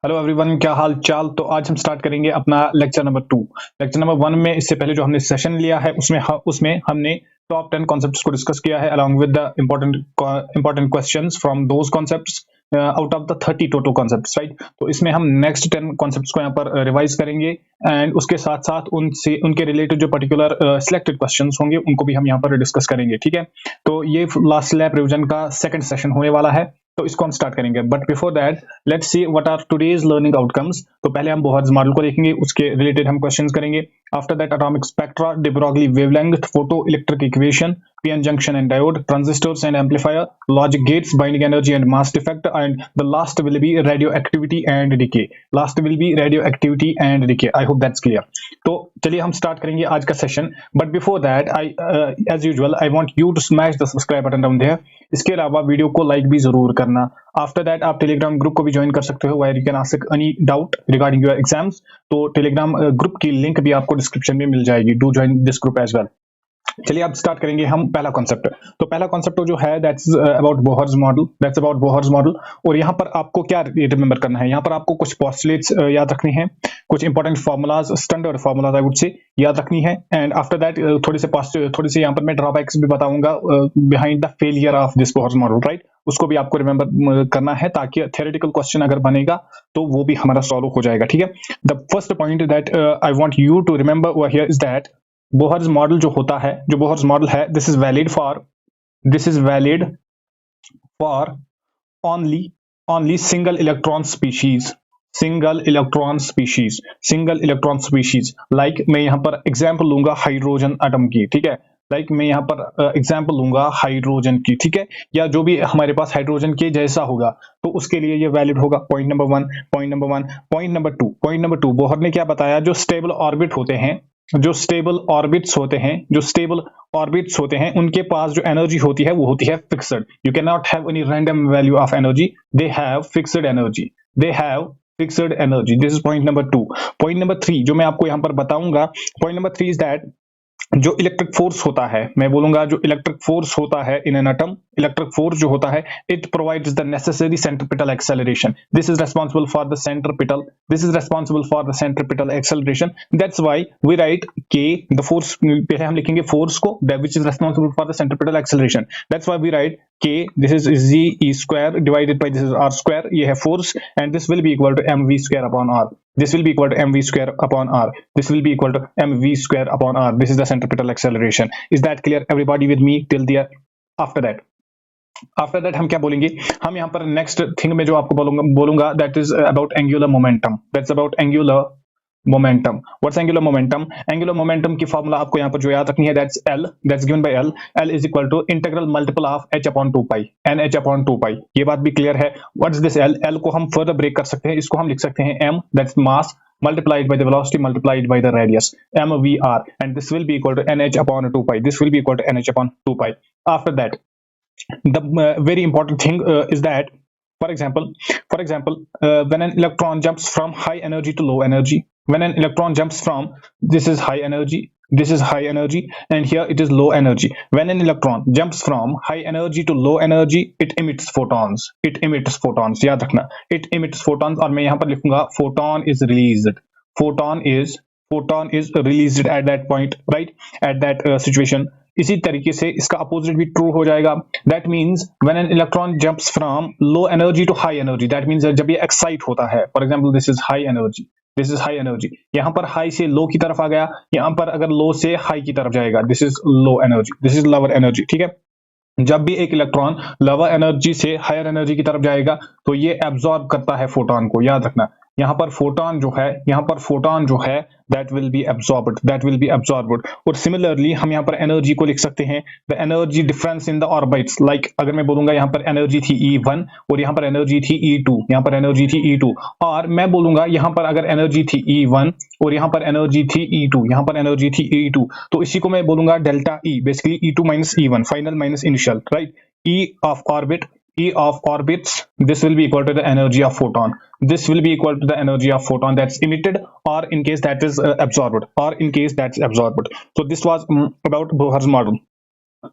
Hello everyone, क्या हाल चाल। तो आज हम स्टार्ट करेंगे अपना लेक्चर नंबर 2। लेक्चर नंबर 1 में इससे पहले जो हमने सेशन लिया है उसमें हमने टॉप 10 कॉन्सेप्ट्स को डिस्कस किया है along with the important questions from those concepts out of the 30 total concepts, right. तो इसमें हम नेक्स्ट 10 कॉन्सेप्ट्स को यहाँ पर रिवाइज करेंगे एंड उसके साथ साथ उनसे उनके रिलेटेड जो पर्टिकुलर सिलेक्टेड क्वेश्चंस होंगे उनको भी हम यहाँ पर डिस्कस करेंगे, ठीक है। तो ये लास्ट लैब रिविजन का सेकंड सेशन होने वाला है, तो इसको हम स्टार्ट करेंगे। But before that let's see what are today's learning outcomes. तो पहले हम बोहर्स मॉडल को देखेंगे, उसके रिलेटेड हम क्वेश्चंस करेंगे। After that atomic spectra, de Broglie wavelength, photo electric equation, p-n junction and diode, transistors and amplifier, logic gates, binding energy and mass defect, and the last will be radioactivity and decay. Last will be radioactivity and decay. I hope that's clear. तो चलिए हम start करेंगे आज का सेशन। But before that I as usual I want you to smash the subscribe button down there. इसके अलावा video को लाइक भी जरूर करना। आफ्टर दैट आप टेलीग्राम ग्रुप को भी ज्वाइन कर सकते हो, where you can ask any doubt regarding your exams. तो टेलीग्राम ग्रुप की लिंक भी आपको डिस्क्रिप्शन में मिल जाएगी। Do join this group as well. चलिए अब स्टार्ट करेंगे हम पहला कॉन्सेप्ट। तो पहला कॉन्सेप्ट जो है that's about Bohr's model, that's about Bohr's model. और यहाँ पर आपको क्या रिमेंबर करना है, यहाँ पर आपको कुछ पोस्टुलेट्स याद रखनी है, कुछ important formulas, standard formulas I would से याद रखनी है। एंड आफ्टर दैट थोड़ी सी यहाँ पर मैं ड्रॉबैक्स भी बताऊंगा behind the failure of this Bohr's model, right. उसको भी आपको रिमेंबर करना है ताकि थ्योरेटिकल क्वेश्चन अगर बनेगा तो वो भी हमारा सॉल्व हो जाएगा, ठीक है। The first point that I want you to remember over here is that Bohr's model जो होता है, जो बोहर्स मॉडल है, this is valid for only single electron species. Like मैं यहाँ पर एग्जांपल लूंगा हाइड्रोजन एटम की, ठीक है। लाइक मैं यहाँ पर एग्जांपल लूंगा हाइड्रोजन की, ठीक है, या जो भी हमारे पास हाइड्रोजन के जैसा होगा तो उसके लिए ये वैलिड होगा। Point number one. Point number two Bohr ने क्या बताया, जो स्टेबल ऑर्बिट्स होते हैं उनके पास जो एनर्जी होती है वो होती है fixed. You can not have any random value of energy, they have fixed energy. This is point number two. Point number three जो मैं आपको यहां पर बताऊंगा, point number three is that जो इलेक्ट्रिक फोर्स होता है, मैं बोलूंगा जो इलेक्ट्रिक फोर्स होता है इन एन एटम, इलेक्ट्रिक फोर्स जो होता है, it provides the necessary centripetal acceleration. This is responsible for the centripetal acceleration. That's why we write के द फोर्स, पहले हम लिखेंगे फोर्स को, that which is responsible for the centripetal acceleration. That's why we write के, this is G E square divided by this is R square, ये है force, and this will be equal to M V square upon R. This will be equal to mv square upon r. This will be equal to mv square upon r. This is the centripetal acceleration. Is that clear? Everybody with me till there? After that हम क्या बोलेंगे, हम यहाँ पर next thing में जो आपको बोलूंगा that is about angular momentum. That's about angular momentum. What's angular momentum? Angular momentum की फॉर्मूला आपको यहाँ पर जो याद रखनी है, that's L, that's given by L is equal to integral multiple of h upon 2 pi, NH upon 2 pi. ये बात भी क्लियर है। व्हाट्स दिस L को हम फर्दर ब्रेक कर सकते हैं, इसको हम लिख सकते हैं m, that's mass multiplied by the velocity multiplied by the radius, mvr, and this will be equal to nh upon 2 pi. This will be equal to nh upon 2 pi. After that, the very important thing is that, for example, when an electron jumps from high energy to low energy, this is high energy, and here it is low energy. When an electron jumps from high energy to low energy, it emits photons. याद रखना, it emits photons, और मैं यहाँ पर लिखूंगा photon is released at that point, right, at that situation. इसी तरीके से इसका अपोजिट भी ट्रू हो जाएगा। That means when an electron jumps from low energy to high energy, that means जब ये एक्साइट होता है, for example this is high energy, यहाँ पर हाई से लो की तरफ आ गया, यहाँ पर अगर लो से हाई की तरफ जाएगा, this is low energy, this is lower energy, ठीक है। जब भी एक इलेक्ट्रॉन लोअर एनर्जी से हायर एनर्जी की तरफ जाएगा तो ये एब्जॉर्ब करता है फोटोन को, याद रखना। यहाँ पर फोटोन जो है दैट विल बी एब्जॉर्ब्ड। और सिमिलरली हम यहाँ पर एनर्जी को लिख सकते हैं, the energy difference in the orbits. Like अगर मैं बोलूंगा यहाँ पर एनर्जी थी E1 और यहाँ पर एनर्जी थी E2, और मैं बोलूंगा यहाँ पर अगर एनर्जी थी E1 और यहाँ पर एनर्जी थी E2, तो इसी को मैं बोलूंगा delta E, basically E2 minus E1, final minus initial, right. E of orbits, this will be equal to the energy of photon. That's emitted, or in case that is absorbed, So this was about Bohr's model.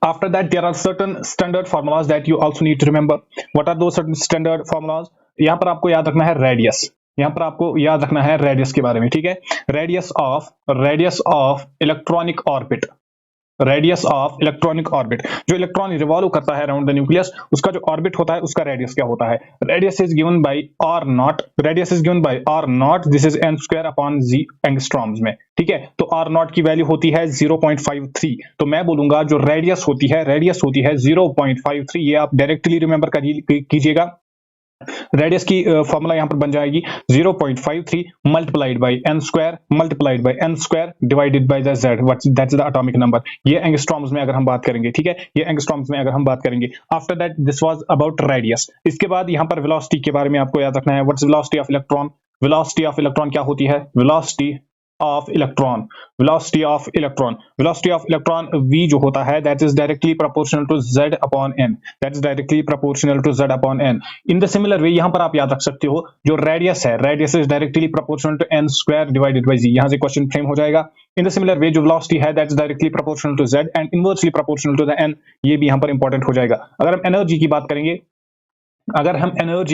After that, there are certain standard formulas that you also need to remember. What are those certain standard formulas? यहाँ पर आपको याद रखना है radius. यहाँ पर आपको याद रखना है रेडियस के बारे में, ठीक है। Radius of electronic orbit, radius of electronic orbit, जो इलेक्ट्रॉन रिवॉल्व करता है अराउंड द न्यूक्लियस, उसका जो ऑर्बिट होता है उसका रेडियस क्या होता है। Radius is given by r naught, this is n square upon z angstroms में, ठीक है। तो आर नॉट की वैल्यू होती है 0.53, तो मैं बोलूंगा जो रेडियस होती है 0.53, ये आप डायरेक्टली रिमेंबर कीजिएगा। रेडियस की फॉर्मूला यहां पर बन जाएगी 0.53 multiplied by n square divided by the z, that's the atomic number. ये एंगस्ट्रॉम्स में अगर हम बात करेंगे, ठीक है, ये एंगस्ट्रॉम्स में अगर हम बात करेंगे। After that this was about radius. इसके बाद यहां पर वेलोसिटी के बारे में आपको याद रखना है। What's velocity of electron, velocity of electron क्या होती है, वेलोसिटी ऑफ इलेक्ट्रॉन v जो होता है that is directly proportional to z upon n। In the similar way यहां पर आप याद रख सकते हो जो radius is directly proportional to n square divided by z। यहां से क्वेश्चन फ्रेम हो जाएगा। इन द सिमिलर वे जो वेलोसिटी है that is directly proportional to z and inversely proportional to the n, ये भी यहां पर इंपॉर्टेंट हो जाएगा। अगर हम एनर्जी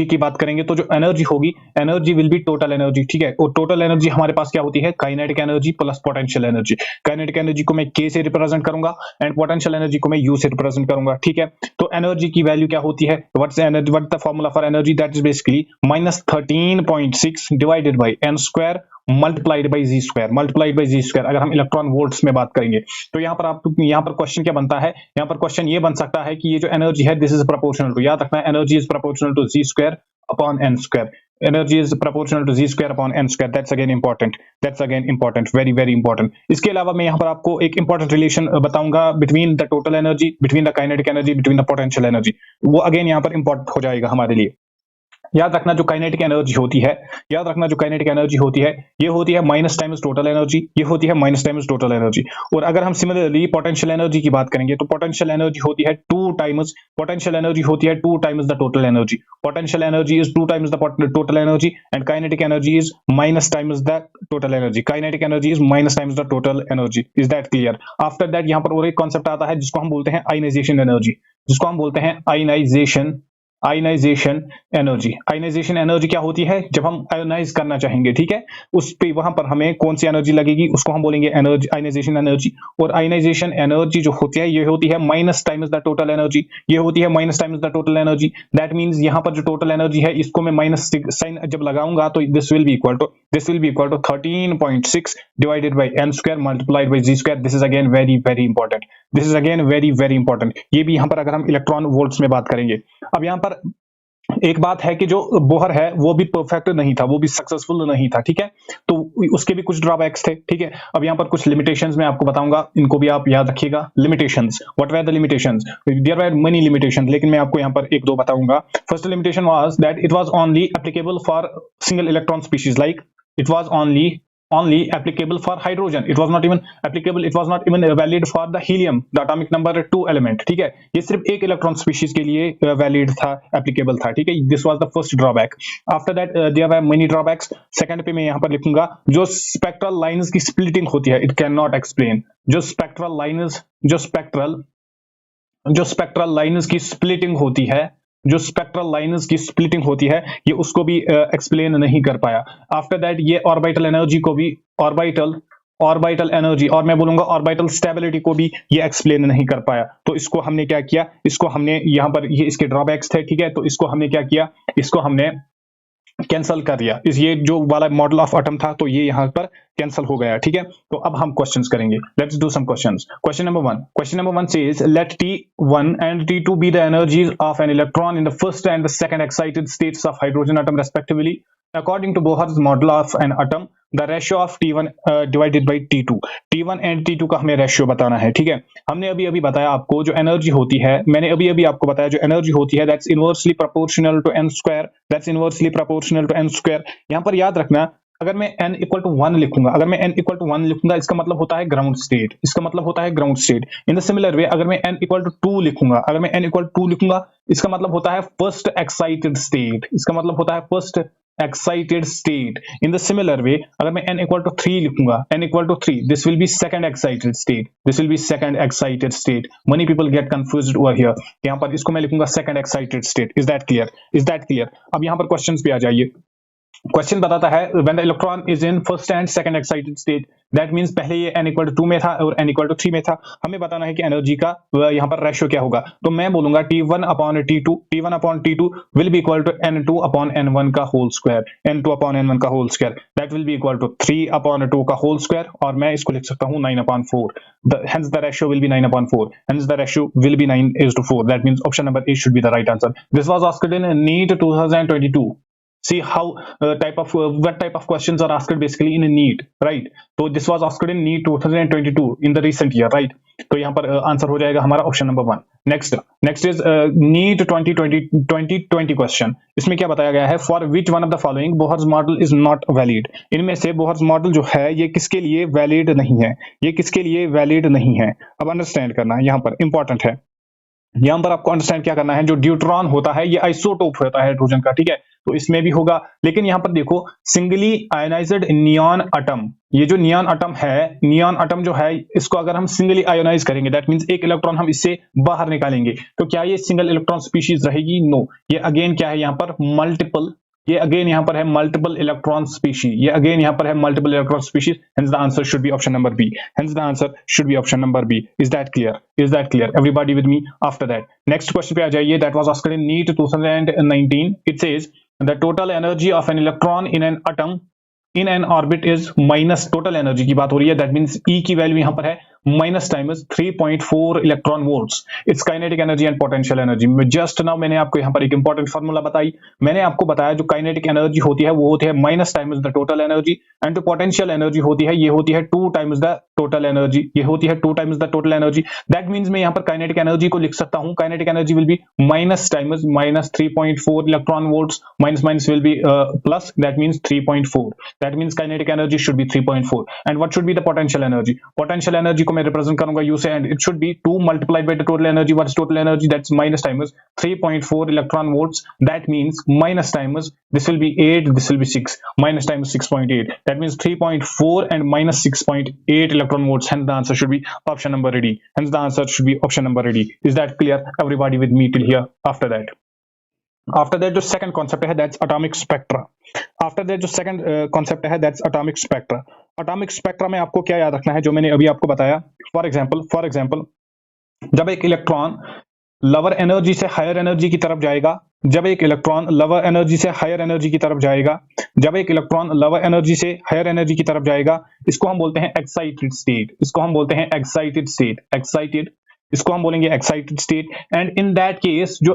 की बात करेंगे तो जो एनर्जी होगी, energy will B total energy, ठीक है। और टोटल एनर्जी हमारे पास क्या होती है, kinetic energy plus potential energy. Kinetic energy को मैं K से रिप्रेजेंट करूंगा एंड पोटेंशियल एनर्जी को मैं U से रिप्रेजेंट करूंगा, ठीक है। तो एनर्जी की वैल्यू क्या होती है, what's the formula for energy, that is basically -13.6 divided by n square multiplied by z square. अगर हम इलेक्ट्रॉन वोल्ट्स में बात करेंगे तो यहाँ पर क्वेश्चन क्या बनता है, यहाँ पर क्वेश्चन ये बन सकता है कि ये जो एनर्जी है दिस इज प्रोपोर्शनल टू, याद रखना है energy is proportional to z square upon n square. Energy is proportional to z square upon n square, that's again important, very very important. इसके अलावा मैं यहाँ पर आपको एक इंपॉर्टेंट रिलेशन बताऊंगा between the total energy, between the kinetic energy, between the potential energy, वो again यहाँ पर इंपॉर्टेंट हो जाएगा हमारे लिए। याद रखना जो काइनेटिक एनर्जी होती है ये होती है माइनस टाइम्स टोटल एनर्जी, और अगर हम सिमिलरली पोटेंशियल एनर्जी की बात करेंगे तो पोटेंशियल एनर्जी होती है 2 times the total energy. Potential energy is 2 times the total energy and kinetic energy is minus times the total energy. Is that clear? After that यहाँ पर और एक कॉन्सेप्ट आता है जिसको हम बोलते हैं आयनाइजेशन एनर्जी। आयनाइजेशन एनर्जी क्या होती है, जब हम आयोनाइज करना चाहेंगे, ठीक है, उस पे वहां पर हमें कौन सी एनर्जी लगेगी, उसको हम बोलेंगे एनर्जी, आयनाइजेशन एनर्जी। और आयनाइजेशन एनर्जी जो होती है ये होती है minus times the total energy, that means यहां पर जो टोटल एनर्जी है इसको मैं माइनस साइन जब लगाऊंगा तो this will be equal to 13.6 divided by n square multiplied by g square. This is again very very important. ये भी यहां पर अगर हम इलेक्ट्रॉन वोल्ट्स में बात करेंगे। अब यहां पर एक बात है कि जो बोहर है वो भी परफेक्ट नहीं था, वो भी सक्सेसफुल नहीं था, ठीक है, तो उसके भी कुछ ड्रॉबैक्स थे, ठीक है। अब यहाँ पर कुछ लिमिटेशंस मैं आपको बताऊंगा, इनको भी आप याद रखिएगा। Limitations, what were the limitations, there were many limitations, लेकिन मैं आपको यहाँ पर एक दो बताऊंगा। First limitation was that it was only applicable for single electron species, like it was only applicable for hydrogen, it was not even valid for the helium, the atomic number 2 element, ठीक है। ये सिर्फ एक electron species के लिए valid था, applicable था, ठीक है। This was the first drawback. After that there were many drawbacks. Second पे मैं यहाँ पर लिखूंगा जो स्पेक्ट्रल लाइंस की स्प्लिटिंग होती है, इट कैन नॉट एक्सप्लेन। जो स्पेक्ट्रल लाइंस की स्प्लिटिंग होती है ये उसको भी एक्सप्लेन नहीं कर पाया। आफ्टर दैट ये ऑर्बिटल एनर्जी को भी, ऑर्बिटल एनर्जी और मैं बोलूंगा ऑर्बिटल स्टेबिलिटी को भी ये एक्सप्लेन नहीं कर पाया। तो इसको हमने क्या किया, इसको हमने यहाँ पर ये इसके ड्रॉबैक्स थे, ठीक है, तो इसको हमने क्या किया, इसको हमने कैंसल कर दिया। ये जो वाला मॉडल ऑफ एटम था तो ये यहाँ पर कैंसल हो गया, ठीक है। तो अब हम क्वेश्चंस करेंगे, let's do some questions. Question number 1 says let T1 and T2 be the energies of an electron in the first and the second excited states of hydrogen atom respectively according to Bohr's model of an atom, the ratio of T1 divided by T2। T1 and T2 का हमें ratio बताना है, ठीक है। हमने अभी बताया आपको जो एनर्जी होती है, मैंने अभी आपको बताया जो एनर्जी होती है that's inversely proportional to n square. यहाँ पर याद रखना अगर मैं n इक्वल टू 1 लिखूंगा, इसका मतलब होता है ground state, in the similar way अगर मैं n इक्वल टू 2 लिखूंगा, इसका मतलब होता है first excited state, in the similar way अगर मैं n इक्वल टू 3 लिखूंगा, this will B second excited state. Money people get confused over here, यहाँ पर इसको मैं लिखूंगा second excited state. Is that clear? अब यहाँ पर क्वेश्चंस पे आ जाइए। क्वेश्चन बताता है when the electron is in first and second excited state, that means पहले ये n इक्वल टू 2 में था और n इक्वल टू 3 में था। हमें बताना है कि एनर्जी का यहाँ पर रेशियो क्या होगा। तो मैं बोलूंगा T1 upon T2, T1 upon T2 will be equal to N2 upon N1 का whole square, N2 upon N1 का whole square, that will be equal to 3 upon 2 का होल स्क्वायर, और मैं इसको लिख सकता हूँ 9 upon 4। Hence the ratio will be 9 upon 4. Hence the ratio will be 9:4. That means option number A should be the right answer. This was asked in NEET 2022. See how what type of questions are asked basically in a NEET, right? So this was asked in NEET 2022 in the recent year, right? तो यहाँ पर answer हो जाएगा हमारा option number 1। Next is NEET 2020 question. इसमें क्या बताया गया है, for which one of the following Bohr's model is not valid. इनमें से बोहर्स मॉडल जो है ये किसके लिए वैलिड नहीं है, ये किसके लिए वैलिड नहीं है। अब अंडरस्टैंड करना यहाँ पर इंपॉर्टेंट है। यहां पर आपको अंडरस्टैंड क्या करना है, जो ड्यूट्रॉन होता है ये आइसोटोप होता है हाइड्रोजन का, ठीक है, तो इसमें भी होगा। लेकिन यहां पर देखो सिंगली आयोनाइज्ड नियॉन एटम, ये जो नियॉन एटम है, नियॉन एटम जो है इसको अगर हम सिंगली आयोनाइज करेंगे, दैट मींस एक इलेक्ट्रॉन हम इससे बाहर निकालेंगे, तो क्या ये सिंगल इलेक्ट्रॉन स्पीशीज रहेगी? नो। ये अगेन क्या है यहाँ पर मल्टीपल, ये अगेन यहाँ पर है मल्टीपल इलेक्ट्रॉन स्पीशीज, ये अगेन यहाँ पर है multiple electron species. Hence the answer should be option number B. Hence the answer should be option number B. Is that clear? Is that clear? Everybody with me? After that next question पे आ जाइए। That was asked in NEET 2019। It says the total energy of an electron in an atom in an orbit is minus, total energy की बात हो रही है, that means E की value यहां पर है minus times 3.4 electron volts. It's kinetic energy and potential energy. Just now मैंने आपको यहां पर एक इंपॉर्टेंट फार्मूला बताई, मैंने आपको बताया जो काइनेटिक एनर्जी होती है वो होती है minus times the total energy, and जो पोटेंशियल एनर्जी होती है ये होती है 2 टाइम्स द टोटल एनर्जी, ये होती है 2 times the total energy. That means मैं यहां पर काइनेटिक एनर्जी को लिख सकता हूं, kinetic energy will B minus times minus 3.4 electron volts, minus minus will be plus, that means 3.4, that means kinetic energy should be 3.4। And what should be the potential energy? Potential energy को मैं represent करूंगा you से, and it should B 2 multiplied by the total energy. What is total energy? That's minus times 3.4 electron volts. That means minus times this will be 8, this will be 6, minus times 6.8. That means 3.4 and minus 6.8 electron volts. Hence the answer should be option number D. Hence the answer should be option number D. Is that clear? Everybody with me till here? After that जो second concept है that's atomic spectra. After that जो second concept है that's atomic spectra. Atomic spectra में आपको क्या याद रखना है जो मैंने अभी आपको बताया। फॉर एग्जाम्पल जब एक इलेक्ट्रॉन लोअर एनर्जी से हायर एनर्जी की तरफ जाएगा, जब एक इलेक्ट्रॉन लोअर एनर्जी से हायर एनर्जी की तरफ जाएगा, जब एक इलेक्ट्रॉन लोअर एनर्जी से हायर एनर्जी की तरफ जाएगा, इसको हम बोलते हैं एक्साइटेड स्टेट, इसको हम बोलते हैं एक्साइटेड स्टेट, एक्साइटेड, इसको हम बोलेंगे excited state. And in that case जो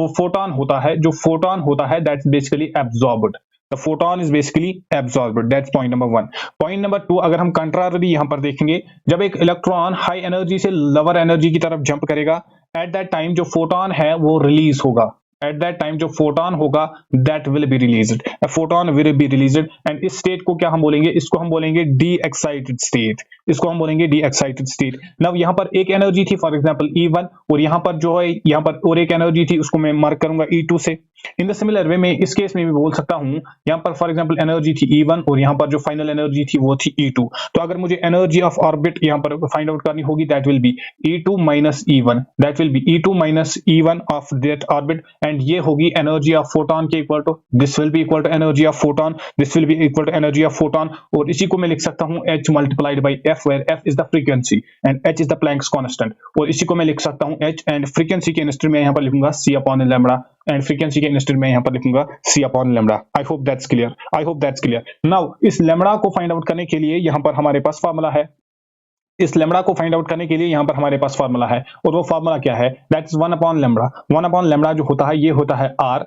फोटोन होता है that's basically absorbed, the photon is basically absorbed. That's point number 1। Point number 2 अगर हम कंट्रारी यहां पर देखेंगे, जब एक इलेक्ट्रॉन हाई एनर्जी से लोअर एनर्जी की तरफ जंप करेगा, एट दैट टाइम जो फोटोन है वो रिलीज होगा, एट दैट टाइम जो फोटोन होगा that will be released, a photon will be released. And इस स्टेट को क्या हम बोलेंगे? इसको हम बोलेंगे डी एक्साइटेड स्टेट, इसको हम बोलेंगे डी एक्साइटेड स्टेट। नाउ यहां पर एक एनर्जी थी फॉर एग्जांपल E1, और यहां पर जो है यहां पर और एक एनर्जी थी उसको मैं मार्क करूंगा E2 से। इन द सिमिलर वे मैं इस केस में भी बोल सकता हूं, यहां पर फॉर एग्जांपल एनर्जी थी E1 और यहां पर जो फाइनल एनर्जी थी वो थी E2। तो अगर मुझे एनर्जी ऑफ ऑर्बिट यहां पर फाइंड आउट करनी होगी, that will be E2 minus E1, that will be E2 minus E1 of that orbit, and ये होगी एनर्जी ऑफ फोटोन के equal to, this will be equal to energy of photon, this will be equal to energy of photon. और इसी को मैं लिख सकता हूं H multiplied by F, where F is the frequency and H is the Planck's constant. और इसी को मैं लिख सकता हूं H, एंड फ्रीक्वेंसी के इंस्टेड में यहां पर लिखूंगा C upon lambda, and frequency के इंस्टेड में यहां पर लिखूंगा C upon lambda. I hope that's clear, I hope that's clear. Now इस लैम्बडा को फाइंड आउट करने के लिए यहां पर हमारे पास फार्मूला है, इस लैम्बडा को फाइंड आउट करने के लिए यहां पर हमारे पास फार्मूला है, और वो फार्मूला क्या है? That's 1 upon lambda. 1 upon lambda जो होता है ये होता है R,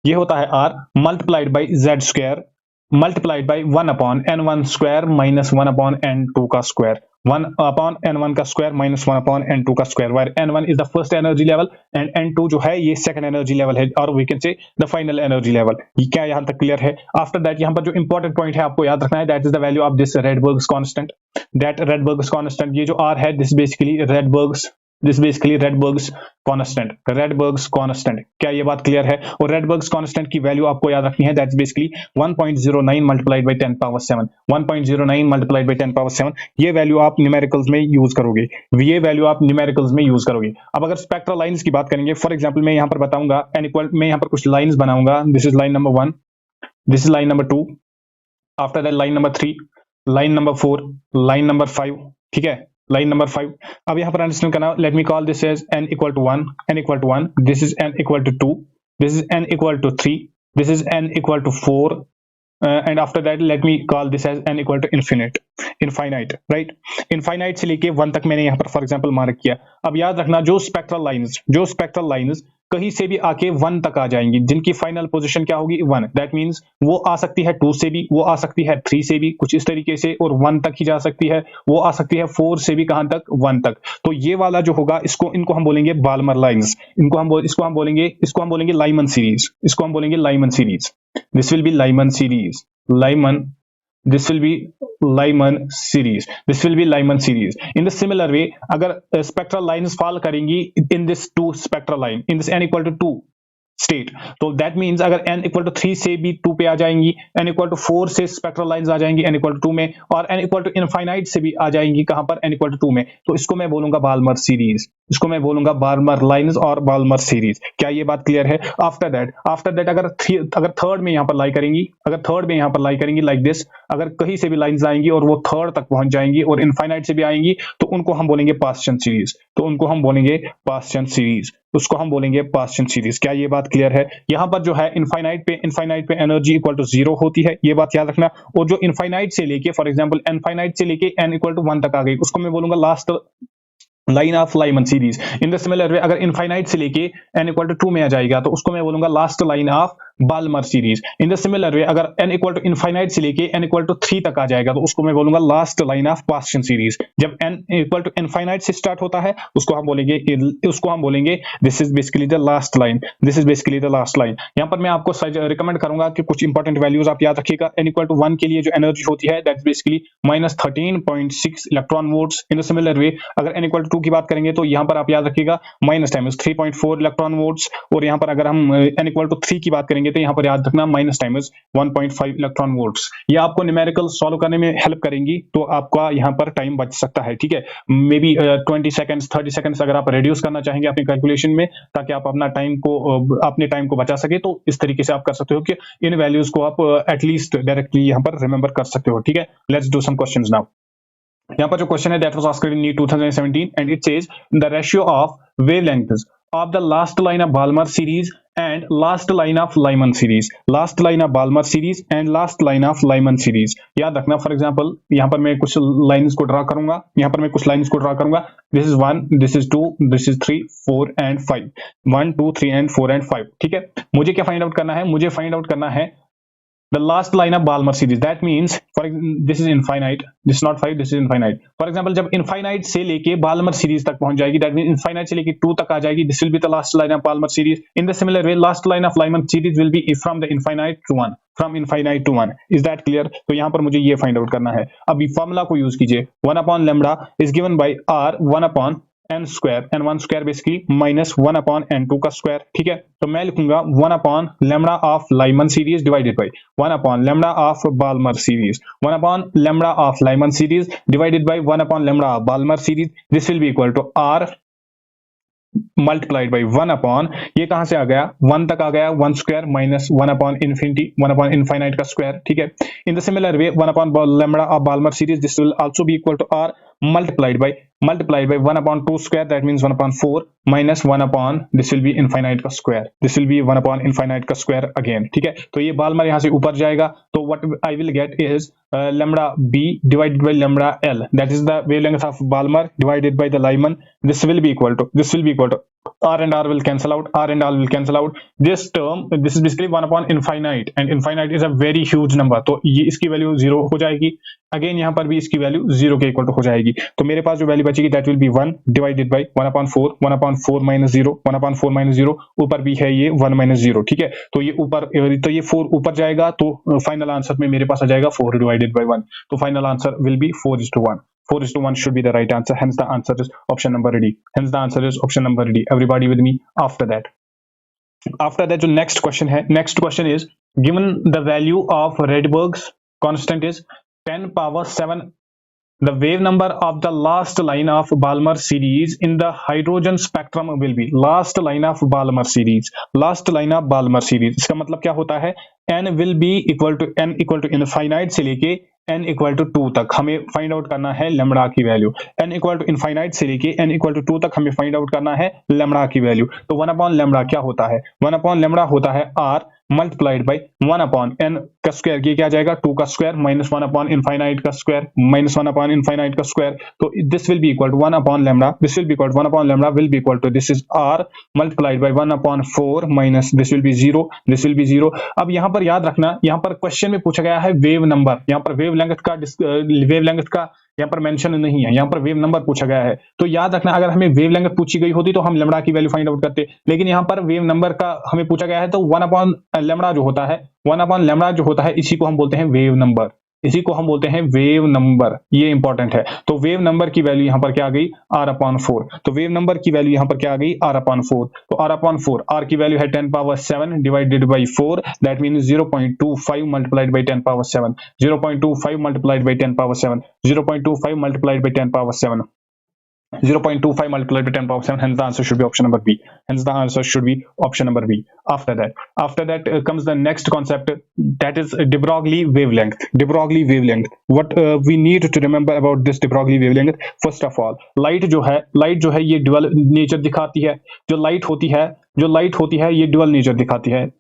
ये होता है R multiplied by Z square multiplied by 1 upon N1 square minus 1 upon N2 का स्क्वायर, 1 upon N1 का स्क्वायर माइनस 1 upon N2 का square, where N1 is the first energy level and N2 जो है ये second energy level है, और we can say the final energy level। ये क्या यहाँ तक क्लियर है? आफ्टर दैट यहाँ पर जो इंपॉर्टेंट पॉइंट है आपको याद रखना है, that is the value of this रेडबर्ग्स constant, that रेडबर्ग्स constant, ये जो R है दिस बेसिकली रेडबर्ग्स कांस्टेंट, रेडबर्ग्स कांस्टेंट। क्या ये बात क्लियर है? और रेडबर्ग्स कांस्टेंट की वैल्यू आपको याद रखनी है, that's basically 1.09 multiplied by 10 power 7, 1.09 multiplied by 10 power 7। ये वैल्यू आप न्यूमेरिकल्स में यूज करोगे, ये वैल्यू आप न्यूमेरिकल्स में यूज करोगे। अब अगर स्पेक्ट्रल लाइंस की बात करेंगे, फॉर एग्जांपल मैं यहां पर बताऊंगा मैं यहां पर कुछ लाइंस बनाऊंगा, this is line number 1, this is line number 2, after that line number 3, line number 4, line number 5, ठीक है, line number 5. अब यहाँ पर अंडरस्टैंड करना, let me call this as n equal to 1, n equal to 1, this is n equal to 2, this is n equal to 3, this is n equal to 4, and after that let me call this as n equal to infinite, right? infinite से लेके 1 तक मैंने यहाँ पर for example mark किया. अब याद रखना जो स्पेक्ट्रल लाइंस कहीं से भी आके 1 तक आ जाएंगी, जिनकी फाइनल पोजीशन क्या होगी 1, दैट मींस वो आ सकती है 2 से भी, वो आ सकती है 3 से भी, कुछ इस तरीके से, और 1 तक ही जा सकती है, वो आ सकती है 4 से भी, कहां तक 1 तक. तो ये वाला जो होगा इनको हम बोलेंगे बाल्मर लाइंस, इसको हम बोलेंगे लाइमन सीरीज, इसको हम बोलेंगे Lyman series. This will B Lyman series, this will be Lyman series. In the similar way, अगर spectral lines fall करेंगी in this two spectral line, in this n equal to 2 state, तो that means अगर n equal to 3 से भी 2 पे आ जाएंगी, n equal to 4 से spectral lines आ जाएंगी n इक्वल टू 2 में, और n इक्वल टू इनफाइनाइट से भी आ जाएंगी कहां पर n इक्वल टू 2 में, तो इसको मैं बोलूंगा बाल्मर सीरीज, इसको मैं बोलूंगा बाल्मर लाइंस और बाल्मर सीरीज. क्या ये बात क्लियर है? आफ्टर दैट अगर थर्ड में यहां पर लाई करेंगी लाइक दिस, अगर कहीं से भी लाइंस आएंगी और वो थर्ड तक पहुंच जाएंगी और इनफाइनाइट से भी आएंगी, तो उनको हम बोलेंगे पास्चन सीरीज, उसको हम बोलेंगे पास्चन सीरीज. क्या ये बात क्लियर है? यहां पर जो है इनफाइनाइट पे एनर्जी इक्वल टू 0 होती है, ये बात याद रखना. और जो इनफाइनाइट से लेके, फॉर एग्जांपल इनफाइनाइट से लेके n इक्वल टू 1 तक आ गई, उसको मैं बोलूंगा last line of Lyman series. In the similar way अगर इनफाइनाइट से लेके n इक्वल टू 2 में आ जाएगा, तो उसको मैं बोलूंगा last line of Balmer series. In the similar way अगर n इक्वल टू इनफाइनाइट से लेके n इक्वल टू 3 तक आ जाएगा, तो उसको मैं बोलूंगा last line of Paschen series. जब n इक्वल टू इनफाइनाइट से स्टार्ट होता है, उसको हम बोलेंगे this is basically the last line, यहां पर मैं आपको रिकमेंड करूंगा कि कुछ इंपॉर्टेंट वैल्यूज आप याद रखिएगा. n इक्वल टू 1 के लिए जो एनर्जी होती है that is basically -13.6 electron volts. In the similar way अगर n इक्वल टू 2 की बात करेंगे, तो यहां पर आप याद रखिएगा -3.4 इलेक्ट्रॉन वोल्ट्स, और यहां पर अगर हम n इक्वल टू 3 की बात करेंगे, तो यहां पर याद रखना -1.5 इलेक्ट्रॉन वोल्ट्स. ये आपको न्यूमेरिकल सॉल्व करने में हेल्प करेंगी, तो आपका यहां पर टाइम बच सकता है, ठीक है. मे बी 20 सेकंड्स 30 सेकंड्स अगर आप रिड्यूस करना चाहेंगे अपनी कैलकुलेशन में, ताकि आप अपने टाइम को बचा सके, तो इस तरीके से आप कर सकते हो कि इन वैल्यूज को आप एटलीस्ट डायरेक्टली यहां पर रिमेंबर कर सकते हो, ठीक है. Let's do some questions now. यहाँ पर जो क्वेश्चन है that was asked in NEET 2017 and it says the ratio of wavelengths of the last line of Balmer series and last line of Lyman series, Lyman series. याद रखना, for example यहाँ पर मैं कुछ लाइंस को draw करूंगा, this is 1, this is 2, this is 3, 4 and 5, 1 2 3 and 4 and 5, ठीक है. मुझे क्या फाइंड आउट करना है? The last line of Balmer series. That means, this is infinite. This is not 5. This is infinite. For example, जब infinite से लेके Balmer series तक पहुंच जाएगी, that means infinite से लेके 2 तक आ जाएगी. This will be the last line of Balmer series. In the similar way, last line of Lyman series will be from the infinite to 1. From infinite to 1. Is that clear? तो यहाँ पर मुझे ये find out करना है. अभी formula को use कीजिए. 1 upon lambda is given by r 1 upon n square, and 1 square basically minus 1 upon n2 का square, ठीक है. तो मैं लिखूंगा 1 upon lambda of Lyman series divided by 1 upon lambda of Balmer series, 1 upon lambda of Lyman series divided by 1 upon lambda of Balmer series. This will be equal to r multiplied by 1 upon, ये कहां से आ गया 1 तक आ गया, 1 square minus 1 upon infinity, 1 upon infinite का square, ठीक है. In the similar way 1 upon lambda of Balmer series, this will also be equal to R multiplied by 1 upon 2 square, that means 1 upon 4 minus 1 upon, this will be infinite का square, this will be 1 upon infinite का square again, ठीक है. तो ये Balmer यहाँ से ऊपर जाएगा, तो what I will get is lambda b divided by lambda l, that is the wavelength of Balmer divided by the Lyman. This will be equal to r and r will cancel out, this term, this is basically 1 upon infinite, and infinite is a very huge number, तो ये इसकी value 0 हो जाएगी. Again यहाँ पर भी इसकी value 0 के इक्वल टू हो जाएगी. तो मेरे पास जो वैल्यू बचेगी that will B 1 divided by 1 upon 4 minus 0, 1 upon 4 minus 0, ऊपर भी है ये 1 माइनस 0, ठीक है. तो ये ऊपर, तो ये 4 ऊपर जाएगा, तो फाइनल आंसर में मेरे पास आ जाएगा 4 डिवाइडेड बाय 1, तो final answer will be 4:1. 4:1 should be the right answer. Hence the answer is option number D. Everybody with me? After that जो next question is, given the value of Rydberg's constant is 10 power 7 the wave number of the last line of Balmer series in the hydrogen spectrum will be, last line of Balmer series, last line of Balmer series, इसका मतलब क्या होता है, n will be equal to infinite से लेके n equal to 2 तक हमें find out करना है लेमड़ा की value, n equal to infinite से लेके n इक्वल टू 2 तक हमें फाइंड आउट करना है लेमड़ा की वैल्यू। तो 1 अपॉन लेमड़ा क्या होता है, 1 अपॉन लेमड़ा होता है r multiplied by 1 upon n का स्क्वायर, ये क्या आ जाएगा 2 का स्क्वायर माइनस 1 अपॉन इनफाइनाइट का स्क्वायर माइनस 1 अपॉन इनफाइनाइट का स्क्वायर, तो this will be equal to 1 upon lambda, this will be equal to 1 upon lambda will be equal to this is r multiplied by 1 upon 4 minus this will be 0, this will be 0। अब यहाँ पर याद रखना, यहाँ पर question में पूछा गया है वेव नंबर, यहाँ पर वेव लेंथ का यहाँ पर मेंशन नहीं है, यहाँ पर वेव नंबर पूछा गया है। तो याद रखना अगर हमें वेव लेंथ पूछी गई होती तो हम लेमड़ा की वैल्यू फाइंड आउट करते, लेकिन यहाँ पर वेव नंबर का हमें पूछा गया है तो 1 अपॉन लेमड़ा जो होता है, 1 अपॉन लेमड़ा जो होता है इसी को हम बोलते हैं वेव नंबर, इसी को हम बोलते हैं वेव नंबर, ये इंपॉर्टेंट है। तो वेव नंबर की वैल्यू यहाँ पर क्या आ गई r अपॉन 4, तो वेव नंबर की वैल्यू यहाँ पर क्या आ गई r अपॉन 4, तो r अपॉन 4, r की वैल्यू है 10 power 7 divided by 4, that means 0.25 multiplied by 10 power 7, 0.25 multiplied by 10 power 7, 0.25 multiplied by 10 power 7, 0.25 multiplied by 10 power 7, hence the answer should be option number B, hence the answer should be option number B. After that comes the next concept, that is de Broglie wavelength. De Broglie wavelength, what we need to remember about this de Broglie wavelength, first of all light जो है ये dual nature दिखाती है, जो light होती है ये dual nature दिखाती है,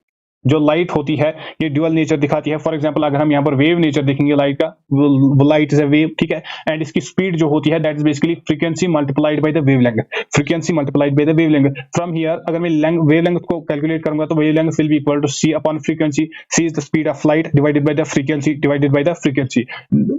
जो लाइट होती है ये ड्यूअल नेचर दिखाती है। फॉर एग्जांपल अगर हम यहाँ पर वेव नेचर देखेंगे लाइट का, वो लाइट इज अ वेव, ठीक है, एंड इसकी स्पीड जो होती है that is basically frequency multiplied by the wavelength, frequency multiplied by the wavelength. From here अगर मैं वेवलेंथ को कैलकुलेट करूंगा तो wavelength will be equal to c upon frequency, c is the speed of light divided by the frequency divided by the frequency.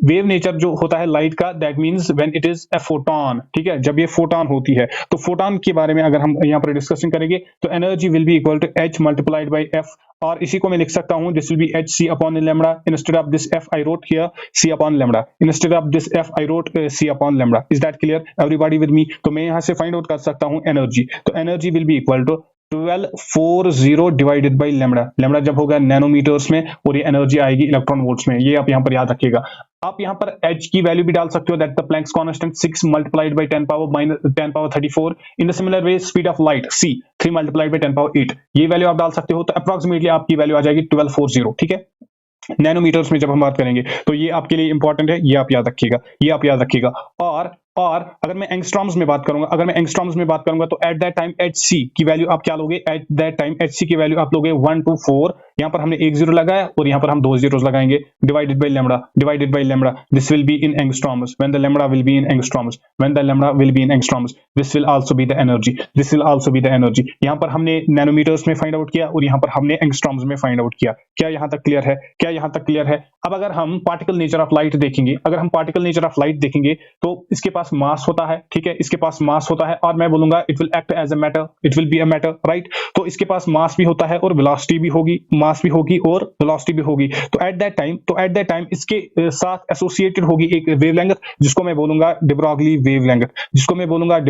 Wave nature जो होता है light का that means when it is a photon, ठीक है, जब ये photon होती है तो फोटोन के बारे में अगर हम यहाँ पर डिस्कशन करेंगे तो energy will be equal to h multiplied by f, और इसी को मैं लिख सकता हूं this will be h c upon lambda, instead of this f I wrote here c upon lambda, instead of this f I wrote c upon lambda. Is that clear everybody with me? तो मैं यहां से find out कर सकता हूं energy, तो energy will be equal to 1240 divided by lambda, lambda जब होगा नैनोमीटर्स में और ये एनर्जी आएगी इलेक्ट्रॉन वोल्ट्स में, ये आप यहां पर याद रखिएगा। आप यहां पर h की वैल्यू भी डाल सकते हो, that the Planck's constant 6 multiplied by 10 power 34। In the similar way speed of light c 3 multiplied by 10 power 8, ये वैल्यू आप डाल सकते हो, तो अप्रोक्सीमेटली आपकी वैल्यू आ जाएगी 1240, ठीक है, नैनोमीटर्स में जब हम बात करेंगे। तो ये आपके लिए इंपॉर्टेंट है, ये आप याद रखिएगा, ये आप याद रखिएगा। और अगर मैं एंगस्ट्रॉम्स में बात करूंगा, तो एट दैट टाइम hc की वैल्यू आप क्या लोगे, एट दैट टाइम hc की वैल्यू आप लोगे 1 to 4, यहां पर हमने एक जीरो लगाया और यहां पर हम 2 zeros लगाएंगे, divided by lambda, this will be in angstroms, when the lambda will be in angstroms, this will also be the energy, यहां पर हमने नैनोमीटर्स में फाइंड आउट किया और यहां पर हमने एंगस्ट्रॉम्स में फाइंड आउट किया। क्या यहां तक क्लियर है? अब अगर हम पार्टिकल नेचर ऑफ लाइट देखेंगे, तो इसके पास मास होता है, ठीक है, इसके पास मास होता है और मैं बोलूंगा it will act as a matter, it will be a matter, right. तो इसके पास मास भी होता है और वेलोसिटी भी होगी, मास भी होगी और वेलोसिटी भी होगी। तो एट दैट टाइम इसके साथ एसोसिएटेड होगी एक वेवलेंथ जिसको मैं बोलूंगा de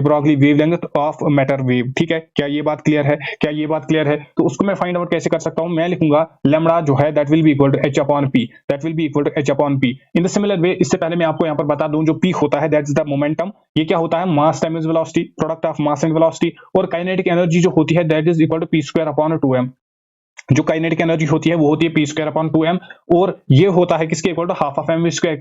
Broglie wavelength of matter wave, ठीक है। क्या ये बात क्लियर है? तो उसको मैं फाइंड आउट कैसे कर सकता हूं, मैं लिखूंगा लैम्डा जो है that will be equal to h upon p, in the similar way. इससे पहले मैं आपको यहां पर बता दूं जो p होता है दैट इज द मोमेंटम, ये क्या होता है, mass times velocity, product of mass and velocity. और काइनेटिक एनर्जी जो होती है that is equal to p square upon 2m, जो काइनेटिक एनर्जी होती है वो होती है p स्क्वायर अपॉन 2m, और ये होता है किसके equal to half of mv square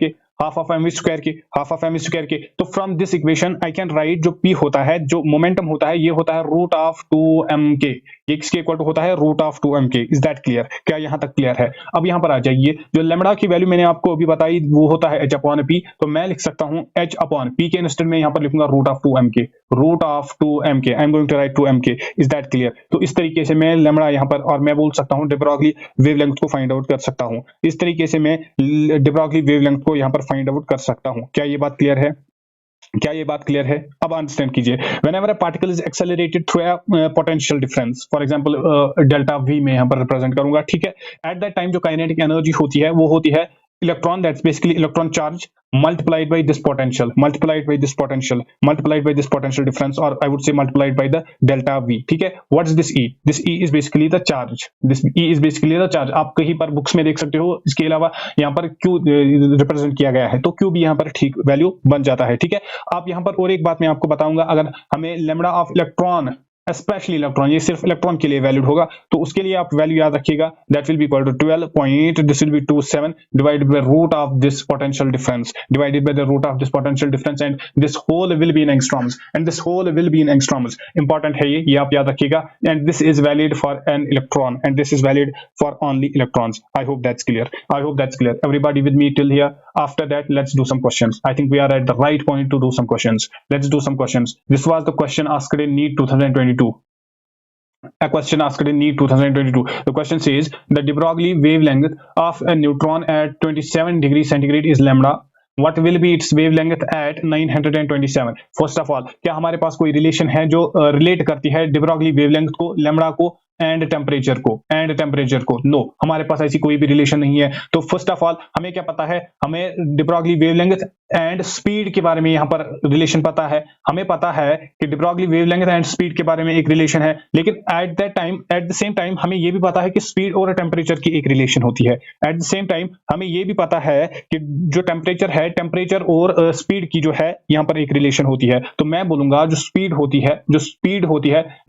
के। तो from this equation I can write जो p होता है, जो मोमेंटम होता है, ये होता है रूट ऑफ 2m के, ये किसके इक्वल टू होता है, रूट ऑफ 2m के। Is that clear? क्या यहां तक क्लियर है? अब यहां पर आ जाइए, जो लैम्डा की वैल्यू मैंने आपको अभी बताई वो होता है h अपॉन p, तो मैं लिख सकता हूं h अपॉन p के इंस्टेड में यहां पर लिखूंगा रूट ऑफ 2m के, I am going to write 2m के। Is that clear? तो इस तरीके से मैं लैम्डा यहां पर, और मैं बोल सकता हूं de Broglie वेवलेंथ को फाइंड आउट कर सकता हूं, इस तरीके से मैं de Broglie वेवलेंथ को यहां पर फाइंड आउट कर सकता हूं। क्या ये बात क्लियर है? अब अंडरस्टैंड कीजिए, whenever a particle is accelerated through a potential difference, for example delta v में यहां पर रिप्रेजेंट करूंगा, ठीक है। एट दैट टाइम जो काइनेटिक एनर्जी होती है वो होती है electron, that's basically electron charge multiplied by this potential, multiplied by this potential, multiplied by this potential difference, or I would say multiplied by the delta V. ठीक है, what is this E? This E is basically the charge. This E is basically the charge. आप कहीं पर books में देख सकते हो, इसके अलावा यहाँ पर Q रिप्रेजेंट किया गया है, तो Q भी यहाँ पर ठीक वैल्यू बन जाता है। ठीक है, आप यहाँ पर और एक बात मैं आपको बताऊंगा, अगर हमें lambda of electron, specially electron, ये सिर्फ इलेक्ट्रॉन के लिए वैलिड होगा, तो उसके लिए आप वैल्यू याद रखिएगा, that will be equal to 12 point, this will be 27 divided by root of this potential difference, divided by the root of this potential difference, and this whole will be in angstroms, and this whole will be in angstroms. Important है ये आप याद रखिएगा, and this is valid for an electron, and this is valid for only electrons. I hope that's clear, I hope that's clear, everybody with me till here. After that, let's do some questions. I think we are at the right point to do some questions. Let's do some questions. This was the question asked in NEET 2022. A question asked in NEET 2022. The question says the de Broglie wavelength of a neutron at 27 degrees centigrade is lambda. What will be its wavelength at 927? First of all, क्या हमारे पास कोई relation है जो relate करती है de Broglie wavelength को, lambda को and temperature को? नो, हमारे पास ऐसी कोई भी रिलेशन नहीं है। तो फर्स्ट ऑफ ऑल हमें क्या पता है, हमें de Broglie wavelength and speed के बारे में यहाँ पर रिलेशन पता है। हमें पता है कि de Broglie wavelength and speed के बारे में एक रिलेशन है, लेकिन एट द सेम टाइम हमें यह भी पता है कि स्पीड और टेम्परेचर की एक रिलेशन होती है। एट द सेम टाइम हमें यह भी पता है कि जो टेम्परेचर और स्पीड की जो है यहाँ पर एक रिलेशन होती है। तो मैं बोलूंगा जो स्पीड होती है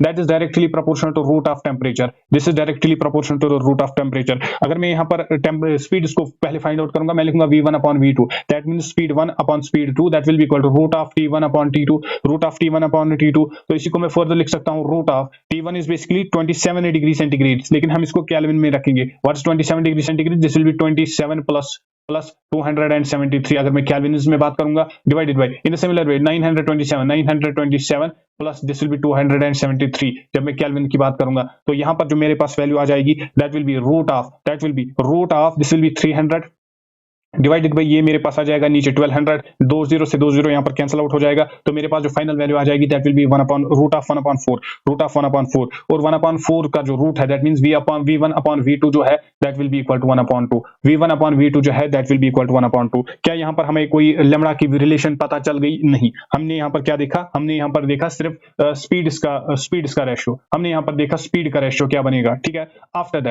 that is directly proportional to root of temperature. This is directly proportional to root of temperature. अगर मैं यहाँ पर स्पीड इसको पहले फाइंड आउट करूंगा, मैं लिखूंगा v1 upon v2, that means speed 1 upon speed 2, that will be equal to root of t1 upon t2, root of t1 upon t2। तो इसी को मैं फर्दर लिख सकता हूँ, root of t1 is basically 27 degree centigrade, लेकिन हम इसको केल्विन में रखेंगे। What is 27 degree centigrade? This will be 27 plus 273, अगर मैं केल्विन में बात करूंगा, divided by in the similar way 927 plus this will B 273 जब मैं केल्विन की बात करूंगा। तो यहां पर जो मेरे पास वैल्यू आ जाएगी that will be root of this will be 300 divided by ये मेरे पास आ जाएगा नीचे 1200, 20 से 20 यहाँ पर कैंसिल आउट हो जाएगा। तो मेरे पास जो फाइनल वैल्यू आ जाएगी that will be root of 1/4, और 1/4 का जो रूट है that means v1 upon v2 जो है that will be equal to 1/2, v1 upon v2 जो है that will be equal to 1/2। क्या यहाँ पर हमें कोई लैम्बडा की रिलेशन पता चल गई? नहीं। हमने यहाँ पर क्या देखा? हमने यहाँ पर देखा सिर्फ स्पीड इसका रेशियो, हमने यहाँ पर देखा स्पीड का रेशियो क्या बनेगा। ठीक है, आफ्टर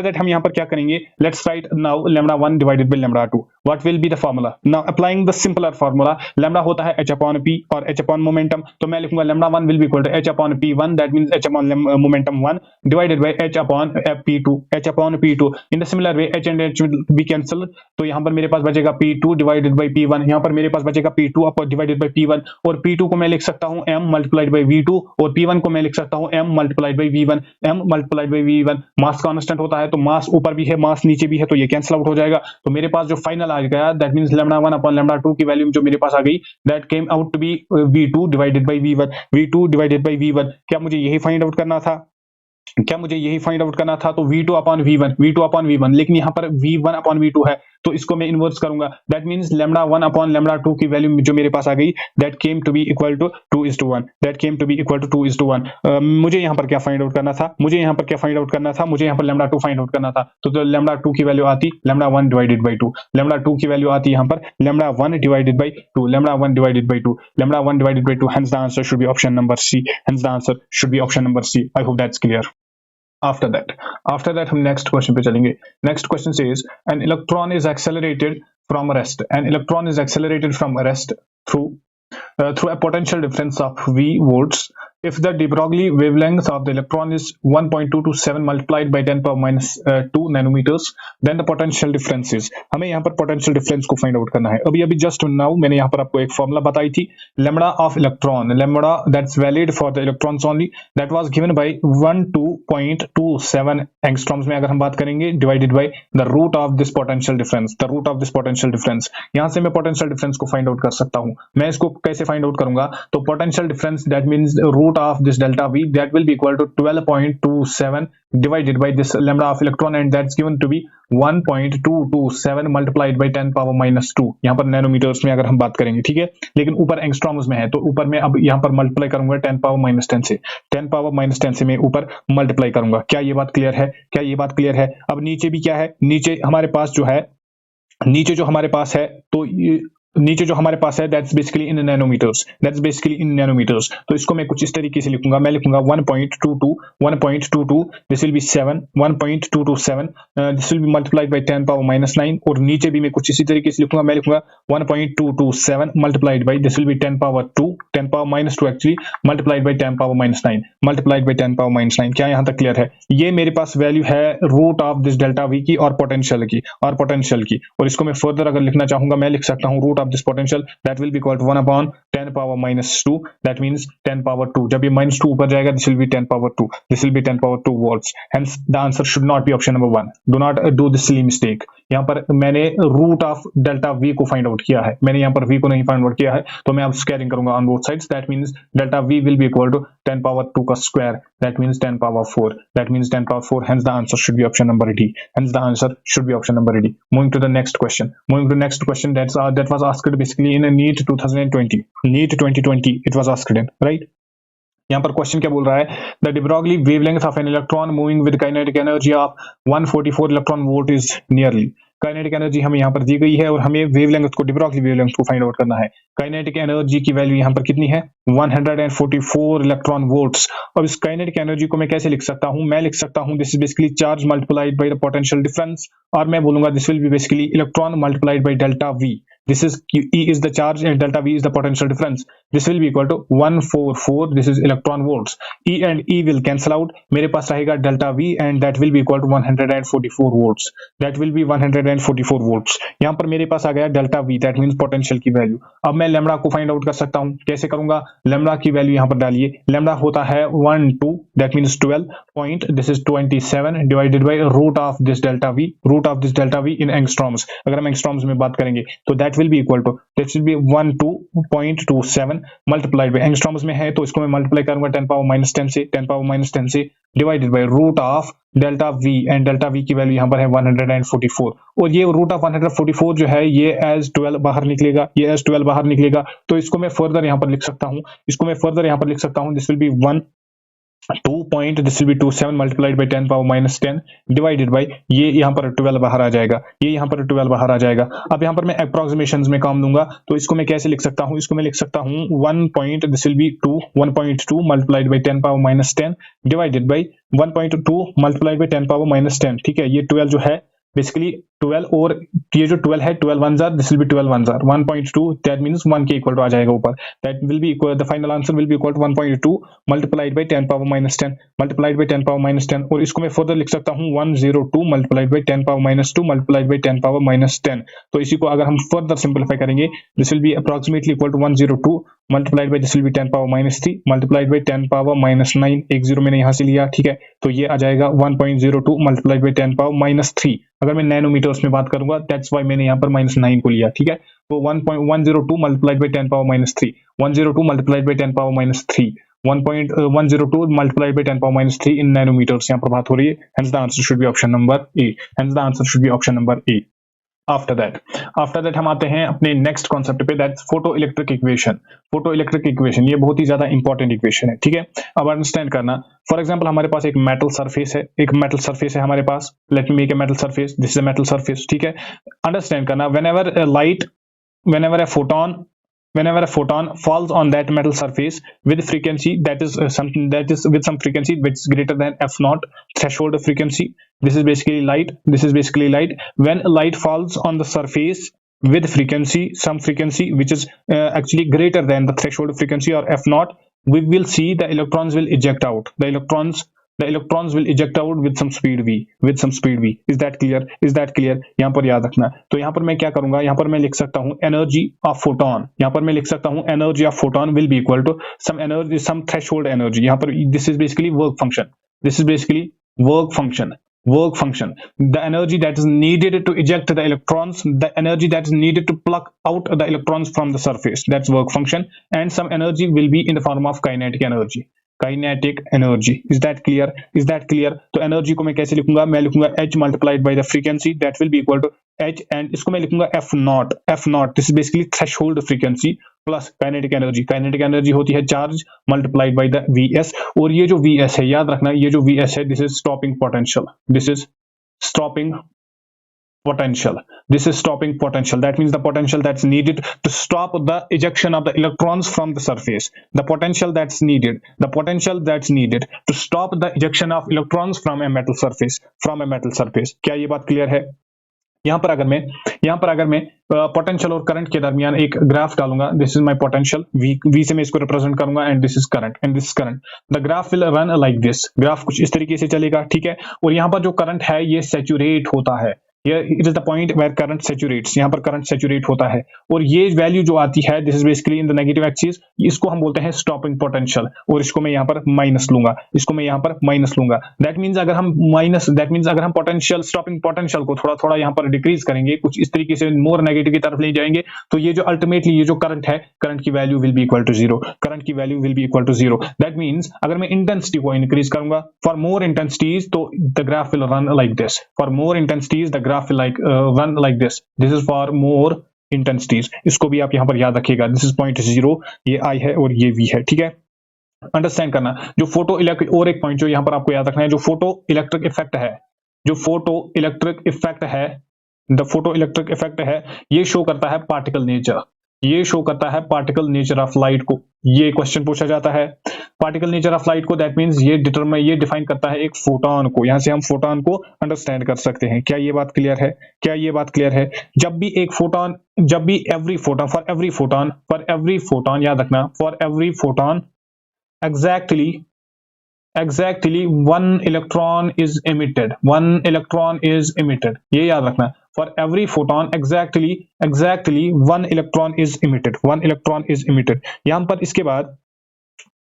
दैट हम यहाँ पर क्या करेंगे, let's write now lambda 1 divided by lambda 2। What will be the formula? Now applying the simpler formula, lambda होता है h upon p और h upon momentum, तो मैं लिखूंगा lambda 1 will be equal to h upon p1, that means h upon momentum 1 divided by h upon p2, in the similar way h and h will be cancel, तो यहाँ पर मेरे पास बचेगा p2 divided by p1, यहाँ पर मेरे पास बचेगा p2 divided by p1, और p2 को मैं लिख सकता हूँ m multiplied by v2, और p1 को मैं लिख सकता हूँ m multiplied by v1, mass constant होता है तो मास ऊपर भी है मास नीचे भी है, तो ये कैंसिल आउट हो जाएगा। तो मेरे पास जो फाइनल आ गया that means lambda 1 upon lambda 2 की वैल्यू जो मेरे पास आ गई that came out to be v2 divided by v1। क्या मुझे यही फाइंड आउट करना था? तो v2 अपॉन v1, लेकिन यहाँ पर v1 अपॉन v2 है तो इसको मैं इनवर्स करूंगा, that means lambda 1 upon lambda 2 की वैल्यू जो मेरे पास आ गई that came to be equal to 2:1। मुझे यहाँ पर क्या फाइंड आउट करना था? मुझे यहाँ पर लैम्बडा 2 फाइंड आउट करना था। तो लैम्बडा 2 की वैल्यू आती लैम्बडा 1 डिवाइडेड बाय 2, लैम्बडा 2 की वैल्यू आती यहाँ पर lambda 1 divided by 2, hence the answer should be option number C, I hope that's clear। After that हम next question पे चलेंगे। Next question says an electron is accelerated from rest through a potential difference of v volts if the de Broglie wavelength of the electron is 1.227 multiplied by 10 power minus 2 nanometers, then the potential difference is, हमें यहाँ पर potential difference को find out करना है। अभी just now मैंने यहाँ पर आपको एक formula बताई थी, lambda of electron, lambda that's valid for the electrons only, that was given by 12.27 angstroms में अगर हम बात करेंगे divided by the root of this potential difference। यहाँ से मैं potential difference को find out कर सकता हूँ। मैं इसको कैसे find out करूंगा? तो potential difference that means root of this delta v that will be equal to 12.27 divided by this lambda of electron, and that's given to be 1.227 multiplied by 10 power minus 2, यहाँ पर nanometres में अगर हम बात करेंगे। ठीक है, लेकिन ऊपर एंगस्ट्रॉम्स में है तो ऊपर मैं अब यहाँ पर मल्टीप्लाई करूंगा 10 पावर माइनस 10 से मैं ऊपर मल्टीप्लाई करूंगा। क्या ये बात क्लियर है? अब नीचे भी क्या है? नीचे हमारे पास जो है नीचे जो हमारे पास है तो नीचे जो हमारे पास है दैट्स बेसिकली इन नैनोमीटर्स। तो इसको मैं कुछ इस तरीके से लिखूंगा, मैं लिखूंगा 1.22 this will B 7 1.227 this will B multiplied by 10 power -9 और नीचे भी मैं कुछ इसी तरीके से लिखूंगा, मैं लिखूंगा 1.227 multiplied by this will be 10 power -2 actually multiplied by 10 power -9 multiplied by 10 power -9। क्या यहाँ तक क्लियर है? ये मेरे पास वैल्यू है root of this delta V की और पोटेंशियल की और इसको मैं फर्दर अगर लिखना चाहूंगा मैं लिख सकता हूँ root of this potential that will be equal to 1/10 power -2 that means 10 power 2। जब ये -2 ऊपर जाएगा this will be 10 power 2, this will be 10 power 2 volts. Hence the answer should not be option number 1। Do not do this silly mistake. यहाँ पर मैंने root of delta V को find out किया है, मैंने यहाँ पर वी को नहीं फाइंड आउट किया है, तो मैं अब स्क्वायरिंग करूंगा on both sides. That means delta V will be equal to 10 power 2 का square that means 10 power 4 that means 10 power 4। Hence the answer should be option number D. Hence the answer should be option number D. Moving to the next question. That was asked basically in a NEET 2020. NEET 2020 it was asked in, right? यहाँ पर question क्या बोल रहा है? The de Broglie wavelength of an electron moving with kinetic energy of 144 electron volt is nearly. Kinetic energy हमें यहाँ पर दी गई है और हमें वेवलेंथ को, de Broglie वेवलेंथ को फाइंड आउट करना है। काइनेटिक एनर्जी की वैल्यू यहाँ पर कितनी है? 144 इलेक्ट्रॉन वोल्ट्स। अब इस काइनेटिक एनर्जी को मैं कैसे लिख सकता हूँ? मैं लिख सकता हूँ this is basically charge multiplied by the potential difference और मैं बोलूंगा this will B basically electron multiplied by delta we. This is E is the charge and delta V is the potential difference. This will be equal to 144. This is electron volts. E and E will cancel out. मेरे पास रहेगा delta V and that will be equal to 144 volts. That will be 144 volts. यहाँ पर मेरे पास आ गया delta V. That means potential की value. अब मैं लैम्बडा को फाइंड आउट कर सकता हूँ। कैसे करूंगा? लैम्बडा की वैल्यू यहाँ पर डालिए। लैम्बडा होता है 1 2 that means 12 point this is 27 divided by root of this delta V. Root of this delta V in angstroms. अगर हम angstroms में बात करेंगे तो that will be equal to that will be 12.27 multiplied by angstroms में है तो इसको मैं मल्टीप्लाई करूंगा 10 पावर -10 से divided by root of delta V and delta V की वैल्यू यहाँ पर है 144 और ये रूट ऑफ 144 जो है ये एज 12 बाहर निकलेगा तो इसको मैं फर्दर यहाँ पर लिख सकता हूँ this will B 2.27 multiplied by 10 power -10 divided by ये यहाँ पर 12 बाहर आ जाएगा, अब यहाँ पर मैं अप्रोक्सीमेशंस में काम दूंगा तो इसको मैं कैसे लिख सकता हूँ? इसको मैं लिख सकता हूँ 1.2 multiplied by 10 power -10 divided by 1.2 multiplied by 10 power -10। ठीक है, ये 12 जो है बेसिकली 12 और ये जो 12 है 12 1s are this will be 12 1s are 1.2 that means 1 के इक्वल टू आ जाएगा ऊपर। that will be equal, the final answer will be equal to 1.2 multiplied by 10 power -10 और इसको मैं फर्दर लिख सकता हूँ 102 multiplied by 10 power -2 multiplied by 10 power -10। तो इसी को अगर हम फर्दर सिंपलीफाई करेंगे this will be approximately equal to 102 multiplied by this will be 10 power -3 multiplied by 10 power -9 एक जीरो मैंने यहाँ से लिया। ठीक है, तो ये आ जाएगा 1.02 multiplied by 10 power -3। अगर मैं नैनोमीटर्स में बात करूंगा दैट्स व्हाई मैंने यहाँ पर -9 को लिया। ठीक है, तो 1.102 multiplied by 10 power -3 102 multiplied by 10 power -3 1.102 multiplied by 10 power -3 in nanometers यहाँ पर बात हो रही है। Hence the answer should be option number A। After that हम आते हैं अपने नेक्स्ट कॉन्सेप्ट पे, दैट्स फोटो इलेक्ट्रिक इक्वेशन। ये बहुत ही ज्यादा इंपॉर्टेंट इक्वेशन है। ठीक है, अब अंडरस्टैंड करना। फॉर एग्जांपल हमारे पास एक मेटल सरफेस है हमारे पास। Let me make a metal surface, this is a metal surface. ठीक है, अंडरस्टैंड करना, whenever a photon falls on that metal surface with frequency that is with some frequency which is greater than f naught threshold frequency, this is basically light. When light falls on the surface with some frequency which is actually greater than the threshold frequency or f naught, we will see the electrons will eject out. The electrons will eject out with some speed v. Is that clear? यहाँ पर याद रखना। तो यहाँ पर मैं क्या करूंगा, यहाँ पर मैं लिख सकता हूँ energy of photon will be equal to some threshold energy. यहाँ पर this is basically work function. The energy that is needed to eject the electrons, the energy that is needed to pluck out the electrons from the surface, that's work function, and some energy will be in the form of kinetic energy। Is that clear? तो energy को मैं कैसे लिखूंगा? मैं लिखूंगा h multiplied by the frequency that will be equal to h, and इसको मैं लिखूंगा f naught। This is basically threshold frequency plus kinetic energy होती है charge multiplied by the vs। और ये जो vs है, याद रखना, ये जो vs है this is stopping potential. potential. This is stopping potential. That means the potential that's needed to stop the ejection of the electrons from the surface. The potential that's needed to stop the ejection of electrons from a metal surface. क्या ये बात clear है? यहाँ पर अगर मैं potential और current के दरमियान एक ग्राफ डालूंगा, this is my potential, V से मैं इसको रिप्रेजेंट करूंगा, and this is current and this current. The graph will run like this. Graph कुछ इस तरीके से चलेगा, ठीक है. और यहाँ पर जो करंट है ये सैचुरेट होता है. It is the point where current saturates. यहाँ पर करंट सैचुरेट होता है और ये वैल्यू जो आती है, this is basically in the negative axis. इसको हम बोलते हैं स्टॉपिंग पोटेंशियल और इसको मैं यहाँ पर माइनस लूंगा. दैट मींस अगर हम पोटेंशियल, स्टॉपिंग पोटेंशियल को थोड़ा थोड़ा यहाँ पर डिक्रीज करेंगे, कुछ इस तरीके से मोर नेगेटिव की तरफ ले जाएंगे, तो ये जो अल्टीमेटली ये जो करंट है, करंट की value will be equal to zero. That means अगर मैं इंटेंसिटी को इंक्रीज करूंगा फॉर मोर इंटेंसिटीज, तो the graph will run like this. For more intensities the graph will run like this. This is for more intensities. इसको भी आप यहाँ पर याद रखिएगा. This is point 0, ये I है और ये V है, ठीक है. अंडरस्टैंड करना. जो फोटो इलेक्ट्रिक, और एक पॉइंट जो यहाँ पर आपको याद रखना है, जो फोटो इलेक्ट्रिक इफेक्ट है, ये शो करता है पार्टिकल नेचर ऑफ लाइट को. ये क्वेश्चन पूछा जाता है पार्टिकल नेचर ऑफ लाइट को. दैट मींस ये डिफाइन करता है एक फोटोन को. यहां से हम फोटोन को अंडरस्टैंड कर सकते हैं. क्या ये बात क्लियर है? जब भी एवरी फोटोन याद रखना, for every photon exactly one electron is emitted. ये याद रखना. For every photon exactly one electron is emitted. यहाँ पर इसके बाद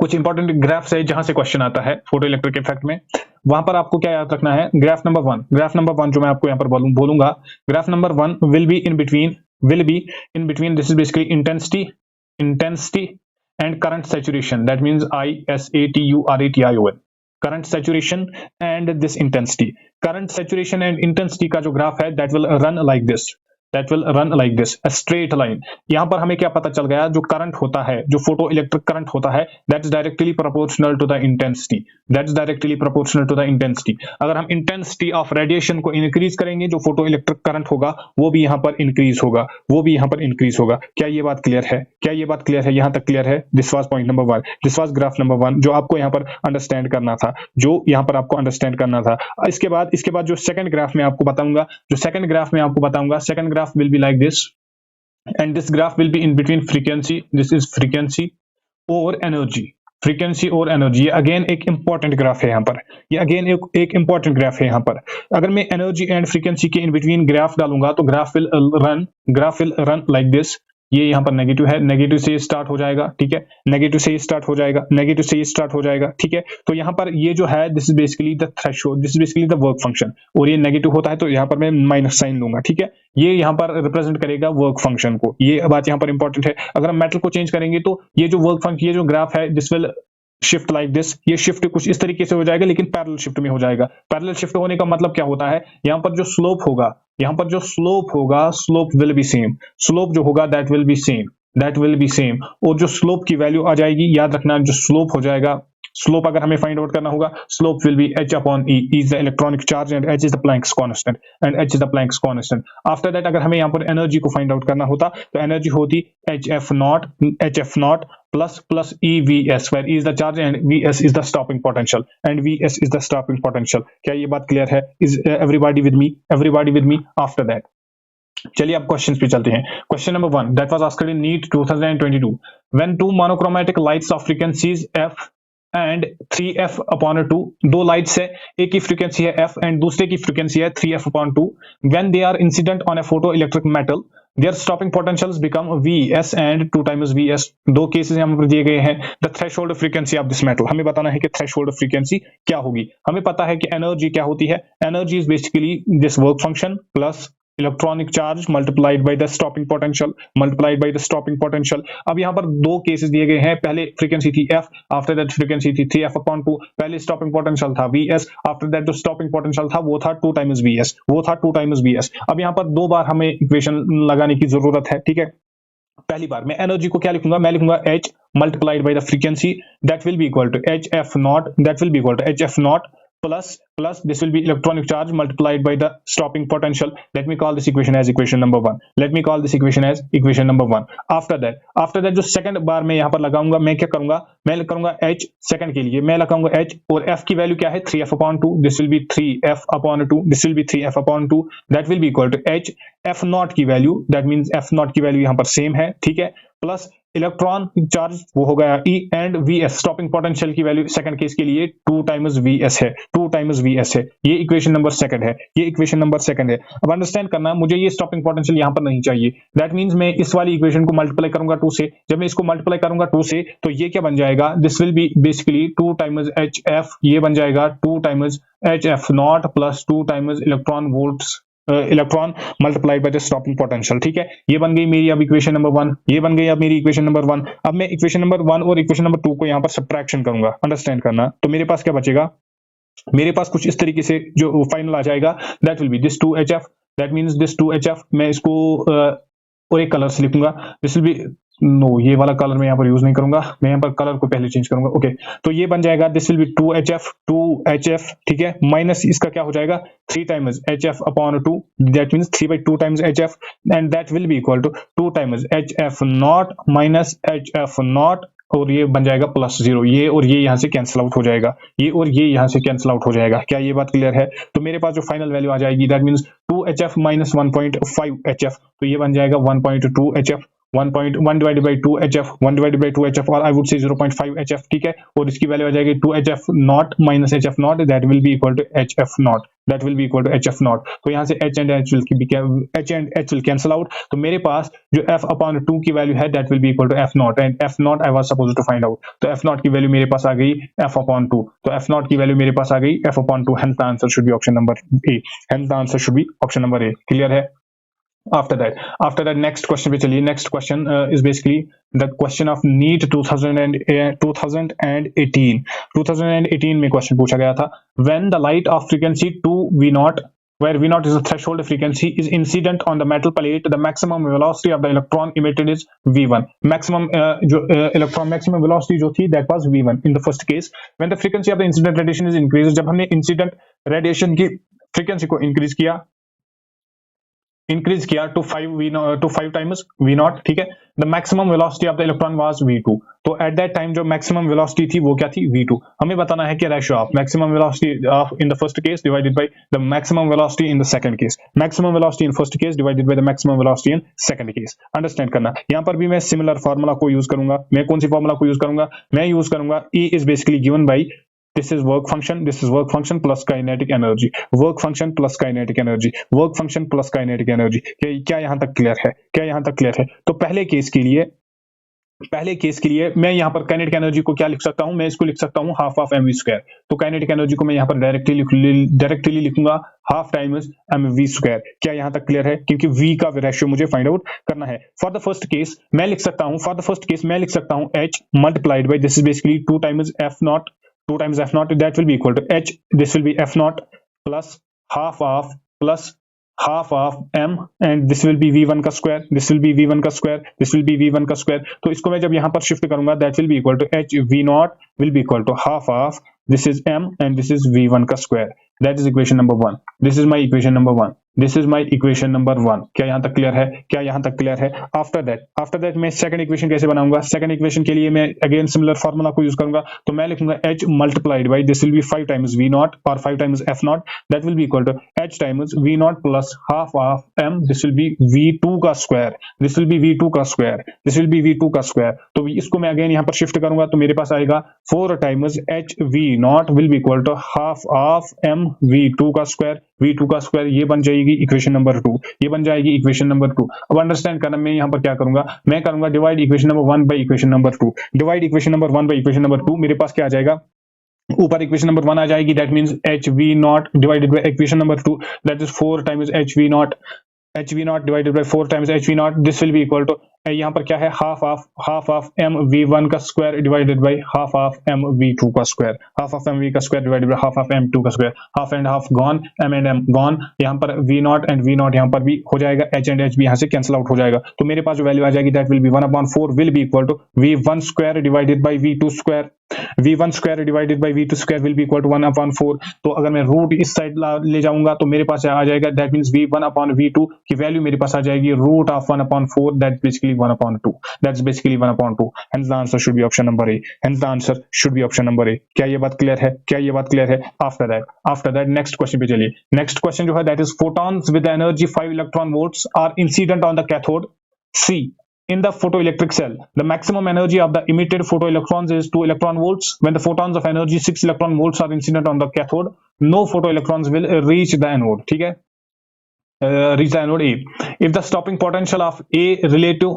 कुछ इंपॉर्टेंट ग्राफ्स है जहां से क्वेश्चन आता है फोटो इलेक्ट्रिक इफेक्ट में. वहां पर आपको क्या याद रखना है? ग्राफ नंबर वन जो मैं आपको यहाँ पर बोलूंगा, graph number 1 will be in between. This is basically intensity and current saturation. That means ISATURATION. Current saturation and this intensity. Current saturation and intensity का जो ग्राफ है, that will run like this. A straight line. यहाँ पर हमें क्या पता चल गया? जो करंट होता है, जो फोटो इलेक्ट्रिक करंट होता है, that is directly proportional to the intensity. अगर हम इंटेंसिटी ऑफ रेडिएशन को इंक्रीज करेंगे, जो फोटो इलेक्ट्रिक करंट होगा वो भी यहाँ पर इंक्रीज होगा. क्या ये बात क्लियर है? यहाँ तक क्लियर है? This was point number 1. This was graph number 1 जो आपको यहाँ पर अंडरस्टैंड करना था. इसके बाद जो सेकंड ग्राफ में आपको बताऊंगा, second graph will be like this, and this graph will be in between frequency. This is frequency or energy. ये अगेन एक इंपॉर्टेंट ग्राफ है यहाँ पर. अगर मैं एनर्जी एंड फ्रीक्वेंसी के इन बिटवीन ग्राफ डालूंगा, तो graph will run like this. ये यहाँ पर नेगेटिव है, नेगेटिव से स्टार्ट हो जाएगा, ठीक है. नेगेटिव से स्टार्ट हो जाएगा, ठीक है. तो यहाँ पर ये जो है, this is basically the threshold, this is basically the work function. और ये नेगेटिव होता है तो यहाँ पर मैं माइनस साइन लूंगा, ठीक है. ये यहाँ पर रिप्रेजेंट करेगा वर्क फंक्शन को. ये बात यहाँ पर इंपॉर्टेंट है. अगर हम मेटल को चेंज करेंगे तो ये जो वर्क फंक्शन, ये जो ग्राफ है, this will shift like this. ये शिफ्ट कुछ इस तरीके से हो जाएगा, लेकिन पैरेलल शिफ्ट में हो जाएगा. पैरेलल शिफ्ट होने का मतलब क्या होता है? यहाँ पर जो स्लोप होगा, slope will be same. Slope जो होगा दैट विल बी सेम. और जो स्लोप की वैल्यू आ जाएगी, याद रखना, जो स्लोप हो जाएगा, स्लोप अगर हमें फाइंड आउट करना होगा, slope will be h upon e. E is the electronic charge and h is the Planck's constant. After that अगर हमें यहाँ पर एनर्जी को फाइंड आउट करना होता, तो एनर्जी होती hf naught plus EVS, where E is the charge and VS is the stopping potential. क्या ये बात क्लियर है? Is everybody with me? After that चलिए अब क्वेश्चंस पे चलते हैं. Question number 1 that was asked in NEET 2022. When two monochromatic lights of frequencies f and 3f upon 2, दो लाइट्स है, एक की फ्रीक्वेंसी है f एंड दूसरे की फ्रीक्वेंसी है 3f upon 2. When they are incident on a photoelectric metal, their stopping potentials become Vs and 2 times Vs. दो cases यहाँ पर दिए गए हैं. The threshold frequency of this metal, हमें बताना है कि थ्रेशोल्ड फ्रीक्वेंसी क्या होगी. हमें पता है कि एनर्जी क्या होती है. Energy is basically this work function plus electronic charge multiplied by the stopping potential. अब यहाँ पर दो केसेस दिए गए हैं. पहले फ्रीक्वेंसी थी f, आफ्टर दैट फ्रीक्वेंसी थी 3f upon 2. पहले स्टॉपिंग पोटेंशियल था Vs, आफ्टर दैट जो स्टॉपिंग पोटेंशियल था वो था 2 times Vs. अब यहाँ पर दो बार हमें इक्वेशन लगाने की जरूरत है, ठीक है. पहली बार मैं एनर्जी को क्या लिखूंगा? मैं लिखूंगा h multiplied by the frequency, that will be equal to hf naught plus this will be electronic charge multiplied by the stopping potential. Let me call this equation as equation number 1. Let me call this equation as equation number 1. After that जो second बार मैं यहाँ पर लगाऊंगा, मैं क्या करूंगा, मैं करूंगा h सेकंड के लिए मैं लगाऊंगा h, और f की वैल्यू क्या है 3f/2. This will be 3f/2. This will be 3f/2. That will be equal to h f naught की value, that means f naught की वैल्यू यहाँ पर सेम है, ठीक है, प्लस इलेक्ट्रॉन चार्ज वो हो गया E and Vs, stopping potential की वैल्यू सेकंड केस के लिए 2 टाइम्स Vs है, 2 टाइम्स Vs है. ये इक्वेशन नंबर सेकंड है, ये इक्वेशन नंबर सेकंड है. अब अंडरस्टैंड करना, मुझे ये स्टॉपिंग पोटेंशियल यहां पर नहीं चाहिए. दैट मींस मैं इस वाली इक्वेशन को मल्टीप्लाई करूंगा 2 से. जब मैं इसको मल्टीप्लाई करूंगा 2 से तो ये क्या बन जाएगा, this will B basically 2 times Hf, ये बन जाएगा 2 times Hf not plus 2 times electron volts electron multiplied by the stopping potential. ठीक है, ये बन गई मेरी अब इक्वेशन नंबर 1, ये बन गई अब मेरी इक्वेशन नंबर 1. अब मैं इक्वेशन नंबर 1 और इक्वेशन नंबर 2 को यहाँ पर सब्ट्रैक्शन करूंगा. अंडरस्टैंड करना, तो मेरे पास क्या बचेगा, मेरे पास कुछ इस तरीके से जो फाइनल आ जाएगा, that will B this 2hf, that means this 2hf. मैं इसको और एक कलर से लिखूंगा, दिस विल बी नो, ये वाला कलर मैं यहाँ पर यूज नहीं करूंगा, मैं यहाँ पर कलर को पहले चेंज करूंगा. ओके, तो ये बन जाएगा दिस विल बी 2hf, ठीक है, माइनस इसका क्या हो जाएगा 3 times hf/2, that means 3/2 times hf, and that will be equal to 2 times hf naught minus hf naught, और ये बन जाएगा प्लस 0. ये और ये यहाँ से कैंसिल आउट हो जाएगा, ये और ये यहाँ से कैंसिल आउट हो जाएगा. क्या ये बात क्लियर है? तो मेरे पास जो फाइनल वैल्यू आ जाएगी, that means 2hf minus 1.5hf, तो ये बन जाएगा 1.2hf, 1 divided by 2hf, 1 divided by 2hf, और आई वुड से 0.5hf, ठीक है, और इसकी वैल्यू आ जाएगी 2hf naught minus hf naught, that will be equal to hf naught, that will be equal to hf naught. तो यहाँ से h and h will cancel out. तो मेरे पास जो f/2 की वैल्यू है, that will be equal to f naught, and f naught I was supposed to find out. तो f नॉट की वैल्यू मेरे पास आ गई f/2. तो f नॉट की वैल्यू मेरे पास आ गई f/2. Hence the answer should be option number A. Hence the answer should be option number A. Clear है? After that next question पे चलिए. Next question is basically the question of NEET 2018 में question पूछा गया था. When the light of frequency 2V0, where V0 is the threshold frequency, is incident on the metal plate, the maximum velocity of the electron emitted is V1. Maximum electron maximum velocity जो थी, that was V1 in the first case. When the frequency of the incident radiation is increased, जब हमने incident radiation की frequency को increase किया to 5 times V0, ठीक है, the maximum velocity of the electron was V2. तो at that time जो maximum velocity थी वो क्या थी, V2. हमें बताना है कि ratio of maximum velocity of in the first case divided by the maximum velocity in the second case. Maximum velocity in first case divided by the maximum velocity in second case. Understand करना. यहाँ पर भी मैं similar formula को use करूंगा. मैं कौन सी formula को use करूंगा? मैं use करूंगा E is basically given by this is work function plus kinetic energy, work function plus kinetic energy, work function plus kinetic energy. क्या यहाँ तक क्लियर है? क्या यहाँ तक क्लियर है? तो पहले केस के लिए मैं यहाँ पर काइनेटिक एनर्जी को क्या लिख सकता हूँ, मैं इसको लिख सकता हूँ हाफ ऑफ mv². तो काइनेटिक एनर्जी को मैं यहाँ पर डायरेक्टली लिखूंगा हाफ टाइम्स mv². क्या यहाँ तक क्लियर है? क्योंकि v का रेशियो मुझे फाइंड आउट करना है. फॉर द फर्स्ट केस मैं लिख सकता हूँ h multiplied by this is basically 2 times f not, 2 times f naught, that will be equal to h, this will be f naught plus half of m, and this will be v1 का square, this will be v1 का square, this will be v1 का square. तो इसको मैं जब यहाँ पर shift करूंगा, that will be equal to h v naught will be equal to half of this is m and this is v1 का square. That is equation number 1. This is my equation number 1. This is my equation number 1. क्या यहाँ तक clear है? क्या यहाँ तक clear है? After that मैं सेकंड इक्वेशन कैसे बनाऊंगा? सेकंड इक्वेशन के लिए मैं अगेन सिमिलर फार्मूला को यूज करूंगा. तो मैं लिखूंगा h multiplied by this will be 5 times v naught और 5 times f naught, that will be equal to h times v naught plus half of m, this will be v2 का square, this will be v2 का square, this will be v2 का square. तो इसको मैं again यहाँ पर shift करूंगा तो मेरे पास आएगा 4 times h v naught will be equal to half of m v2 का स्क्वायर, v2 का स्क्वायर. ये बन जाएगी इक्वेशन नंबर 2, ये बन जाएगी इक्वेशन नंबर 2. अब अंडरस्टैंड करना, मैं यहाँ पर क्या करूंगा, मैं करूंगा divide equation number 1 by equation number 2. Divide equation number 1 by equation number 2. मेरे पास क्या आ जाएगा, ऊपर इक्वेशन नंबर 1 आ जाएगी, that means h v not divided by equation number 2, that is 4 times h v not divided by 4 times h v naught, this will be equal to यहाँ पर क्या है, half of M V one का square divided by half of M V two का square, half of M V का square divided by half of M two का square, half and half gone, M and M gone, यहाँ पर V naught and V naught यहाँ पर भी हो जाएगा, एच एंड एच भी यहाँ से कैंसिल आउट हो जाएगा। तो मेरे पास जो वैल्यू आ जाएगी that will be 1/4 will be equal to V one square divided by V two square, v1 square divided by v2 square will be equal to 1/4। तो अगर मैं रूट इस साइड ले जाऊंगा तो मेरे पास आ जाएगा दैट मींस v1/v2 की वैल्यू मेरे पास आ जाएगी root of 1/4, that's basically 1/2, that's basically 1/2। Hence the answer should be option number A, hence the answer should be option number A. क्या ये बात क्लियर है, क्या ये बात क्लियर है? आफ्टर दैट नेक्स्ट क्वेश्चन पे चलिए। नेक्स्ट क्वेश्चन जो है that is photons with energy 5 electron volts are incident on the cathode C. In the photoelectric cell, the maximum energy of the emitted photoelectrons is 2 electron volts. When the photons of energy 6 electron volts are incident on the cathode, no photoelectrons will reach the anode. ठीक है, reach the anode A. If the stopping potential of A relative,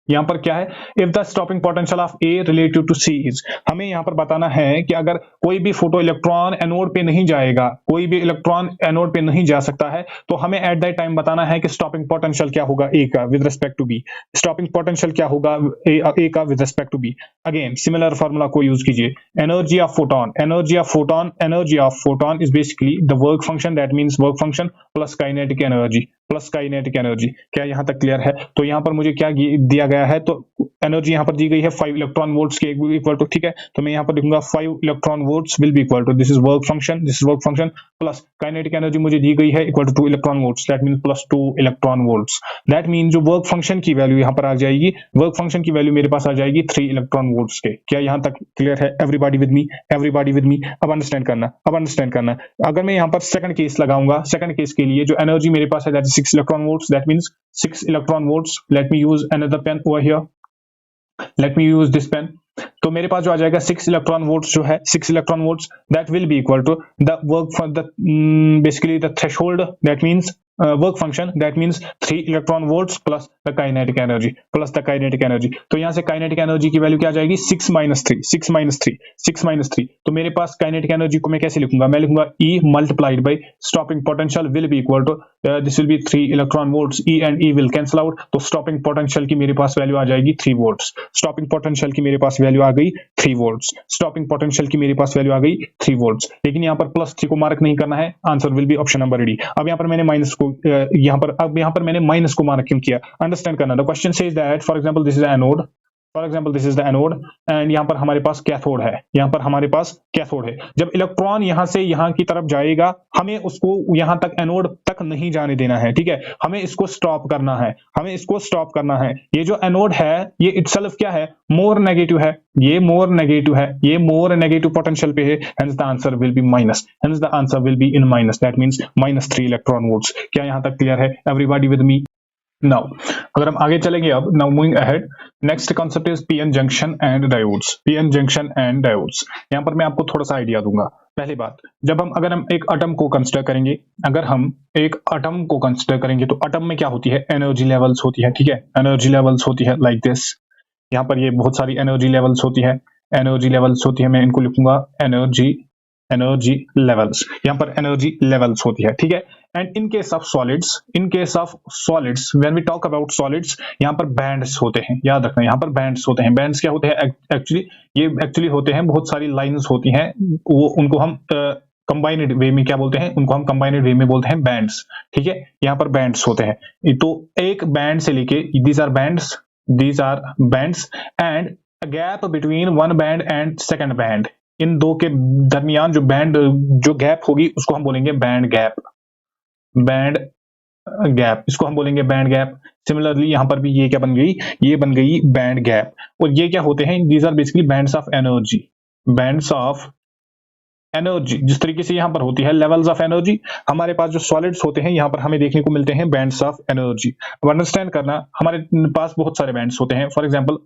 यहाँ पर क्या है, if the stopping potential of A relative to C is, हमें यहाँ पर बताना है कि अगर कोई भी फोटो इलेक्ट्रॉन एनोड पे नहीं जाएगा, कोई भी इलेक्ट्रॉन एनोड पे नहीं जा सकता है, तो हमें एट दैट टाइम बताना है कि स्टॉपिंग पोटेंशियल क्या होगा ए का with respect to B, stopping potential क्या होगा ए का with respect to B. Again similar formula को यूज कीजिए, energy of photon, energy of photon, energy of photon is basically the work function, that means work function plus kinetic energy, plus kinetic energy. क्या यहाँ तक clear है? तो यहाँ पर मुझे क्या दिया गया है, तो एनर्जी यहाँ पर दी गई है 5 इलेक्ट्रॉन वोल्ट्स के इक्वल टू, ठीक है, तो मैं यहाँ पर लिखूंगा 5 electron volts will be equal to, this is work function, this is work function plus kinetic energy मुझे दी गई है equal to 2 electron volts, that means plus 2 electron volts. That mean जो वर्क फंक्शन की वैल्यू यहाँ पर आ जाएगी, work function की वैल्यू मेरे पास आ जाएगी 3 इलेक्ट्रॉन वोल्ट्स के। क्या यहाँ तक क्लियर है? Everybody with me, everybody with me. अब अंडरस्टैंड करना, अब अंडरस्टैंड करना। अगर मैं यहाँ पर सेकंड केस लगाऊंगा, सेकंड केस के लिए जो एनर्जी मेरे पास है that is 6 electron volts, that means 6 electron volts. Let me use another pen over here, let me use this pen. तो मेरे पास जो आ जाएगा 6 इलेक्ट्रॉन वोल्ट्स जो है, 6 electron volts that will be equal to the work for the basically the threshold, that means work function, that means 3 electron volts plus the kinetic energy, plus the kinetic energy. तो यहां से kinetic energy की value क्या आ जाएगी, 6 minus 3, 6 minus 3, 6 minus 3। तो मेरे पास kinetic energy को मैं कैसे लिखूंगा, मैं लिखूंगा E multiplied by stopping potential will be equal to this will be 3 electron volts, E and E will cancel out, तो स्टॉपिंग पोटेंशियल की मेरे पास वैल्यू आ जाएगी 3 वोल्ट्स। स्टॉपिंग पोटेंशियल की मेरे पास वैल्यू आ गई 3 वोल्ट्स, स्टॉपिंग पोटेंशियल की मेरे पास वैल्यू आ गई 3 वोल्ट्स। लेकिन यहाँ पर प्लस 3 को मार्क नहीं करना है, answer will be option number D. अब यहाँ पर मैंने माइनस को अब यहाँ पर मैंने माइनस को मार्क क्यों किया, अंडरस्टैंड करना। The question says that for example this is anode, for example this is the anode and यहाँ पर हमारे पास कैथोड है, यहाँ पर हमारे पास कैथोड है। जब इलेक्ट्रॉन यहाँ से यहाँ की तरफ जाएगा, हमें उसको यहाँ तक एनोड तक नहीं जाने देना है, ठीक है, हमें इसको स्टॉप करना है, हमें इसको स्टॉप करना है। ये जो एनोड है ये इटसेल्फ क्या है, मोर नेगेटिव है, ये मोर नेगेटिव है, ये मोर नेगेटिव पोटेंशियल पे है, hence the answer will be minus, hence the answer will be in minus, that means minus 3 electron volts. क्या यहाँ तक क्लियर है? Everybody with me. नाउ अगर हम आगे चलेंगे, अब now moving ahead, next concept is PN junction and diodes, PN junction and diodes. यहाँ पर मैं आपको थोड़ा सा आइडिया दूंगा। पहली बात, जब हम अगर हम एक एटम को कंसीडर करेंगे, अगर हम एक एटम को कंसीडर करेंगे तो एटम में क्या होती है, एनर्जी लेवल्स होती है, ठीक है, एनर्जी लेवल्स होती है लाइक दिस। यहाँ पर ये बहुत सारी एनर्जी लेवल्स होती है, एनर्जी लेवल्स होती है, मैं इनको लिखूंगा एनर्जी लेवल्स, यहाँ पर एनर्जी लेवल्स होती है, ठीक है। And in case of solids when we talk about solids, यहाँ पर बैंड्स होते हैं, याद रखना, यहाँ पर बैंड्स होते हैं। बैंड्स क्या होते हैं एक्चुअली, ये एक्चुअली होते हैं बहुत सारी लाइंस होती हैं, वो उनको हम कंबाइनेड वे में क्या बोलते हैं, उनको हम कंबाइनेड वे में बोलते हैं बैंड्स, ठीक है। यहाँ पर बैंड्स होते हैं, तो एक बैंड से लेके these are bands and gap between one band and second band, इन दो के दरमियान जो गैप होगी उसको हम बोलेंगे बैंड गैप, इसको हम बोलेंगे बैंड गैप। सिमिलरली यहाँ पर भी ये क्या बन गई, ये बन गई बैंड गैप। और ये क्या होते हैं, these are basically bands of energy, जिस तरीके से यहाँ पर होती है लेवल्स ऑफ एनर्जी, हमारे पास जो सॉलिड्स होते हैं यहाँ पर हमें देखने को मिलते हैं बैंड्स ऑफ एनर्जी। अब अंडरस्टैंड करना, हमारे पास बहुत सारे बैंड्स होते हैं। फॉर एग्जाम्पल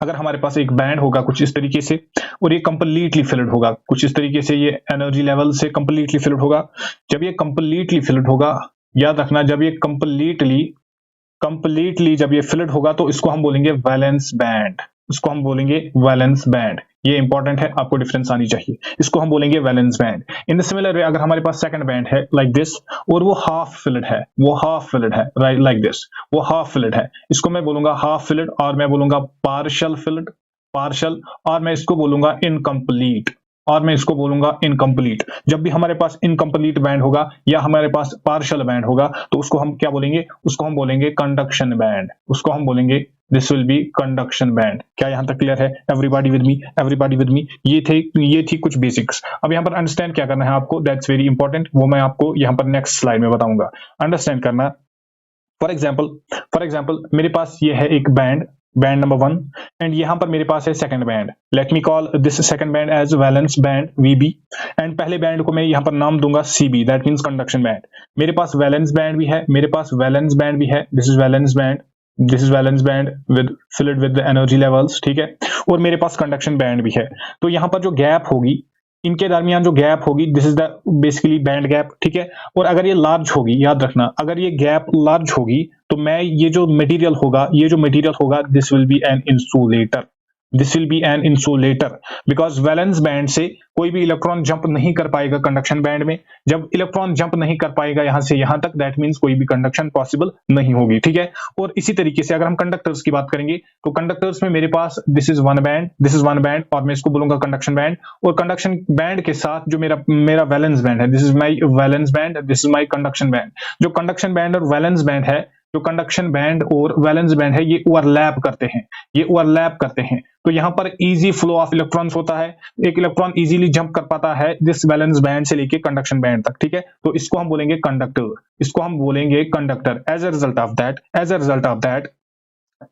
अगर हमारे पास एक बैंड होगा कुछ इस तरीके से और ये कंप्लीटली फिल्ड होगा कुछ इस तरीके से, ये एनर्जी लेवल से कंप्लीटली फिल्ड होगा। जब ये कंप्लीटली फिल्ड होगा, याद रखना, जब ये कंप्लीटली जब ये फिल्ड होगा तो इसको हम बोलेंगे वैलेंस बैंड, इसको हम बोलेंगे वैलेंस बैंड। ये इंपॉर्टेंट है, आपको डिफरेंस आनी चाहिए। इसको हम बोलेंगे valence band. In the similar way अगर हमारे पास सेकंड बैंड है लाइक दिस और वो हाफ फिल्ड है, वो हाफ फिल्ड है राइट लाइक दिस, वो हाफ फिल्ड है, इसको मैं बोलूंगा हाफ फिल्ड और मैं बोलूंगा पार्शियल फिल्ड, पार्शियल, और मैं इसको बोलूंगा इनकम्प्लीट, और मैं इसको बोलूंगा इनकम्प्लीट। जब भी हमारे पास इनकम्प्लीट बैंड होगा या हमारे पास पार्शियल बैंड होगा तो उसको हम क्या बोलेंगे, उसको हम बोलेंगे कंडक्शन बैंड, उसको हम बोलेंगे this will B conduction band. क्या यहां तक क्लियर है? Everybody with me, everybody with मी। ये थी कुछ बेसिक्स। अब यहां पर अंडरस्टैंड क्या करना है आपको, दैट्स वेरी इंपॉर्टेंट, वो मैं आपको यहां पर नेक्स्ट स्लाइड में बताऊंगा। अंडरस्टैंड करना, फॉर एग्जाम्पल मेरे पास ये है एक बैंड, बैंड नंबर 1, एंड यहां पर मेरे पास है second band. Let me call this second band as valence band VB, and पहले बैंड को मैं यहां पर नाम दूंगा CB, that means conduction band. मेरे पास वैलेंस बैंड भी है, मेरे पास वैलेंस बैंड भी है, this is valence band, this is valence band with filled with the energy levels, ठीक है, और मेरे पास कंडक्शन बैंड भी है। तो यहां पर जो गैप होगी, इनके दरमियान जो गैप होगी, this is the basically band gap, ठीक है। और अगर ये लार्ज होगी, याद रखना, अगर ये गैप लार्ज होगी तो मैं ये जो मटेरियल होगा this will B an insulator, this will B an insulator, because valence band से कोई भी इलेक्ट्रॉन जंप नहीं कर पाएगा कंडक्शन बैंड में। जब इलेक्ट्रॉन जंप नहीं कर पाएगा यहां से यहां तक, दैट मींस कोई भी कंडक्शन पॉसिबल नहीं होगी, ठीक है। और इसी तरीके से अगर हम कंडक्टर्स की बात करेंगे तो कंडक्टर्स में मेरे पास this is one band, this is one band, और मैं इसको बोलूंगा कंडक्शन बैंड। और कंडक्शन बैंड के साथ जो मेरा वैलेंस बैंड है, this is my valence band, this is my conduction band. जो कंडक्शन बैंड और वैलेंस बैंड है, जो कंडक्शन बैंड और वैलेंस बैंड है, ये ओवरलैप करते हैं, ये ओवरलैप करते हैं। तो यहां पर इजी फ्लो ऑफ इलेक्ट्रॉन्स होता है, एक इलेक्ट्रॉन इजीली जंप कर पाता है दिस वैलेंस बैंड से लेके कंडक्शन बैंड तक, ठीक है। तो इसको हम बोलेंगे कंडक्टर, इसको हम बोलेंगे conductor. As a result of that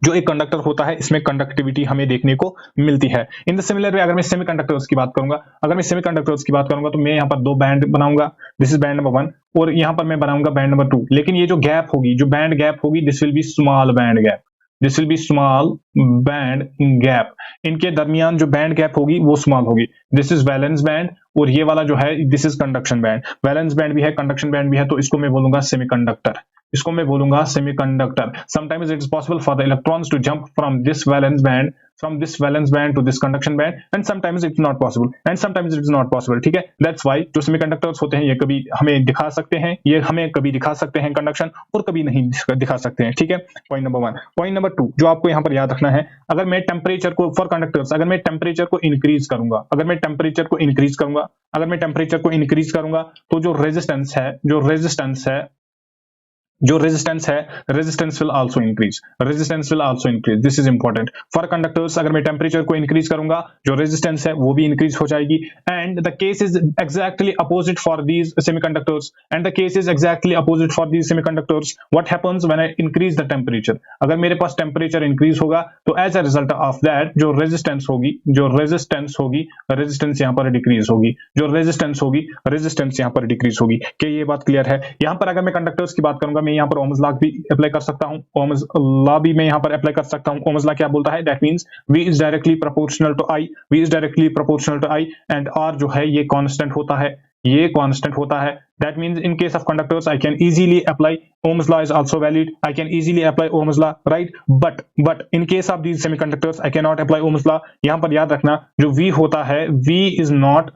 जो एक कंडक्टर होता है इसमें कंडक्टिविटी हमें देखने को मिलती है। इन द सिमिलर वे अगर मैं सेमीकंडक्टर्स की बात करूंगा तो मैं यहाँ पर दो बैंड बनाऊंगा, दिस इज बैंड नंबर 1, और यहाँ पर मैं बनाऊंगा बैंड नंबर 2। लेकिन ये जो गैप होगी, जो बैंड गैप होगी, this will B small band gap, this will B small band gap. इनके दरमियान जो बैंड गैप होगी वो स्मॉल होगी। दिस इज वैलेंस बैंड और ये वाला जो है this is conduction band. Valence band भी है, कंडक्शन बैंड भी है, तो इसको मैं बोलूंगा सेमीकंडक्टर, इसको मैं बोलूंगा semiconductor. Sometimes it is possible for the electrons to jump from this valence band to this conduction band, and sometimes it's not possible, and sometimes it is not possible, ठीक है। दैट्स व्हाई जो semiconductors होते हैं ये कभी हमें दिखा सकते हैं, कंडक्शन, और कभी नहीं दिखा सकते हैं, ठीक है। Point number 1। पॉइंट नंबर 2 जो आपको यहां पर याद रखना है, अगर मैं टेम्परेचर को फॉर कंडक्टर्स, अगर मैं टेम्परेचर को इंक्रीज करूंगा तो जो रेजिस्टेंस है, resistance will also increase, this is important for conductors. अगर मैं टेम्परेचर को इंक्रीज करूंगा जो रेजिस्टेंस है वो भी इंक्रीज हो जाएगी। And the case is exactly opposite for these semiconductors, what happens when I increase the temperature. अगर मेरे पास टेम्परेचर इंक्रीज होगा तो as a result of that जो रेजिस्टेंस होगी, रेजिस्टेंस यहां पर डिक्रीज होगी, रेजिस्टेंस यहां पर डिक्रीज होगी। क्या ये बात क्लियर है? यहां पर अगर मैं कंडक्टर्स की बात करूंगा, मैं यहां पर ओम्स लॉ भी अप्लाई कर सकता हूं, ओम्स लॉ भी मैं यहां पर अप्लाई कर सकता हूं। ओम्स लॉ क्या बोलता है? That means V is directly proportional to I, and R जो है ये कांस्टेंट होता है, that means in case of conductors I can easily apply Ohm's law is also valid, I can easily apply Ohm's law, right? but in case of these semiconductors I cannot apply Ohm's law। यहां पर याद रखना जो V होता है, V is not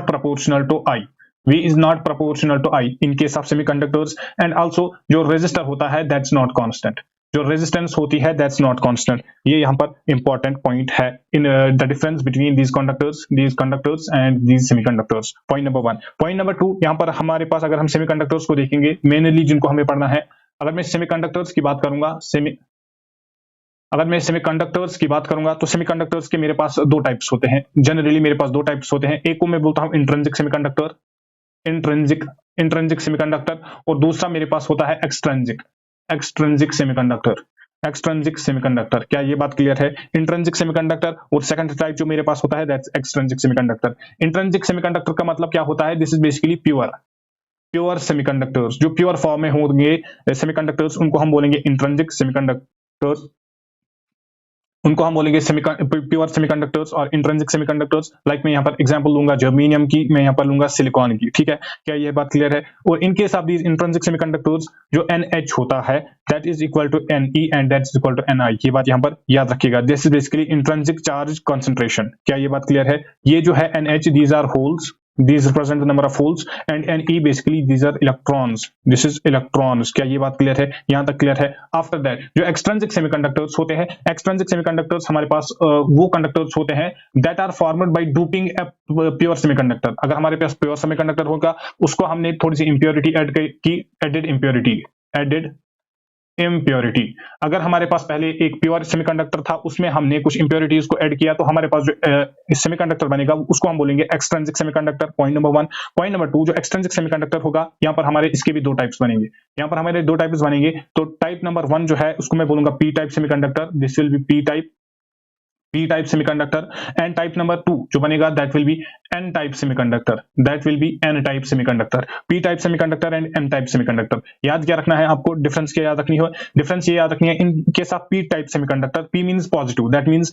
proportional to I, in case of semiconductors। and also जो resistor होता है that's not constant, जो रेजिस्टेंस होती है दैट्स नॉट कांस्टेंट। ये यहाँ पर इंपॉर्टेंट पॉइंट है in the difference between these conductors and these semiconductors. Point number 1। Point number 2, यहाँ पर हमारे पास अगर हम सेमीकंडक्टर्स को देखेंगे मेनली जिनको हमें पढ़ना है, अगर मैं सेमीकंडक्टर्स की बात करूंगा तो सेमीकंडक्टर्स के मेरे पास दो टाइप्स होते हैं। जनरली मेरे पास दो टाइप्स होते हैं, एक को मैं बोलता हूं इंट्रिंसिक सेमीकंडक्टर, और दूसरा मेरे पास होता है एक्सट्रिंसिक सेमीकंडक्टर। क्या ये बात क्लियर है? इंट्रिंसिक सेमीकंडक्टर और सेकंड टाइप जो मेरे पास होता है that's extrinsic semiconductor. Intrinsic semiconductor का मतलब क्या होता है? This is basically pure semiconductors, जो प्योर फॉर्म में होंगे सेमीकंडक्टर्स उनको हम बोलेंगे इंट्रिंसिक सेमीकंडक्टर्स। उनको हम बोलेंगे प्योर सेमीकंडक्टर्स और इंट्रिंसिक सेमीकंडक्टर्स। लाइक मैं यहाँ पर एग्जांपल लूंगा जर्मेनियम की, मैं यहाँ पर लूंगा सिलिकॉन की, ठीक है, क्या ये बात क्लियर है? और in case of these intrinsic semiconductors, जो NH होता है that is equal to Ne and that is equal to Ni, ये बात यहाँ पर याद रखिएगा। This is basically intrinsic charge concentration. क्या ये बात क्लियर है? ये जो है NH, these are holes, these represent the number of holes, and Ne basically these are electrons, this is electrons। क्या ये बात क्लियर है? यहाँ तक क्लियर है? आफ्टर दैट जो एक्सट्रिंसिक सेमीकंडक्टर्स होते हैं, एक्सट्रिंसिक सेमीकंडक्टर्स हमारे पास वो कंडक्टर्स होते हैं that are formed by doping a pure semiconductor. अगर हमारे पास प्योर सेमीकंडक्टर होगा, उसको हमने थोड़ी सी इंप्योरिटी ऐड की, एडेड इम्प्योरिटी। अगर हमारे पास पहले एक प्योर सेमीकंडक्टर था, उसमें हमने कुछ इम्प्योरिटीज को ऐड किया, तो हमारे पास जो सेमीकंडक्टर बनेगा उसको हम बोलेंगे extrinsic semiconductor. Point number 1। Point number 2, जो एक्सट्रिंसिक सेमीकंडक्टर होगा, यहाँ पर हमारे इसके भी दो टाइप्स बनेंगे। यहाँ पर हमारे दो टाइप्स बनेंगे। तो टाइप नंबर 1 जो है उसको मैं बोलूंगा P type semiconductor, this will B P type semiconductor, and type number 2 जो बनेगा that will be N type semiconductor, that will be N type semiconductor। P type semiconductor and N type semiconductor। याद क्या रखना है आपको? Difference क्या याद रखनी है? डिफरेंस ये याद रखनी है इन case of P type semiconductor, P means positive, that means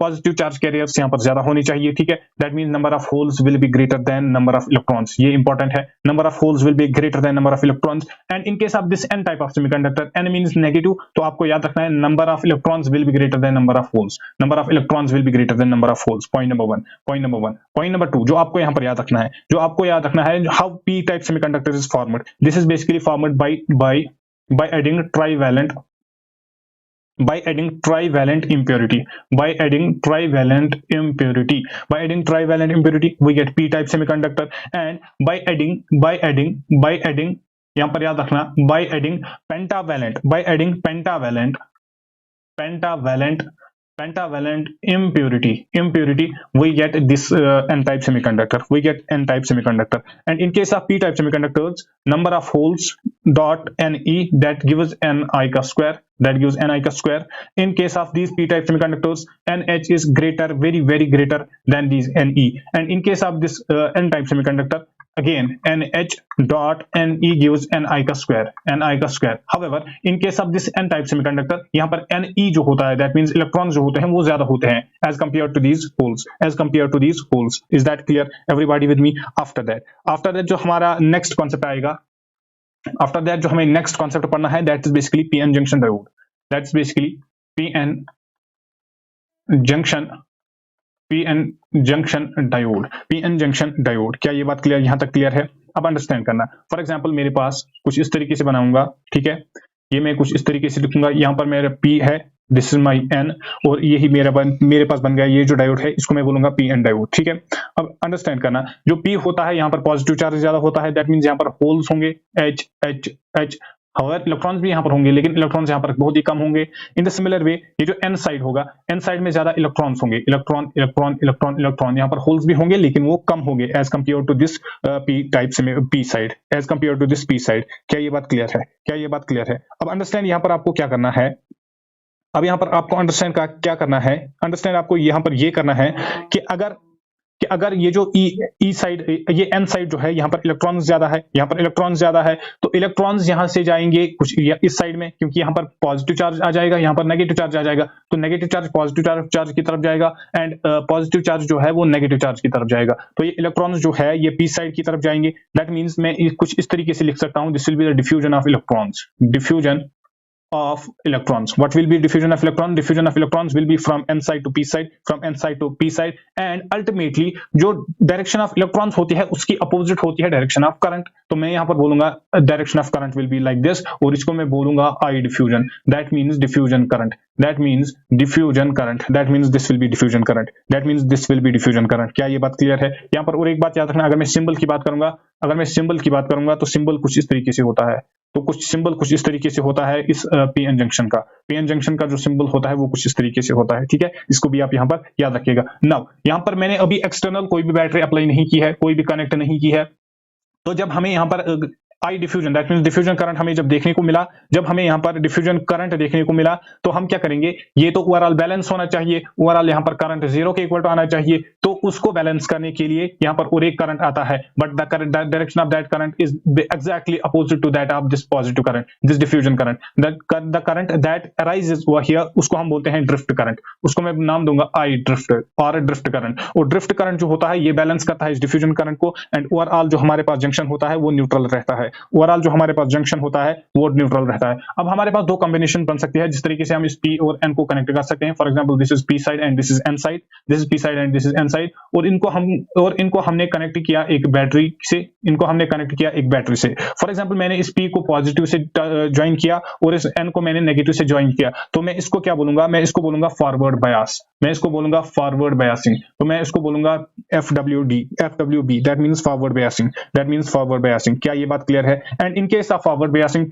positive charge carriers यहाँ पर ज्यादा होनी चाहिए, ठीक है। that means number of holes will be greater than number of electrons, ये इंपॉर्टेंट है। number of holes will be greater than number of electrons, and in case of this N type of semiconductor, N means negative, तो आपको याद रखना है number of electrons will be greater than number of holes, number of electrons will be greater than number of holes। point number 1। point number 2 जो आपको यहाँ पर याद रखना है, how P type semiconductor is formed। this is basically formed by adding trivalent impurity, we get P type semiconductor, and by adding यहाँ पर याद रखना, by adding pentavalent impurity, we get this N type semiconductor, and in case of P type semiconductors, number of holes dot Ne, that gives Ni ka square, in case of these P type semiconductors, NH is greater, very greater than these Ne, and in case of this N type semiconductor, again NH dot Ne gives Ni का square। however in case of this N type semiconductor, यहाँ पर Ne जो होता है that means electrons जो होते हैं वो ज्यादा होते हैं as compared to these holes। is that clear everybody with me? after that जो हमारा next concept आएगा, जो हमें next concept पढ़ना है, that is basically PN junction diode, PN junction diode। क्या ये बात क्लियर, यहां तक क्लियर है? अब अंडरस्टैंड करना। फॉर एग्जांपल मेरे पास कुछ इस तरीके से बनाऊंगा, ठीक है, ये मैं कुछ इस तरीके से लिखूंगा, यहाँ पर मेरा P है, दिस इज माई N, और यही मेरे पास बन गया ये जो डायोड है, इसको मैं बोलूंगा PN डायोड, ठीक है। अब अंडरस्टैंड करना, जो P होता है यहाँ पर पॉजिटिव चार्ज ज्यादा होता है, दैट मींस यहाँ पर होल्स होंगे H। हमारे इलेक्ट्रॉन्स भी यहाँ पर होंगे, लेकिन इलेक्ट्रॉन्स यहाँ पर बहुत ही कम होंगे। इन द सिमिलर वे ये जो N साइड होगा, N साइड में ज्यादा इलेक्ट्रॉन्स होंगे, इलेक्ट्रॉन। यहाँ पर होल्स भी होंगे लेकिन वो कम होंगे as compare to this P side. क्या ये बात क्लियर है? अब अंडरस्टैंड यहाँ पर आपको क्या करना है, अंडरस्टैंड आपको यहाँ पर ये करना है कि अगर ये जो E साइड, ये N साइड जो है, यहाँ पर इलेक्ट्रॉन्स ज्यादा है, तो इलेक्ट्रॉन्स यहाँ से जाएंगे कुछ इस साइड में, क्योंकि यहाँ पर पॉजिटिव चार्ज आ जाएगा, यहाँ पर नेगेटिव चार्ज आ जाएगा, तो नेगेटिव चार्ज पॉजिटिव चार्ज की तरफ जाएगा, एंड पॉजिटिव चार्ज जो है वो नेगेटिव चार्ज की तरफ जाएगा। तो ये इलेक्ट्रॉन्स जो है ये P साइड की तरफ जाएंगे। दैट मीन्स मैं कुछ इस तरीके से लिख सकता हूँ, this will be the diffusion of electrons। What will be diffusion of electron? Diffusion of electrons will be from N side to P side, and ultimately जो direction of electrons होती है उसकी opposite होती है direction of current। तो मैं यहाँ पर बोलूंगा direction of current will be like this, और इसको मैं बोलूंगा I diffusion, that means diffusion current, that means this will be diffusion current। क्या ये बात क्लियर है? यहाँ पर और एक बात याद रखना, अगर मैं सिंबल की बात करूंगा तो सिंबल कुछ इस तरीके से होता है, इस PN जंक्शन का जो सिंबल होता है वो कुछ इस तरीके से होता है, ठीक है। इसको भी आप यहाँ पर याद रखिएगा। नाउ यहाँ पर मैंने अभी एक्सटर्नल कोई भी बैटरी अप्लाई नहीं की है, कोई भी कनेक्ट नहीं की है, तो जब हमें यहाँ पर आई diffusion, that means diffusion current हमें जब देखने को मिला, जब हमें यहाँ पर डिफ्यूजन करंट देखने को मिला, तो हम क्या करेंगे, ये तो ओवरऑल बैलेंस होना चाहिए, ओवरऑल यहाँ पर करंट जीरो के इक्वल टू आना चाहिए, तो उसको बैलेंस करने के लिए यहाँ पर और एक करंट आता है, but the current direction of that current is exactly opposite to that of this positive current, this diffusion current, the current that arises over here, उसको हम बोलते हैं ड्रिफ्ट करंट, उसको मैं नाम दूंगा आई ड्रिफ्ट और ड्रिफ्ट करंट। और ड्रिफ्ट करंट जो होता है ये बैलेंस करता है इस डिफ्यूजन करंट को, एंड ओवरऑल जो हमारे पास जंक्शन होता है वो न्यूट्रल रहता है, ओवरऑल जो हमारे पास जंक्शन होता है वो न्यूट्रल रहता है। अब हमारे पास दो कॉम्बिनेशन बन सकती है जिस तरीके से हम इस P और N को कनेक्ट कर सकते हैं। For example this is P side and this is N side, this is P side and this is N side, और इनको हमने कनेक्ट किया एक बैटरी से, इनको हमने कनेक्ट किया एक बैटरी से। फॉर एग्जांपल मैंने इस P को पॉजिटिव से ज्वाइन किया और इस N को मैंने नेगेटिव से ज्वाइन किया, तो मैं इसको क्या बोलूंगा, मैं इसको बोलूंगा फॉरवर्ड बायस, मैं इसको बोलूंगा फॉरवर्ड बायसिंग, तो मैं इसको बोलूंगा FWB, that means forward biasing, that means forward biasing. क्या ये बात क्लियर है? And in case of forward biasing,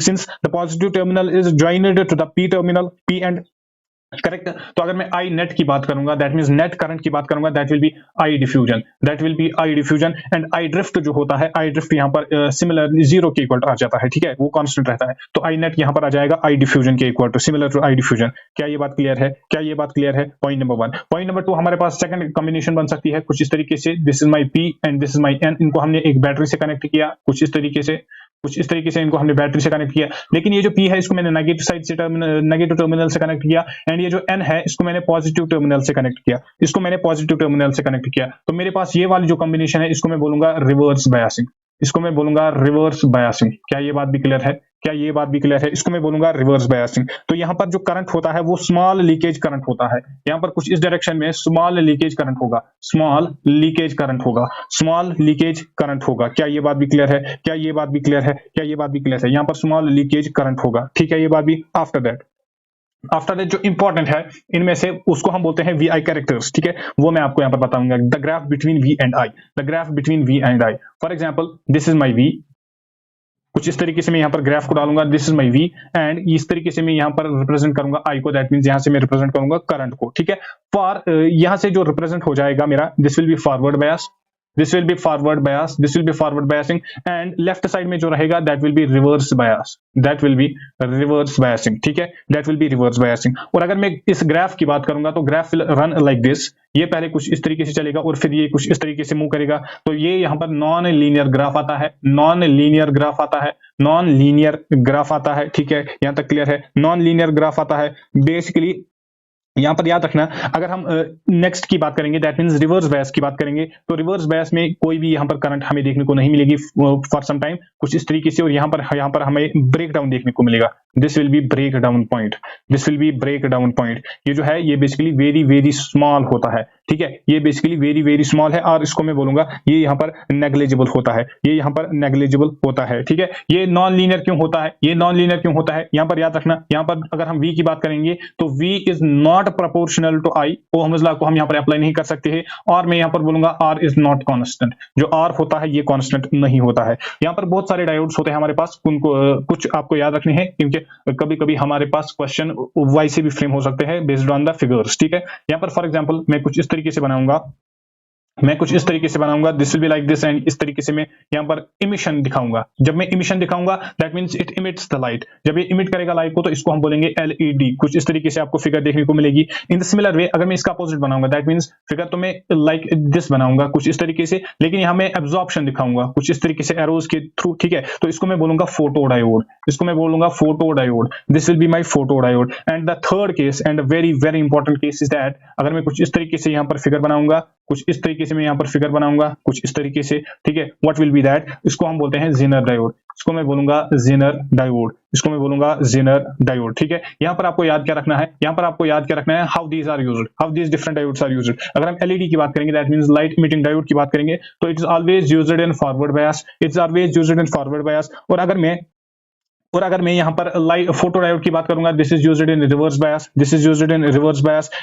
since the positive terminal is joined to the P terminal, P and correct, तो अगर मैं आई नेट की बात करूंगा, दैट मींस नेट करंट की बात करूंगा, that will be I diffusion, that will be I diffusion. And I drift जो होता है, आई ड्रिफ्ट यहाँ पर सिमिलर जीरो के इक्वल आ जाता है, ठीक है, वो कांस्टेंट रहता है, तो आई नेट यहाँ पर आ जाएगा आई डिफ्यूजन के equal to, similar to I diffusion. क्या ये बात क्लियर है? क्या ये बात क्लियर है? Point number 1। पॉइंट नंबर 2, हमारे पास सेकंड कॉम्बिनेशन बन सकती है कुछ इस तरीके से, this is my P and this is my N, इनको हमने एक बैटरी से कनेक्ट किया, कुछ इस तरीके से इनको हमने बैटरी से कनेक्ट किया, लेकिन ये जो P है इसको मैंने नेगेटिव साइड से नेगेटिव टर्मिनल से कनेक्ट किया, एंड ये जो N है इसको मैंने पॉजिटिव टर्मिनल से कनेक्ट किया, तो मेरे पास ये वाली जो कॉम्बिनेशन है इसको मैं बोलूंगा रिवर्स बायसिंग, क्या ये बात भी क्लियर है? इसको मैं बोलूंगा रिवर्स बायसिंग। तो यहाँ पर जो करंट होता है वो स्मॉल लीकेज करंट होता है, यहाँ पर कुछ इस डायरेक्शन में स्मॉल लीकेज करंट होगा, क्या ये बात भी क्लियर है? यहाँ पर स्मॉल लीकेज करंट होगा, ठीक है, ये बात भी। आफ्टर दैट जो इंपॉर्टेंट है इनमें से उसको हम बोलते हैं VI कैरेक्टर्स, ठीक है, वो मैं आपको यहाँ पर बताऊंगा। The graph between V and I, for example this is my V, कुछ इस तरीके से मैं यहाँ पर ग्राफ को डालूंगा, this is my V, and इस तरीके से मैं यहाँ पर रिप्रेजेंट करूंगा I को, दैट मींस यहाँ से मैं रिप्रेजेंट करूंगा करंट को, ठीक है। फॉर यहाँ से जो रिप्रेजेंट हो जाएगा मेरा, this will B forward biasing, and left side में जो रहेगा that will be reverse biasing, ठीक है, that will be reverse biasing. और अगर मैं इस ग्राफ की बात करूंगा तो graph will run like this, ये पहले कुछ इस तरीके से चलेगा और फिर ये कुछ इस तरीके से मूव करेगा, तो ये यहाँ पर नॉन लीनियर ग्राफ आता है, ठीक है, यहाँ तक क्लियर है? नॉन लीनियर ग्राफ आता है बेसिकली। यहाँ पर याद रखना, अगर हम नेक्स्ट की बात करेंगे, दैट मींस रिवर्स बायस की बात करेंगे, तो रिवर्स बायस में कोई भी यहाँ पर करंट हमें देखने को नहीं मिलेगी फॉर सम टाइम, कुछ इस तरीके से, और यहाँ पर हमें ब्रेक डाउन देखने को मिलेगा, this will be break down point. ये जो है ये बेसिकली वेरी वेरी स्मॉल होता है, ठीक है, ये बेसिकली वेरी वेरी स्मॉल है, और इसको मैं बोलूंगा ये यहाँ पर नेग्लिजिबल होता है, ठीक है। ये नॉन लीनियर क्यों होता है? यहाँ पर याद रखना, यहाँ पर अगर हम V की बात करेंगे तो V is not proportional to I, Ohm's law को हम यहाँ पर अप्लाई नहीं कर सकते हैं, और मैं यहाँ पर बोलूंगा R इज नॉट कांस्टेंट, जो R होता है ये कांस्टेंट नहीं होता है। यहाँ पर बहुत सारे डायोड्स होते हैं हमारे पास, उनको कुछ आपको याद रखने हैं, क्योंकि कभी कभी हमारे पास क्वेश्चन वाई से भी फ्रेम हो सकते हैं बेस्ड ऑन द फिगर्स, ठीक है। यहाँ पर फॉर एग्जांपल मैं कुछ इस तरीके से बनाऊंगा, this will be like this, and इस तरीके से मैं यहाँ पर इमिशन दिखाऊंगा। जब मैं इमिशन दिखाऊंगा that means it emits the light, जब ये इमिट करेगा लाइट को तो इसको हम बोलेंगे LED। कुछ इस तरीके से आपको फिगर देखने को मिलेगी। इन द सिमिलर वे अगर मैं इसका अपोजिट बनाऊंगा, दैट मींस फिगर तो मैं लाइक दिस बनाऊंगा कुछ इस तरीके से, लेकिन यहाँ मैं एब्जॉर्प्शन दिखाऊंगा कुछ इस तरीके से एरोज के थ्रू, ठीक है, तो इसको मैं बोलूंगा photo diode, this will be my photo diode. And the third case and very very important case is that, अगर मैं कुछ इस तरीके से यहाँ पर फिगर बनाऊंगा, कुछ इस तरीके से मैं यहाँ पर फिगर बनाऊंगा, कुछ इस तरीके से, ठीक है, व्हाट विल बी दैट, इसको हम बोलते हैं जेनर डायोड, इसको मैं बोलूंगा जेनर डायोड, ठीक है। यहाँ पर आपको याद क्या रखना है, how these different diodes are used. अगर हम LED की बात करेंगे, that means light emitting diode की बात करेंगे, तो it is always used in forward bias, और अगर मैं यहाँ पर लाइट फोटो डायोड की बात करूंगा, this is used in reverse bias,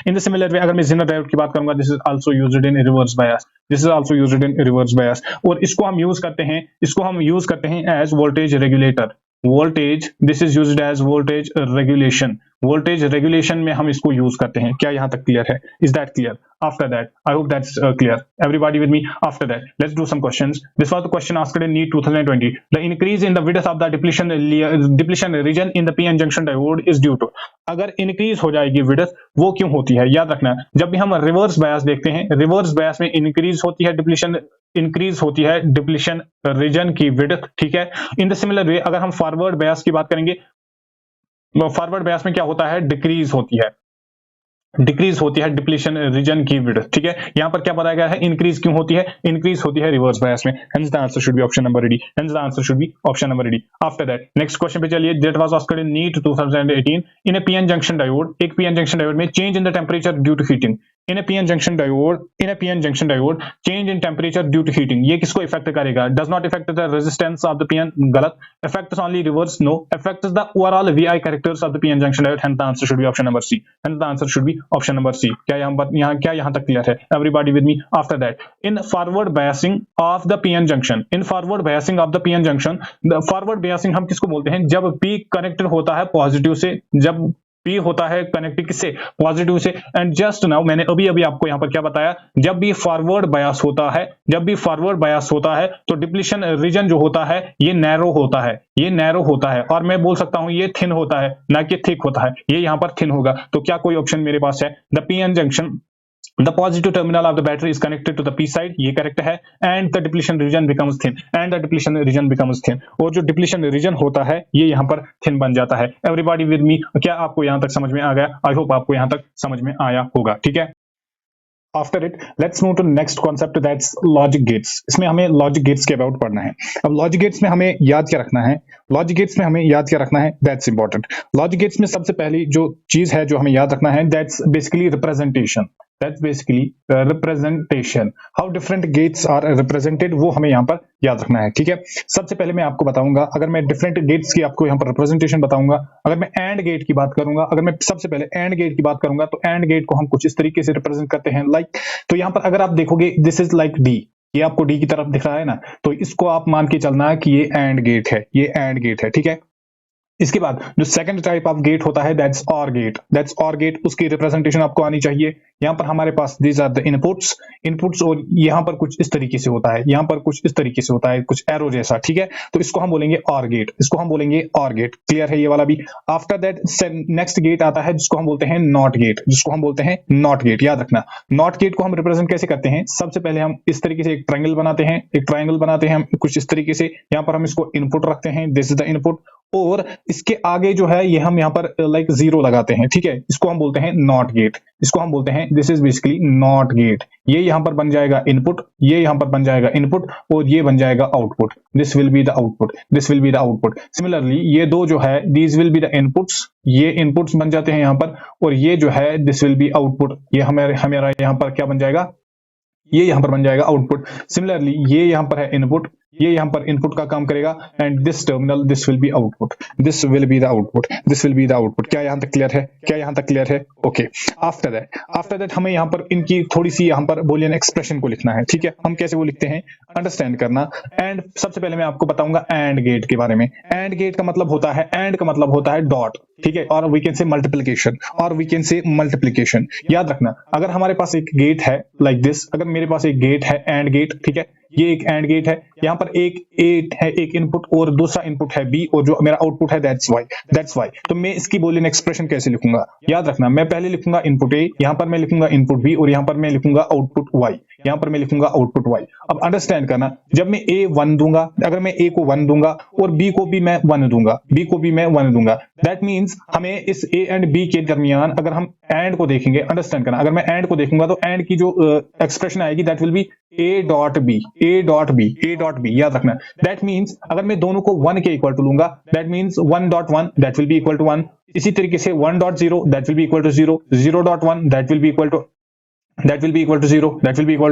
in the similar way अगर मैं जेनर डायोड की बात करूंगा, this is also used in reverse bias, और इसको हम यूज करते हैं as voltage regulator, voltage, this is used as voltage regulation. Voltage regulation में हम इसको यूज करते हैं। क्या यहाँ तक क्लियर है? Is that clear? After that, I hope that's clear. Everybody with me? After that, let's do some questions. This was the question asked in NEET 2020. The increase in the width of the depletion region in the PN junction diode is due to. अगर increase हो जाएगी width, वो क्यों होती है? याद रखना, जब भी हम रिवर्स बायस देखते हैं, रिवर्स बायस में इंक्रीज होती है डिप्लीशन, इंक्रीज होती है डिप्लीशन रीजन की विड्थ, ठीक है। इन द सिमिलर वे अगर हम फॉरवर्ड बायस की बात करेंगे, फॉरवर्ड बायस में क्या होता है? डिक्रीज होती है डिप्लीशन रीजन की विड्थ, ठीक है। यहां पर क्या बताया गया है? इंक्रीज क्यों होती है? इंक्रीज होती है रिवर्स बायस में। Hence the answer should be option number D. Hence the answer should be option number D. After that next question पे चलिए। That was asked in NEET 2018 in a PN junction diode. एक PN junction diode में change in the temperature due to heating. In a PN junction diode change in temperature due to heating, ये किसको affect करेगा? Does not affect the resistance of the PN, गलत। Affects only reverse, no. Affects the overall VI characters of the PN junction diode. Hence the answer should be option number C. Hence the answer should be option number C. क्या यहाँ तक clear है? Everybody with me? After that in forward biasing of the PN junction, in forward biasing of the PN junction, forward biasing हम किसको बोलते हैं? जब P connected होता है पॉजिटिव से, जब पी होता है कनेक्टेड किससे? पॉजिटिव से। एंड जस्ट नाउ मैंने अभी आपको यहां पर क्या बताया? जब भी फॉरवर्ड बायस होता है, तो डिप्लीशन रीजन जो होता है ये नैरो होता है, और मैं बोल सकता हूं ये थिन होता है, ना कि थिक होता है। ये यहां पर थिन होगा। तो क्या कोई ऑप्शन मेरे पास है? The PN junction, the positive terminal of the battery is connected to the p side, ये करेक्ट है। and the depletion region becomes thin, और जो depletion region होता है ये यहाँ पर thin बन जाता है। everybody with me? क्या आपको यहाँ तक समझ में आ गया? आई होप आपको यहाँ तक समझ में आया होगा, ठीक है। After it, let's move to next concept, that's logic gates. इसमें हमें logic gates के अबाउट पढ़ना है। अब logic gates में हमें याद क्या रखना है? That's important. Logic gates में सबसे पहली जो चीज है जो हमें याद रखना है, that's basically representation. How different gates are represented, वो हमें यहाँ पर याद रखना है, ठीक है। सबसे पहले मैं आपको बताऊंगा, अगर मैं डिफरेंट गेट्स की आपको यहाँ पर रिप्रेजेंटेशन बताऊंगा, अगर मैं एंड गेट की बात करूंगा, सबसे पहले एंड गेट की बात करूंगा, तो एंड गेट को हम कुछ इस तरीके से रिप्रेजेंट करते हैं, लाइक। तो यहाँ पर अगर आप देखोगे, दिस इज लाइक डी, ये आपको डी की तरफ दिख रहा है ना, तो इसको आप मान के चलना है कि ये एंड गेट है, ठीक है। इसके बाद जो सेकंड टाइप ऑफ गेट होता है, दैट्स ऑर गेट, उसकी रिप्रेजेंटेशन आपको आनी चाहिए। यहाँ पर हमारे पास दीज आर द इनपुट्स, और यहाँ पर कुछ इस तरीके से होता है, कुछ एरो जैसा, ठीक है। तो इसको हम बोलेंगे ऑर गेट, क्लियर है ये वाला भी। आफ्टर दैट नेक्स्ट गेट आता है जिसको हम बोलते हैं नॉट गेट, याद रखना। नॉट गेट को हम रिप्रेजेंट कैसे करते हैं? सबसे पहले हम इस तरीके से एक ट्रायंगल बनाते हैं हम कुछ इस तरीके से। यहाँ पर हम इसको इनपुट रखते हैं, दिस इज द इनपुट, और इसके आगे जो है ये हम यहाँ पर लाइक जीरो लगाते हैं, ठीक है। इसको हम बोलते हैं not gate, this is basically not gate. ये यहाँ पर बन जाएगा इनपुट, और ये बन जाएगा output. This will be the output. Similarly ये दो जो है, these will be the inputs, ये इनपुट्स बन जाते हैं यहाँ पर, और ये जो है दिस विल बी आउटपुट। ये हमारा यहाँ पर क्या बन जाएगा? ये यहाँ पर बन जाएगा आउटपुट। सिमिलरली ये यहाँ पर है इनपुट, ये यहाँ पर इनपुट का काम करेगा, and this terminal, this will be the output. क्या यहाँ तक क्लियर है? ओके। आफ्टर दैट हमें यहाँ पर इनकी थोड़ी सी यहाँ पर बूलियन एक्सप्रेशन को लिखना है, ठीक है। हम कैसे वो लिखते हैं, अंडरस्टैंड करना। एंड सबसे पहले मैं आपको बताऊंगा एंड गेट के बारे में। एंड गेट का मतलब होता है डॉट, ठीक है, और वी कैन से मल्टीप्लिकेशन, याद रखना। अगर हमारे पास एक गेट है लाइक दिस, अगर मेरे पास एक गेट है एंड गेट, ठीक है, ये एक एंड गेट है, यहाँ पर एक इनपुट और दूसरा इनपुट है बी, और जो मेरा आउटपुट है दैट्स वाई। तो मैं इसकी बूलियन एक्सप्रेशन कैसे लिखूंगा? याद रखना, मैं पहले लिखूंगा इनपुट ए, यहाँ पर मैं लिखूंगा इनपुट बी, और यहाँ पर मैं लिखूंगा आउटपुट वाई। अब अंडरस्टैंड करना, जब मैं ए 1 दूंगा, अगर मैं ए को 1 दूंगा और बी को भी मैं 1 दूंगा, दैट मींस हमें इस ए एंड बी के दरमियान अगर हम एंड को देखेंगे, अंडरस्टैंड करना, अगर मैं एंड को देखूंगा तो एंड की जो एक्सप्रेशन आएगी that will be A dot B, याद रखना। दैट मींस अगर मैं दोनों को 1 के इक्वल टू लूंगा, that means 1.1 that will be equal to 1। इसी तरीके से 1.0 that will be equal to 0, 0.1 that will be equal to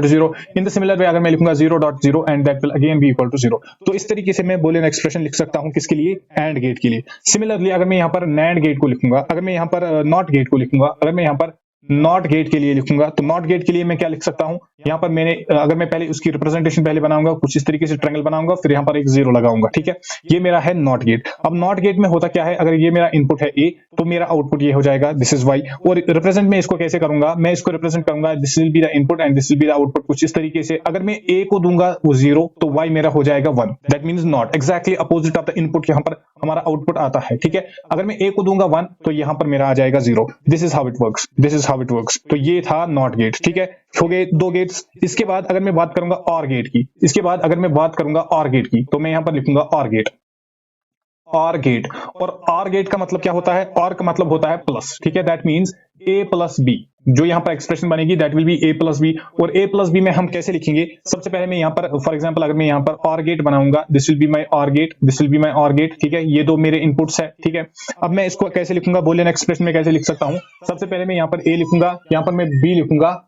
0। In the similar way अगर मैं लिखूंगा 0.0 and that will again be equal to 0। तो इस तरीके से मैं बूलियन एक्सप्रेशन लिख सकता हूं, किसके लिए? एंड गेट के लिए। सिमिलरली अगर मैं यहाँ पर नैंड गेट को लिखूंगा, अगर मैं यहाँ पर नॉट गेट को लिखूंगा, अगर मैं यहाँ पर नॉट गेट के लिए लिखूंगा। तो नॉट गेट के लिए मैं क्या लिख सकता हूं, यहाँ पर मैंने अगर मैं पहले उसकी रिप्रेजेंटेशन पहले बनाऊंगा, कुछ इस तरीके से ट्रायंगल बनाऊंगा, फिर यहाँ पर एक जीरो लगाऊंगा, ठीक है। ये मेरा है नॉट गेट। अब नॉट गेट में होता क्या है, अगर ये मेरा इनपुट है ए, तो मेरा आउटपुट ये हो जाएगा, दिस इज वाई। और रिप्रेजेंट में इसको कैसे करूंगा, मैं इसको रिप्रेजेंट करूंगा, this will be the input and this will be the output, कुछ इस तरीके से। अगर मैं ए को दूंगा वो जीरो, तो वाई मेरा हो जाएगा one, that means not, exactly opposite of the input यहाँ पर हमारा आउटपुट आता है, ठीक है। अगर मैं ए को दूंगा वन, तो यहाँ पर मेरा आ जाएगा zero. This is how it works, this is how it works. तो ये था नॉट गेट, ठीक है। हो गए दो गेट्स। इसके बाद अगर मैं बात करूंगा और गेट की, इसके बाद अगर मैं बात करूंगा और गेट की, तो मैं यहां पर लिखूंगा और गेट, और गेट। और और गेट का मतलब क्या होता है, और का मतलब होता है प्लस, ठीक है। That means A plus B, जो यहाँ पर एक्सप्रेशन बनेगी that will be A plus B. और ए प्लस बी में हम कैसे लिखेंगे, सबसे पहले मैं यहाँ पर फॉर एग्जांपल अगर मैं यहाँ पर और गेट बनाऊंगा, this will be my OR gate, this will be my OR gate, ठीक है। ये दो मेरे इनपुट्स है, ठीक है। अब मैं इसको कैसे लिखूंगा, बूलियन एक्सप्रेशन में कैसे लिख सकता हूँ। सबसे पहले मैं यहाँ पर ए लिखूंगा, यहाँ पर मैं बी लिखूंगा,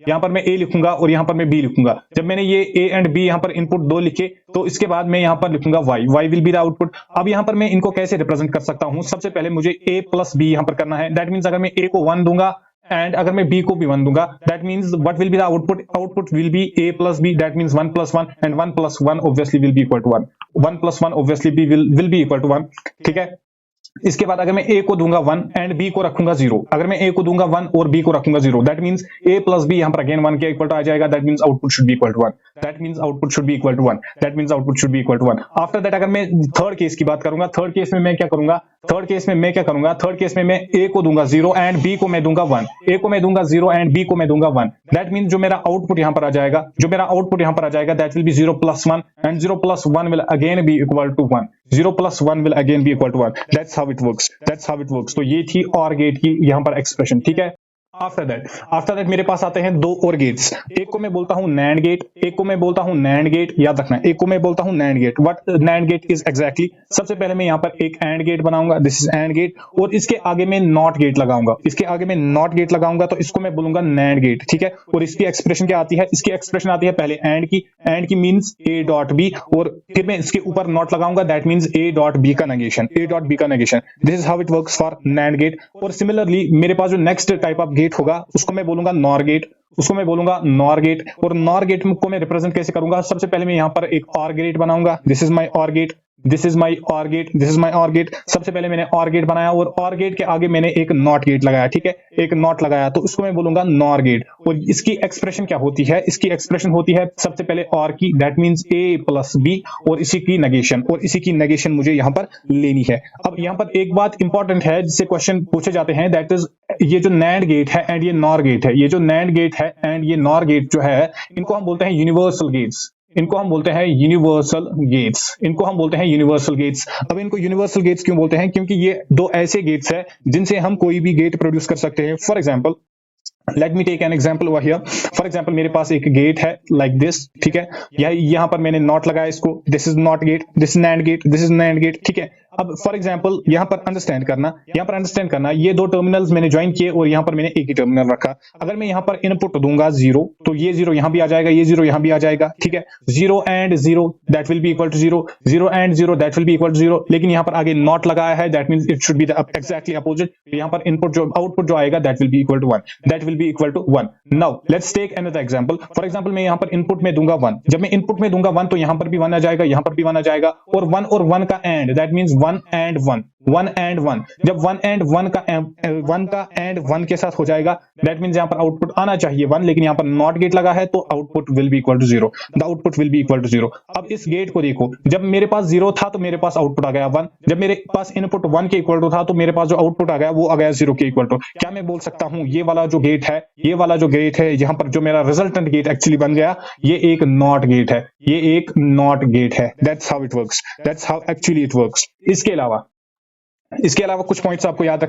यहाँ पर मैं ए लिखूंगा और यहाँ पर मैं बी लिखूंगा। जब मैंने ये ए एंड बी यहाँ पर इनपुट दो लिखे, तो इसके बाद मैं यहाँ पर लिखूंगा Y, Y will be the output. अब यहाँ पर मैं इनको कैसे रिप्रेजेंट कर सकता हूँ, सबसे पहले मुझे ए प्लस बी यहाँ पर करना है। दैट मीन्स अगर मैं ए को वन दूंगा एंड अगर मैं बी को भी वन दूंगा, that means what will be the output, output will be A plus B, that means one plus one, and one plus one obviously will be equal to one, one plus one obviously will be equal to one, ठीक है। इसके बाद अगर मैं ए को दूंगा one and B को रखूंगा जीरो, अगर मैं ए को दूंगा वन और बी को रखूंगा zero, that means A plus B यहां पर अगेन वन के इक्वल टू आ जाएगा, that means output should be equal to one, that means output should be equal to one, that means output should be equal to one. After that अगर मैं third case की बात करूंगा, third case में मैं क्या करूंगा, थर्ड केस में मैं ए को दूंगा जीरो एंड बी को मैं दूंगा वन, ए को मैं दूंगा जीरो एंड बी को मैं दूंगा वन। दैट मींस जो मेरा आउटपुट यहां पर आ जाएगा, that will be zero plus one, and zero plus one will again be equal to one, zero plus one will again be equal to one. That's how it works. तो ये थी और गेट की यहां पर एक्सप्रेशन, ठीक है। After that मेरे पास आते हैं दो और गेट्स। एक को मैं बोलता हूं नैंड गेट, एक को मैं बोलता हूं नैंड गेट, याद रखना, एक को मैं बोलता हूं NAND gate. What NAND gate is exactly, सबसे पहले मैं यहां पर एक एंड गेट बनाऊंगा, दिस इज एंड गेट, और इसके आगे मैं नॉट गेट लगाऊंगा, तो इसको मैं बोलूंगा नैंड गेट, ठीक है। और इसकी एक्सप्रेशन क्या आती है, इसकी एक्सप्रेशन आती है पहले एंड की मींस ए डॉट बी, और फिर मैं इसके ऊपर नॉट लगाऊंगा, that means A dot B का negation, this is how it works for NAND gate. और सिमिलरली मेरे पास जो नेक्स्ट टाइप ऑफ गेट होगा उसको मैं बोलूंगा नॉर गेट, और नॉर गेट को मैं रिप्रेजेंट कैसे करूंगा, सबसे पहले मैं यहां पर एक और गेट बनाऊंगा, this is my OR gate, सबसे पहले मैंने और गेट बनाया और और गेट के आगे मैंने एक नॉट गेट लगाया, ठीक है, एक नॉट लगाया, तो उसको मैं बोलूंगा नॉर गेट। और इसकी एक्सप्रेशन क्या होती है, इसकी एक्सप्रेशन होती है सबसे पहले और की, that means A plus B, और इसी की नेगेशन मुझे यहां पर लेनी है। अब यहां पर एक बात इंपॉर्टेंट है जिससे क्वेश्चन पूछे जाते हैं, दैट इज ये जो नैंड गेट है एंड ये नॉर गेट है, जो है इनको हम बोलते हैं यूनिवर्सल गेट्स, इनको हम बोलते हैं यूनिवर्सल गेट्स। अब इनको यूनिवर्सल गेट्स क्यों बोलते हैं, क्योंकि ये दो ऐसे गेट्स हैं जिनसे हम कोई भी गेट प्रोड्यूस कर सकते हैं। For example let me take an example over here. For example मेरे पास एक गेट है लाइक दिस, ठीक है, यहां पर मैंने नॉट लगाया इसको, this is NOT gate, this is NAND gate, ठीक है। अब फॉर एग्जांपल यहां पर अंडरस्टैंड करना, ये दो टर्मिनल्स मैंने ज्वाइन किए और यहां पर मैंने एक ही टर्मिनल रखा। अगर मैं यहां पर इनपुट दूंगा जीरो, तो ये जीरो यहां भी आ जाएगा, ये जीरो यहां भी आ जाएगा, ठीक है। Zero and zero that will be equal to zero, zero and zero that will be equal to zero, लेकिन यहां पर आगे नॉट लगाया है, that means it should be the exactly opposite. यहां पर आउटपुट जो आएगा that will be equal to one, now let's take another example. For example मैं यहां पर इनपुट में दूंगा वन, जब मैं इनपुट में दूंगा वन, तो यहां पर भी वन आ जाएगा, यहां पर भी वन आ जाएगा, और वन का and, that means one and one, जब वन का एंड वन के साथ हो जाएगा, दैट मींस यहां पर आउटपुट आना चाहिए वन, लेकिन यहां पर नॉट गेट लगा है, तो output will be equal to zero, अब इस गेट को देखो, जब मेरे पास जीरो था तो मेरे पास आउटपुट आ गया वन, जब मेरे पास इनपुट वन के इक्वल टू था तो मेरे पास जो आउटपुट आ गया वो आ गया जीरो के इक्वल टू। क्या मैं बोल सकता हूं ये वाला जो गेट है, यहां पर जो मेरा रिजल्टेंट गेट एक्चुअली बन गया, ये एक नॉट गेट है, दैट्स हाउ इट वर्क्स। इसके अलावा कुछ पॉइंट्स आपको याद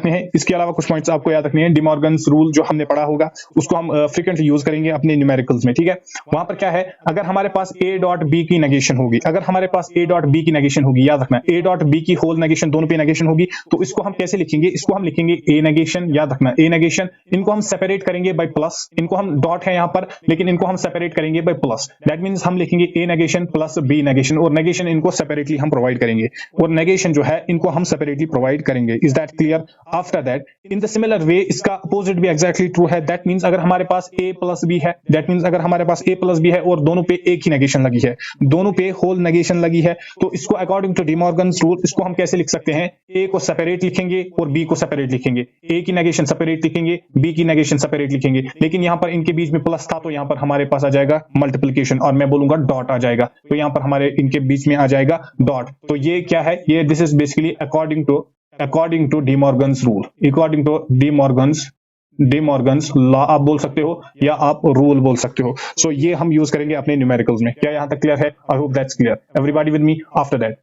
रखने हैं। डिमॉर्गन्स रूल जो हमने पढ़ा होगा उसको हम फ्रीक्वेंटली यूज करेंगे अपने न्यूमेरिकल्स में, ठीक है। वहां पर क्या है, अगर हमारे पास ए डॉट बी की नेगेशन होगी, याद रखना ए डॉट बी की होल नेगेशन, दोनों पे नेगेशन होगी, तो इसको हम कैसे लिखेंगे, इसको हम लिखेंगे ए नेगेशन, याद रखना ए नेगेशन। इनको हम सेपरेट करेंगे बाय प्लस, इनको हम डॉट है यहां पर, लेकिन इनको हम सेपरेट करेंगे बाय प्लस, दैट मींस हम लिखेंगे ए नेगेशन प्लस बी नेगेशन, और नेगेशन इनको सेपरेटली हम प्रोवाइड करेंगे, और नेगेशन जो है इनको हम सेपरेटली प्रोवाइड डिवाइड करेंगे। Is that clear? After that in the similar वे इसका अपोजिट भी एग्जैक्टली ट्रू है। दैट मींस अगर हमारे पास a प्लस बी है, दैट मींस अगर हमारे पास a प्लस बी है और दोनों पे एक ही नेगेशन लगी है, दोनों पे होल नेगेशन लगी है, तो इसको अकॉर्डिंग टू डिमॉर्गन्स रूल इसको हम कैसे लिख सकते हैं? a को सेपरेट लिखेंगे और b को सेपरेट लिखेंगे। a की नेगेशन सेपरेट लिखेंगे, b की नेगेशन सेपरेट लिखेंगे, लेकिन यहां पर इनके बीच में प्लस था तो यहां पर हमारे पास आ जाएगा मल्टीप्लिकेशन और मैं बोलूंगा डॉट आ जाएगा, तो यहां पर हमारे इनके बीच में आ जाएगा डॉट। तो ये क्या है? ये this is basically according to De Morgan's rule, according to De Morgan's law आप बोल सकते हो या आप रूल बोल सकते हो। सो ये हम यूज करेंगे अपने न्यूमेरिकल्स में। क्या यहां तक क्लियर है? आई hope that's clear. Everybody with me? After that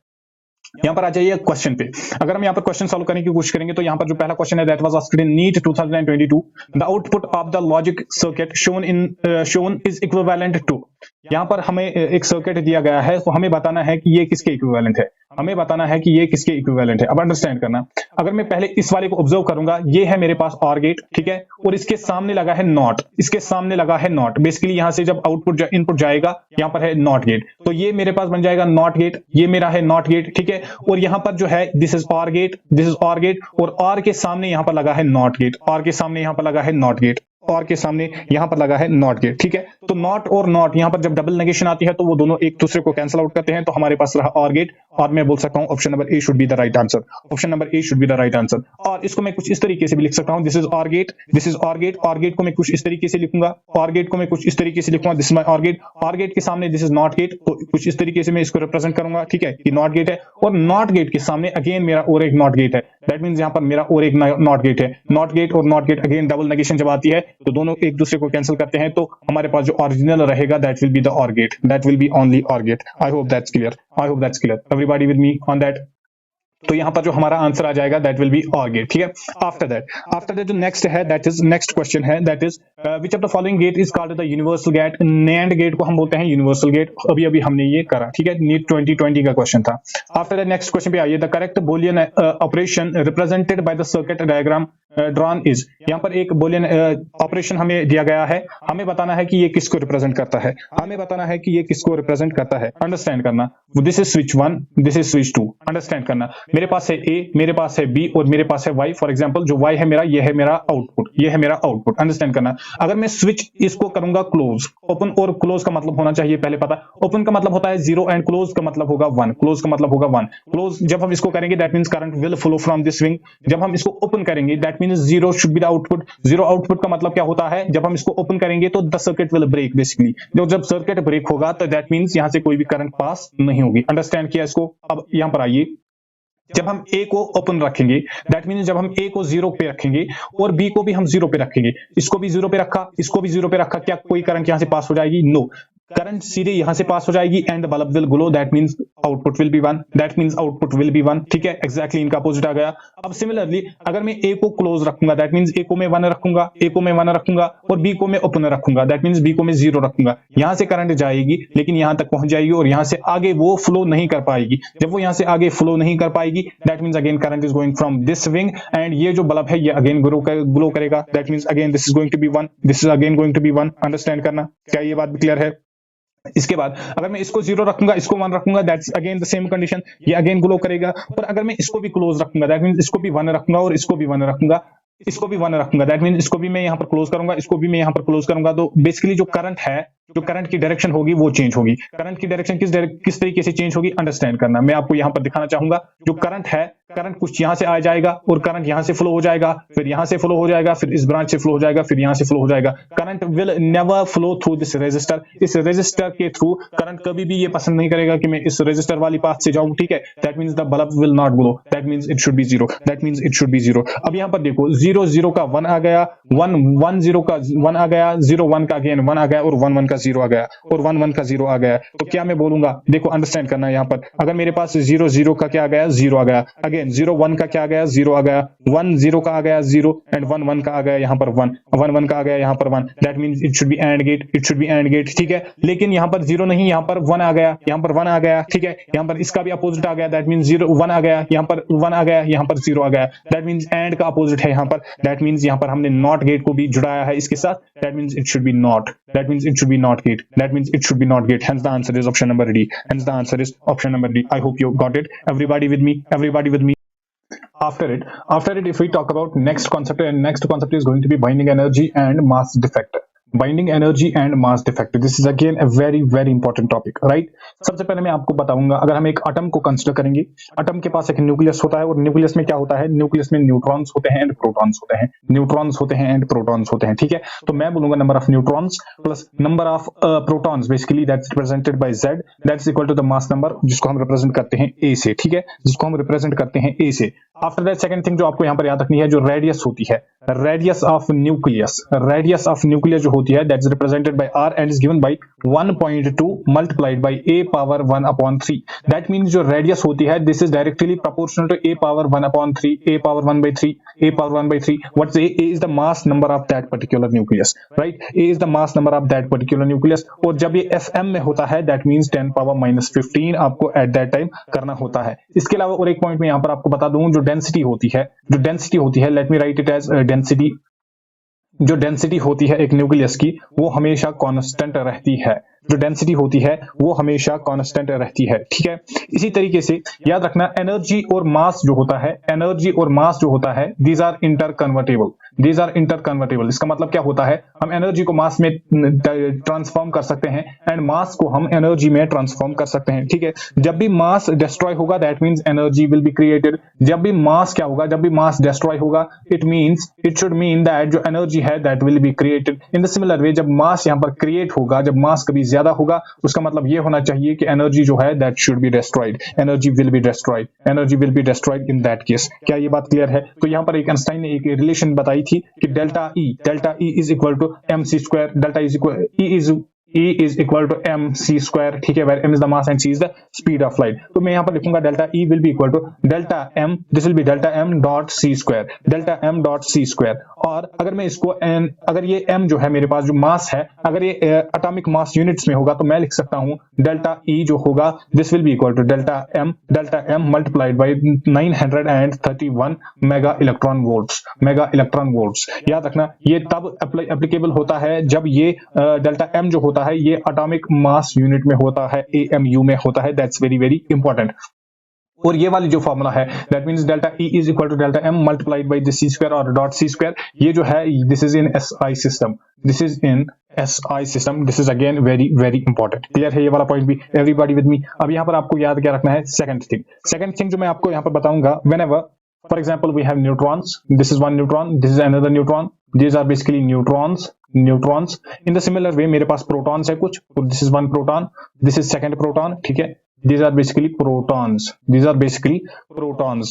यहां पर आ जाइए क्वेश्चन पे। अगर हम यहां पर क्वेश्चन सॉल्व करने की कोशिश करेंगे तो यहां पर जो पहला क्वेश्चन है that was asked in NEET 2022, the output of the logic circuit shown is equivalent to. यहां पर हमें एक सर्किट दिया गया है तो हमें बताना है कि ये किसके इक्विवेलेंट है, हमें बताना है कि ये किसके इक्विवेलेंट है। अब अंडरस्टैंड करना, अगर मैं पहले इस वाले को ऑब्जर्व करूंगा, ये है मेरे पास ऑर गेट, ठीक है, और इसके सामने लगा है नॉट, इसके सामने लगा है नॉट। बेसिकली यहां से जब आउटपुट इनपुट जाएगा यहां पर है नॉट गेट, तो ये मेरे पास बन जाएगा नॉट गेट, ये मेरा है नॉट गेट, ठीक है। और यहां पर जो है this is OR gate, this is OR gate, और ऑर के सामने यहां पर लगा है नॉट गेट, ऑर के सामने यहां पर लगा है नॉट गेट, और के सामने यहां पर लगा है नॉट गेट, ठीक है। तो नॉट और नॉट यहां पर जब डबल नेगेशन आती है तो वो दोनों एक दूसरे को कैंसिल आउट करते हैं, तो हमारे पास रहा और गेट, और मैं बोल सकता हूं option number A should be the right answer, option number A should be the right answer. और इसको मैं कुछ इस तरीके से भी लिख सकता हूं, दिस इज और गेट, दिस इज और गेट, और गेट को मैं कुछ इस तरीके से लिखूंगा, और गेट को मैं कुछ इस तरीके से लिखूंगा, this is my OR gate, और गेट के सामने दिस इज नॉट गेट, तो कुछ इस तरीके से मैं इसको रिप्रेजेंट करूंगा, ठीक है, कि नॉट गेट है, और नॉट गेट के सामने अगेन मेरा और एक नॉट गेट है, दैट मींस यहां पर मेरा और एक नॉट गेट है। नॉट गेट और not gate again double negation जब आती है तो दोनों एक दूसरे को कैंसिल करते हैं, तो हमारे पास जो ओरिजिनल रहेगा that will be the OR gate, that will be only OR gate. I hope that's clear, I hope that's clear. Everybody with me on that? तो यहां पर जो हमारा आंसर आ जाएगा that will be OR gate, ठीक है। After that जो नेक्स्ट है दैट इज नेक्स्ट क्वेश्चन है that is which of the following gate is called the universal gate. NAND gate को हम बोलते हैं यूनिवर्सल गेट, अभी हमने ये करा, ठीक है, नीट 2020 का क्वेश्चन था। आफ्टर दैट नेक्स्ट क्वेश्चन पे आइए, the correct Boolean operation represented by the circuit diagram drawn is. यहां पर एक बूलियन ऑपरेशन हमें दिया गया है, हमें बताना है कि ये किसको रिप्रेजेंट करता है, हमें बताना है कि ये किसको रिप्रेजेंट करता है। अंडरस्टैंड करना, this is switch 1, this is switch 2। Understand करना, मेरे पास है ए, मेरे पास है बी और मेरे पास है वाई। फॉर एग्जांपल जो वाई है मेरा, ये है मेरा आउटपुट, ये है मेरा आउटपुट। अंडरस्टैंड करना, अगर मैं स्विच इसको करूंगा क्लोज, ओपन और क्लोज का मतलब होना चाहिए पहले पता। ओपन का मतलब होता है 0 एंड क्लोज का मतलब होगा 1, क्लोज का मतलब होगा 1। क्लोज जब हम इसको करेंगे that means current will flow from this swing. जब हम इसको ओपन करेंगे that means 0 should be the output. 0 output का मतलब क्या होता है? जब हम इसको ओपन करेंगे तो the circuit will break. Basically जब सर्किट ब्रेक होगा तो दैट मींस यहां से कोई भी करंट पास नहीं होगी। अंडरस्टैंड किया इसको? अब यहां पर आइए, जब हम ए को ओपन रखेंगे दैट मींस जब हम ए को 0 पे रखेंगे और बी को भी हम 0 पे रखेंगे, इसको भी 0 पे रखा, इसको भी 0 पे रखा, क्या कोई करंट यहां से पास हो जाएगी? नो, करंट सीधे यहां से पास हो जाएगी and the bulb will glow, that means output will B 1, that means output will B 1, ठीक है। एग्जैक्टली इनका अपोजिट आ गया। अब सिमिलरली अगर मैं ए को क्लोज रखूंगा दैट मींस ए को मैं 1 रखूंगा, ए को मैं 1 रखूंगा और बी को मैं ओपन रखूंगा दैट मींस बी को मैं 0 रखूंगा। यहां से करंट जाएगी लेकिन यहां तक पहुंच जाएगी और यहां से आगे वो फ्लो नहीं कर पाएगी। जब वो यहां से आगे फ्लो नहीं कर पाएगी that means again current is going from this wing and ये जो बल्ब है ये अगेन ग्लो करेगा, that means again this is going to be 1, this is again going to be 1। Understand करना, क्या ये बात क्लियर है? इसके बाद अगर मैं इसको 0 रखूंगा, इसको 1 रखूंगा, that's again the same condition, ये अगेन ग्लो करेगा। और अगर मैं इसको भी क्लोज रखूंगा दैट मींस इसको भी 1 रखूंगा और इसको भी 1 रखूंगा, इसको भी 1 रखूंगा, दैट मींस इसको भी मैं यहां पर क्लोज करूंगा, इसको भी मैं यहां पर क्लोज करूंगा। तो बेसिकली जो करंट है, जो करंट की डायरेक्शन होगी वो चेंज होगी। करंट की डायरेक्शन किस तरीके से चेंज होगी अंडरस्टैंड करना, मैं आपको यहां पर दिखाना चाहूंगा। जो करंट है, करंट कुछ यहां से आ जाएगा और करंट यहां से फ्लो हो जाएगा, फिर यहां से फ्लो हो जाएगा, फिर इस ब्रांच से फ्लो हो जाएगा, फिर यहां से फ्लो हो जाएगा। Current will never flow through this resistor. इस रेजिस्टर के थ्रू करंट कभी भी ये पसंद नहीं करेगा कि मैं इस रेजिस्टर वाली पाथ से जाऊं, ठीक है। That means the bulb will not glow, that means it should B 0, that means it should B 0। अब यहां पर देखो 0 0 का 1 आ गया, 1 1 0 का 1 आ गया, 0 1 का अगेन 1 आ गया और 1 1 का 0 आ गया और 1 1 का 0 आ गया। तो क्या मैं बोलूंगा, देखो अंडरस्टैंड करना, यहां पर अगर मेरे पास 0 0 का क्या आ गया, 0 आ गया, अगेन 0 1 का क्या आ गया, 0 आ गया, 1 0 का आ गया 0 एंड 1 1 का आ गया यहां पर 1 1 1 का आ गया यहां पर 1, that means it should be AND gate, it should be AND gate, ठीक है। लेकिन यहां पर 0 नहीं, यहां पर 1 आ गया, यहां पर 1 आ गया, ठीक है। यहां पर इसका भी अपोजिट आ गया, दैट मींस 0 1 आ गया, यहां पर 1 आ गया, यहां पर 0 आ गया, दैट मींस एंड का अपोजिट है यहां पर, दैट मींस यहां पर हमने नॉट गेट को भी जुड़ाया है इसके साथ, that means it should B not, that means it should B not gate, that means it should B not gate. Hence the answer is option number D. Hence the answer is option number D. I hope you got it. Everybody with me? Everybody with me? after it, if we talk about next concept, and next concept is going to be binding energy and mass defect. Binding energy and mass defect, this is again a very very important topic, right. सबसे पहले मैं आपको बताऊंगा, अगर हम एक atom को consider करेंगे, एटम के पास एक न्यूक्लियस होता है, और न्यूक्लियस में क्या होता है, न्यूक्लियस में न्यूट्रॉन्स होते हैं एंड प्रोटॉन्स होते हैं, न्यूट्रॉन्स होते हैं एंड प्रोटॉन्स होते हैं, ठीक है। तो मैं बोलूंगा number of neutrons plus number of protons, basically that's represented by Z, that's equal to the mass number, जिसको हम रिप्रेजेंट करते हैं A से, ठीक है, जिसको हम रिप्रेजेंट करते हैं A से। आफ्टर दैट सेकंड थिंग जो आपको यहाँ पर याद रखनी है, जो रेडियस होती है, radius of nucleus, radius of nucleus जो होती है, that's represented by R and is given by 1.2 multiplied by A power 1/3। That means जो रेडियस होती है, this is directly proportional to A power 1/3, A power 1/3, A power 1/3। What's A? A is the mass number of that particular nucleus, right. A is the mass number of that particular nucleus, और जब ये FM में होता है, that means 10⁻⁻15 आपको at that time करना होता है। इसके अलावा और एक पॉइंट में यहाँ पर आपको बता दूं, जो डेंसिटी होती है, let me write it as density. जो डेंसिटी होती है एक न्यूक्लियस की, वो हमेशा कांस्टेंट रहती है, जो डेंसिटी होती है वो हमेशा कांस्टेंट रहती है, ठीक है। इसी तरीके से याद रखना, एनर्जी और मास जो होता है, एनर्जी और मास जो होता है, these are interconvertible, these are interconvertible. इसका मतलब क्या होता है, हम एनर्जी को मास में ट्रांसफॉर्म कर सकते हैं एंड मास को हम एनर्जी में ट्रांसफॉर्म कर सकते हैं, ठीक है। जब भी मास डिस्ट्रॉय होगा, that means energy will be created. जब भी मास क्या होगा, जब भी मास डिस्ट्रॉय होगा, इट शुड मीन दैट जो एनर्जी है that will be created. In the similar वे, जब मास यहां पर क्रिएट होगा, जब मास कभी ज्यादा होगा, उसका मतलब ये होना चाहिए कि एनर्जी जो है that should be destroyed, energy will be destroyed, energy will be destroyed in that case. क्या ये बात क्लियर है? तो यहां पर एक आइंस्टाइन ने एक रिलेशन बताई थी कि delta E is equal to mc², delta E is equal to mc², ठीक है, where m is the mass and c is the speed of light। तो मैं यहाँ पर लिखूंगा delta E will be equal to delta m, this will be delta m dot c², delta m dot c²। और अगर मैं इसको अगर ये m जो है मेरे पास जो मास है, अगर ये एटॉमिक मास यूनिट्स में होगा, तो मैं लिख सकता हूँ डेल्टा E जो होगा, this will be equal to delta m multiplied by 931 mega electron volts. याद रखना, ये तब एप्लीकेबल होता है जब ये डेल्टा m जो होता है, ये एटॉमिक मास यूनिट में होता है, AMU में होता है। That's very very important. और ये वाली जो फॉर्मूला है, that means delta E is equal to delta m multiplied by the c² और डॉट c², ये जो है, this is in SI system, this is in SI system, this is again very very important. Clear है ये वाला point भी? Everybody with me? अब यहाँ पर आपको याद क्या रखना है, सेकंड थिंग जो मैं आपको यहाँ पर बताऊंगा, whenever for example we have neutrons, this is one neutron, this is another neutron, these are basically neutrons। in the similar way मेरे पास प्रोटॉन्स है कुछ, this is one proton, this is second proton, ठीक है। these are basically protons,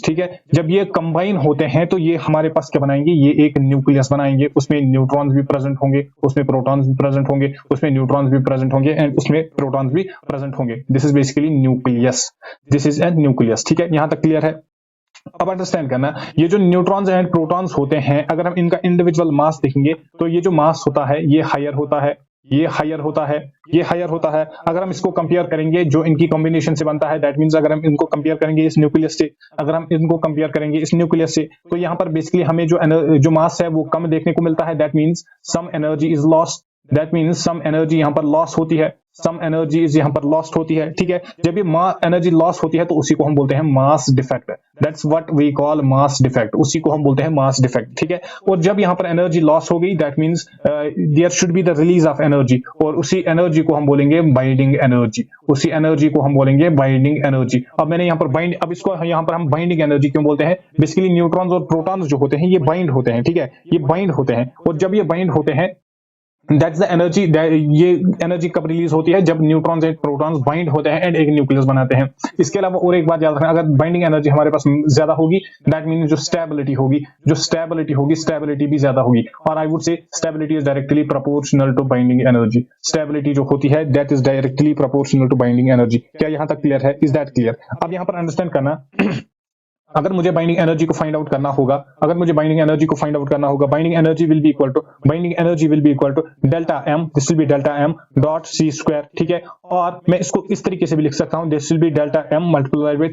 ठीक है। जब ये combine होते हैं तो ये हमारे पास क्या बनाएंगे, ये एक न्यूक्लियस बनाएंगे। उसमें न्यूट्रॉन्स भी प्रेजेंट होंगे, उसमें प्रोटॉन्स भी प्रेजेंट होंगे, उसमें न्यूट्रॉन्स भी प्रेजेंट होंगे एंड उसमें प्रोटॉन्स भी प्रेजेंट होंगे। This is basically nucleus, this is a nucleus, ठीक है। यहां तक क्लियर है? अब अंडरस्टैंड करना, ये जो न्यूट्रॉन्स एंड प्रोटॉन्स होते हैं, अगर हम इनका इंडिविजुअल मास देखेंगे, तो ये जो मास होता है, ये हायर होता है, ये हायर होता है, ये हायर होता है। अगर हम इसको कंपेयर करेंगे जो इनकी कॉम्बिनेशन से बनता है, दैट मींस अगर हम इनको कंपेयर करेंगे इस न्यूक्लियस से, अगर हम इनको कंपेयर करेंगे इस न्यूक्लियस से, तो यहाँ पर बेसिकली हमें जो मास है वो कम देखने को मिलता है। That means some energy is lost, that means some energy यहाँ पर लॉस होती है, सम एनर्जी इज यहाँ पर लॉस्ट होती है, ठीक है। जब ये एनर्जी लॉस होती है तो उसी को हम बोलते हैं mass defect, that's what we call mass defect, उसी को हम बोलते हैं मास डिफेक्ट, ठीक है। और जब यहाँ पर एनर्जी लॉस हो गई, that means there should be the release of energy, और उसी एनर्जी को हम बोलेंगे बाइंडिंग एनर्जी, उसी एनर्जी को हम बोलेंगे बाइंडिंग एनर्जी। अब मैंने यहाँ पर अब इसको यहाँ पर हम बाइंडिंग एनर्जी क्यों बोलते हैं, बेसिकली न्यूट्रॉन्स और प्रोटॉन्स जो होते हैं ये बाइंड होते हैं, ठीक है, ये बाइंड होते हैं। और जब ये बाइंड होते हैं, दैट्स द एनर्जी, ये एनर्जी कब रिलीज होती है, जब न्यूट्रॉन्स एंड प्रोटॉन्स बाइंड होते हैं एंड एक न्यूक्लियस बनाते हैं। इसके अलावा और एक बात याद रखना, अगर बाइंडिंग एनर्जी हमारे पास ज्यादा होगी, दैट मींस जो स्टेबिलिटी होगी, स्टेबिलिटी भी ज्यादा होगी। और I would say stability is directly proportional to binding energy, stability जो होती है that is directly proportional to binding energy. क्या यहां तक क्लियर है? Is that clear? अब यहां पर अंडरस्टैंड करना, अगर मुझे बाइंडिंग एनर्जी को फाइंड आउट करना होगा, binding energy will be equal to delta m, this will be delta m dot c², ठीक है। और मैं इसको इस तरीके से भी लिख सकता हूं, this will be delta m multiplied by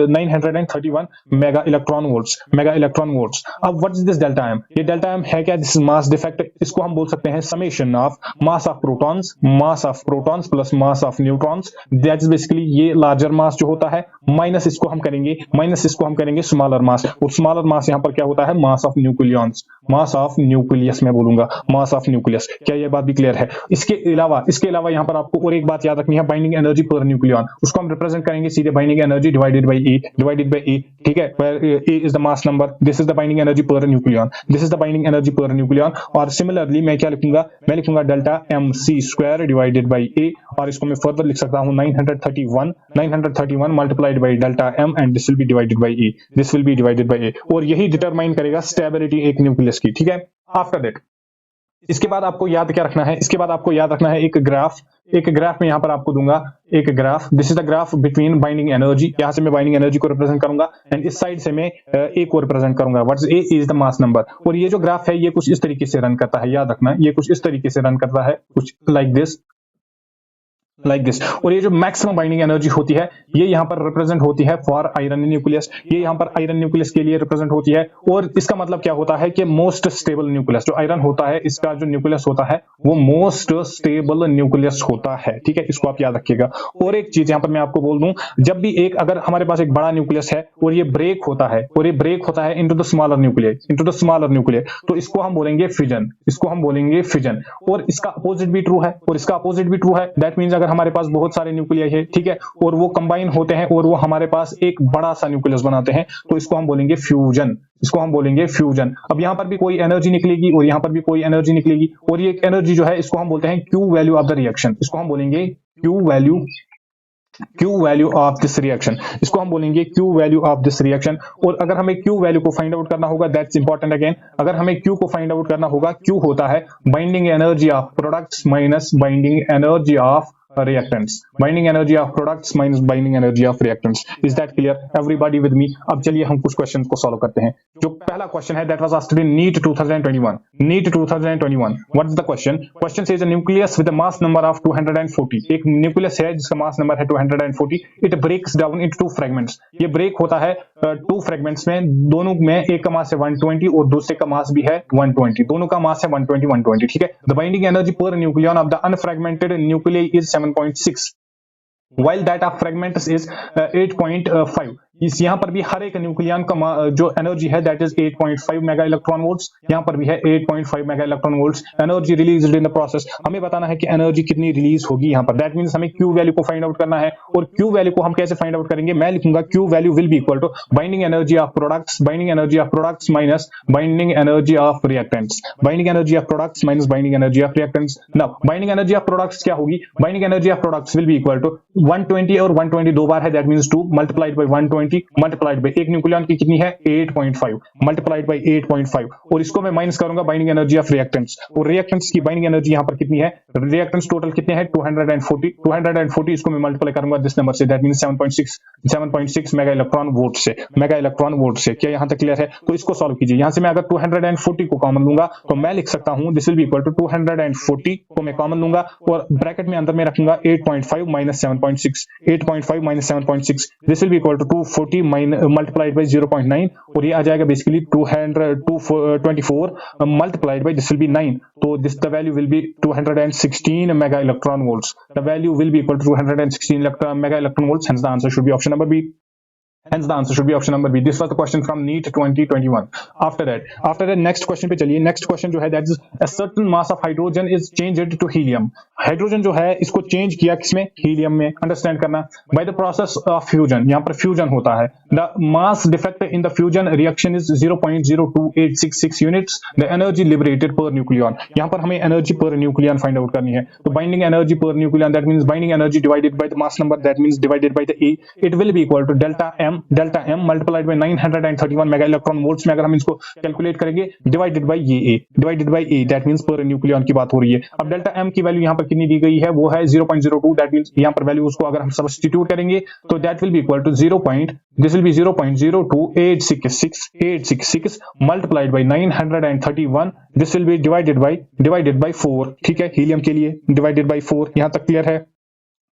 931 mega electron volts. अब what is this delta m? ये डेल्टा m है क्या? This is mass defect. इसको हम बोल सकते हैं summation of mass of protons plus mass of neutrons, that is basically ये लार्जर मास जो होता है, माइनस इसको हम करेंगे माइनस इसको हम करेंगे स्मॉलर मास, और स्मॉलर मास यहाँ पर क्या होता है, mass of nucleons, mass of nucleus मैं बोलूंगा, मास ऑफ न्यूक्लियस। क्या ये बात भी क्लियर है? इसके अलावा यहाँ पर आपको और एक बात याद रखनी है, बाइंडिंग एनर्जी पर न्यूक्लियॉन, उसको हम रिप्रेजेंट करेंगे सीधे बाइंडिंग एनर्जी डिवाइडेड बाई ए, ठीक है, where A is the mass number, this is the binding energy per nucleon, this is the binding energy per nucleon। और सिमिलरली मैं क्या लिखूंगा, मैं लिखूंगा delta mc square divided by A, और इसको मैं फर्दर लिख सकता हूं 931 multiplied by delta m, and this will be divided by A, this will be divided by A, और यही डिटरमाइन करेगा स्टेबिलिटी एक न्यूक्लियस की, ठीक है। आफ्टर दैट इसके बाद आपको याद क्या रखना है, इसके बाद आपको याद रखना है एक ग्राफ में यहाँ पर आपको दूंगा एक graph, this is the graph between binding energy, यहाँ से मैं बाइंडिंग एनर्जी को रिप्रेजेंट करूंगा, एंड इस साइड से मैं ए को रिप्रेजेंट करूंगा, what is a is the mass number. और ये जो ग्राफ है ये कुछ इस तरीके से रन करता है, याद रखना ये कुछ इस तरीके से रन करता है, कुछ लाइक दिस। और ये जो मैक्सिमम बाइंडिंग एनर्जी होती है ये यहाँ पर रिप्रेजेंट होती है फॉर आयरन न्यूक्लियस, ये यहाँ पर आयरन न्यूक्लियस के लिए रिप्रेजेंट होती है। और इसका मतलब क्या होता है कि मोस्ट स्टेबल न्यूक्लियस जो आयरन होता है, इसका जो न्यूक्लियस होता है वो मोस्ट स्टेबल न्यूक्लियस होता है, ठीक है, इसको आप याद रखिएगा। और एक चीज यहाँ पर मैं आपको बोल दूं, जब भी अगर हमारे पास एक बड़ा न्यूक्लियस है और ये ब्रेक होता है इनटू द स्मॉलर न्यूक्लियर, तो इसको हम बोलेंगे फिजन, और इसका अपोजिट भी ट्रू है, दैट मींस अगर हमारे पास बहुत सारे न्यूक्लियाई है, ठीक है, और वो कंबाइन होते हैं और वो हमारे पास एक बड़ा सा न्यूक्लियस बनाते हैं, तो इसको हम बोलेंगे फ्यूजन। अब यहाँ पर भी कोई एनर्जी निकलेगी और यहाँ पर भी कोई एनर्जी निकलेगी, और ये एनर्जी जो है इसको हम बोलते हैं Q value of the reaction, इसको हम बोलेंगे Q value of this reaction, इसको हम बोलेंगे Q value of this reaction. और अगर हमें क्यू वैल्यू को फाइंड आउट करना होगा, दैट्स इंपॉर्टेंट अगेन, अगर हमें क्यू को फाइंड आउट करना होगा, क्यू होता है binding energy of products minus binding energy of reactants, binding energy of products minus binding energy of reactants। is that clear everybody with me? अब चलिए हम कुछ क्वेश्चन को सॉल्व करते हैं। जो पहला क्वेश्चन है that was asked in NEET 2021। what is the question says a nucleus with a mass number of 240, एक न्यूक्लियस है जिसका मास नंबर है 240, it breaks down into two fragments, ये ब्रेक होता है टू फ्रेगमेंट्स में, दोनों में एक का मास है 120 और दूसरे का मास भी है 120, दोनों का मास है 120, ठीक है। The binding energy per nucleon of the unfragmented nuclei is 7.6, while that of fragments is 8.5। इस यहाँ पर भी हर एक न्यूक्लियन का जो एनर्जी है that is 8.5 mega electron volts, यहाँ पर भी है 8.5 mega electron volts energy released in the process. हमें बताना है कि एनर्जी कितनी रिलीज होगी यहाँ पर, दैट मींस हमें क्यू वैल्यू को फाइंड आउट करना है। और क्यू वैल्यू को हम कैसे फाइंड आउट करेंगे, मैं लिखूंगा Q value will be equal to binding energy of products minus binding energy of reactants, now binding energy of products क्या होगी, binding energy of products will be equal to 120, और 120 दो बार है that means 2 multiplied by 120 multiplied by एक nucleon की कितनी है 8.5 मल्टीप्लाइड बाय 8.5, और इसको मैं माइनस करूंगा बाइंडिंग एनर्जी ऑफ रिएक्टेंट्स, और रिएक्टेंट्स की बाइंडिंग एनर्जी यहां पर कितनी है, रिएक्टेंट्स टोटल कितने हैं 240, इसको मैं मल्टीप्लाई करूंगा दिस नंबर से, that means 7.6 mega electron volt से। क्या यहां तक क्लियर है? तो इसको सॉल्व कीजिए। यहां से मैं अगर 240 को कॉमन लूंगा तो मैं लिख सकता हूं this will be equal to 240 को मैं कॉमन लूंगा और ब्रैकेट में अंदर में रखूंगा 8.5 minus 7.6, this will be equal to 240 multiplied by 0.9, और ये आ जाएगा basically 224 multiplied by this will be 9, तो this the value will be 216 mega electron volts, the value will be equal to 216 mega electron volts, hence the answer should be option number B। This was the question from NEET 2021। After that next question पे चलिए। next question जो है that is a certain mass of hydrogen is changed to helium। Hydrogen जो है इसको change किया किसमें, helium में। अंडरस्टैंड करना, by the process of fusion, यहाँ पर फ्यूजन होता है। The mass defect in the fusion reaction is 0.02866 units, the energy liberated per nucleon, यहाँ पर हमें energy per nucleon find out करनी है। तो binding energy per nucleon that means binding energy divided by the mass number that means divided by the A, it will be equal to delta M multiplied by 931 mega electron volts में अगर हम इसको calculate करेंगे divided by A that means per nucleon की बात हो रही है। अब डेल्टा एम की वैल्यू यहाँ पर कितनी दी गई है, वो है 0.02, दैट मींस यहाँ पर वैल्यू उसको अगर हम सब्स्टिट्यूट करेंगे तो that will be equal to 0.02866 multiplied by 931, this will be divided by 4, ठीक है, हीलियम के लिए डिवाइडेड बाय 4। यहां तक क्लियर है?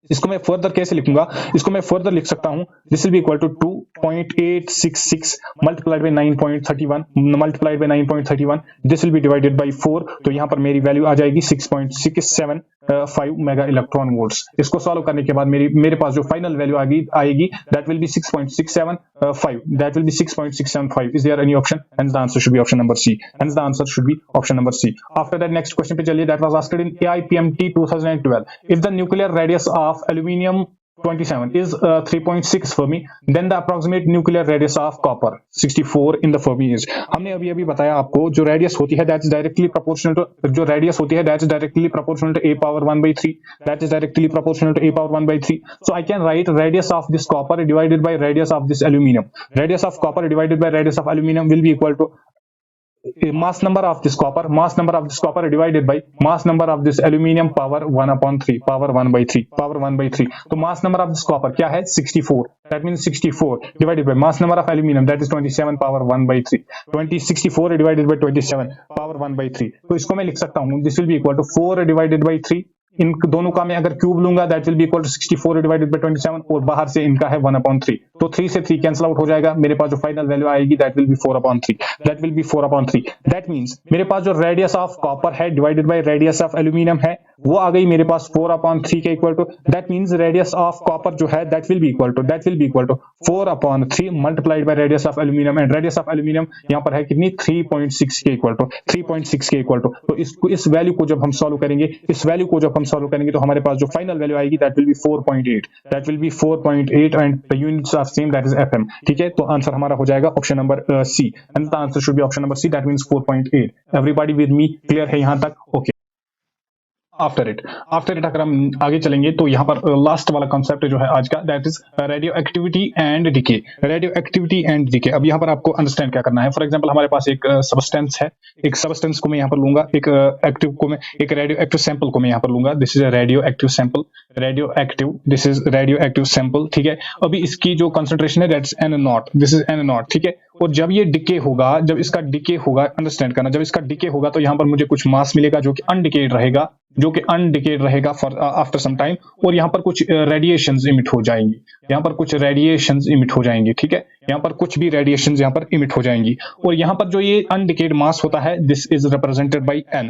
इसको मैं फर्दर कैसे लिखूंगा, इसको मैं फर्दर लिख सकता हूं this will be equal to 2 0.866 multiplied by 9.31 multiplied by 9.31 this will be divided by 4, तो यहाँ पर मेरी वैल्यू आ जाएगी 6.675 मेगा इलेक्ट्रॉन वोल्ट्स। इसको सॉल्व करने के बाद मेरे पास जो फाइनल वैल्यू आएगी that will be 6.675, that will be 6.675. Is there any option? Hence the answer should be option number C. Hence the answer should be option number C. After that, next question पे चलिए, that was asked in AIPMT 2012. If the nuclear radius of aluminium 27 is 3.6 Fermi, then the approximate nuclear radius of copper 64 in the Fermi is. हमने अभी बताया आपको जो radius होती है that's directly proportional to जो रेडियस होती है that's directly proportional to a power 1 by 3, that is directly proportional to a power 1 by 3. So I can write radius of this copper divided by radius of this aluminum. Radius of copper divided by radius of aluminum will be equal to mass number of this copper divided by mass number of this aluminium power 1 upon 3, power 1 by 3. तो mass number of this copper क्या है 64, that means 64 divided by mass number of aluminium that is 27 power 1 by 3. 64 divided by 27 power 1 by 3. तो इसको मैं लिख सकता हूँ this will be equal to 4 divided by 3. इन दोनों का मैं अगर क्यूब लूंगा that will be equal to 64 divided by 27 और बाहर से इनका है 1/3, तो 3 से 3 कैंसिल आउट हो जाएगा। मेरे पास जो फाइनल वैल्यू आएगी that will be 4/3, that will be 4/3। That means मेरे पास जो रेडियस ऑफ कॉपर है divided by radius of aluminium है वो आ गई मेरे पास 4/3 के equal to. That means radius of copper जो है that will be equal to 4/3 multiplied by radius of aluminium, and radius of aluminium यहां पर है कितनी 3.6 के इक्वल टू। तो इस वैल्यू को जब हम सॉल्व करेंगे तो हमारे पास जो फाइनल वैल्यू आएगी that will be 4.8 and the units are same that is fm. ठीक है, तो आंसर हमारा हो जाएगा option number C, and the answer should be option number C, that means 4.8। Everybody with me, clear है यहां तक? ओके। आफ्टर इट अगर हम आगे चलेंगे तो यहाँ पर लास्ट वाला कॉन्सेप्ट जो है आज का that is radio activity and decay. अब यहाँ पर आपको अंडरस्टैंड क्या करना है। फॉर एग्जांपल हमारे पास एक सब्सटेंस है, एक सब्सटेंस को मैं यहाँ पर लूंगा, एक रेडियो एक्टिव सैंपल को मैं यहाँ पर लूंगा। This is a radio active sample, this is radio active sample. ठीक है, अभी इसकी जो कंसंट्रेशन है that's N0, this is N0। ठीक है, और जब ये डिके होगा, अंडरस्टैंड करना, जब इसका डिके होगा तो यहाँ पर मुझे कुछ मास मिलेगा जो कि अनडिकेड रहेगा फॉर आफ्टर सम टाइम, और यहाँ पर कुछ रेडिएशंस इमिट हो जाएंगी। ठीक है, यहाँ पर कुछ भी रेडिएशंस यहाँ पर इमिट हो जाएंगी, और यहाँ पर जो ये अनडिकेड मास होता है this is represented by n।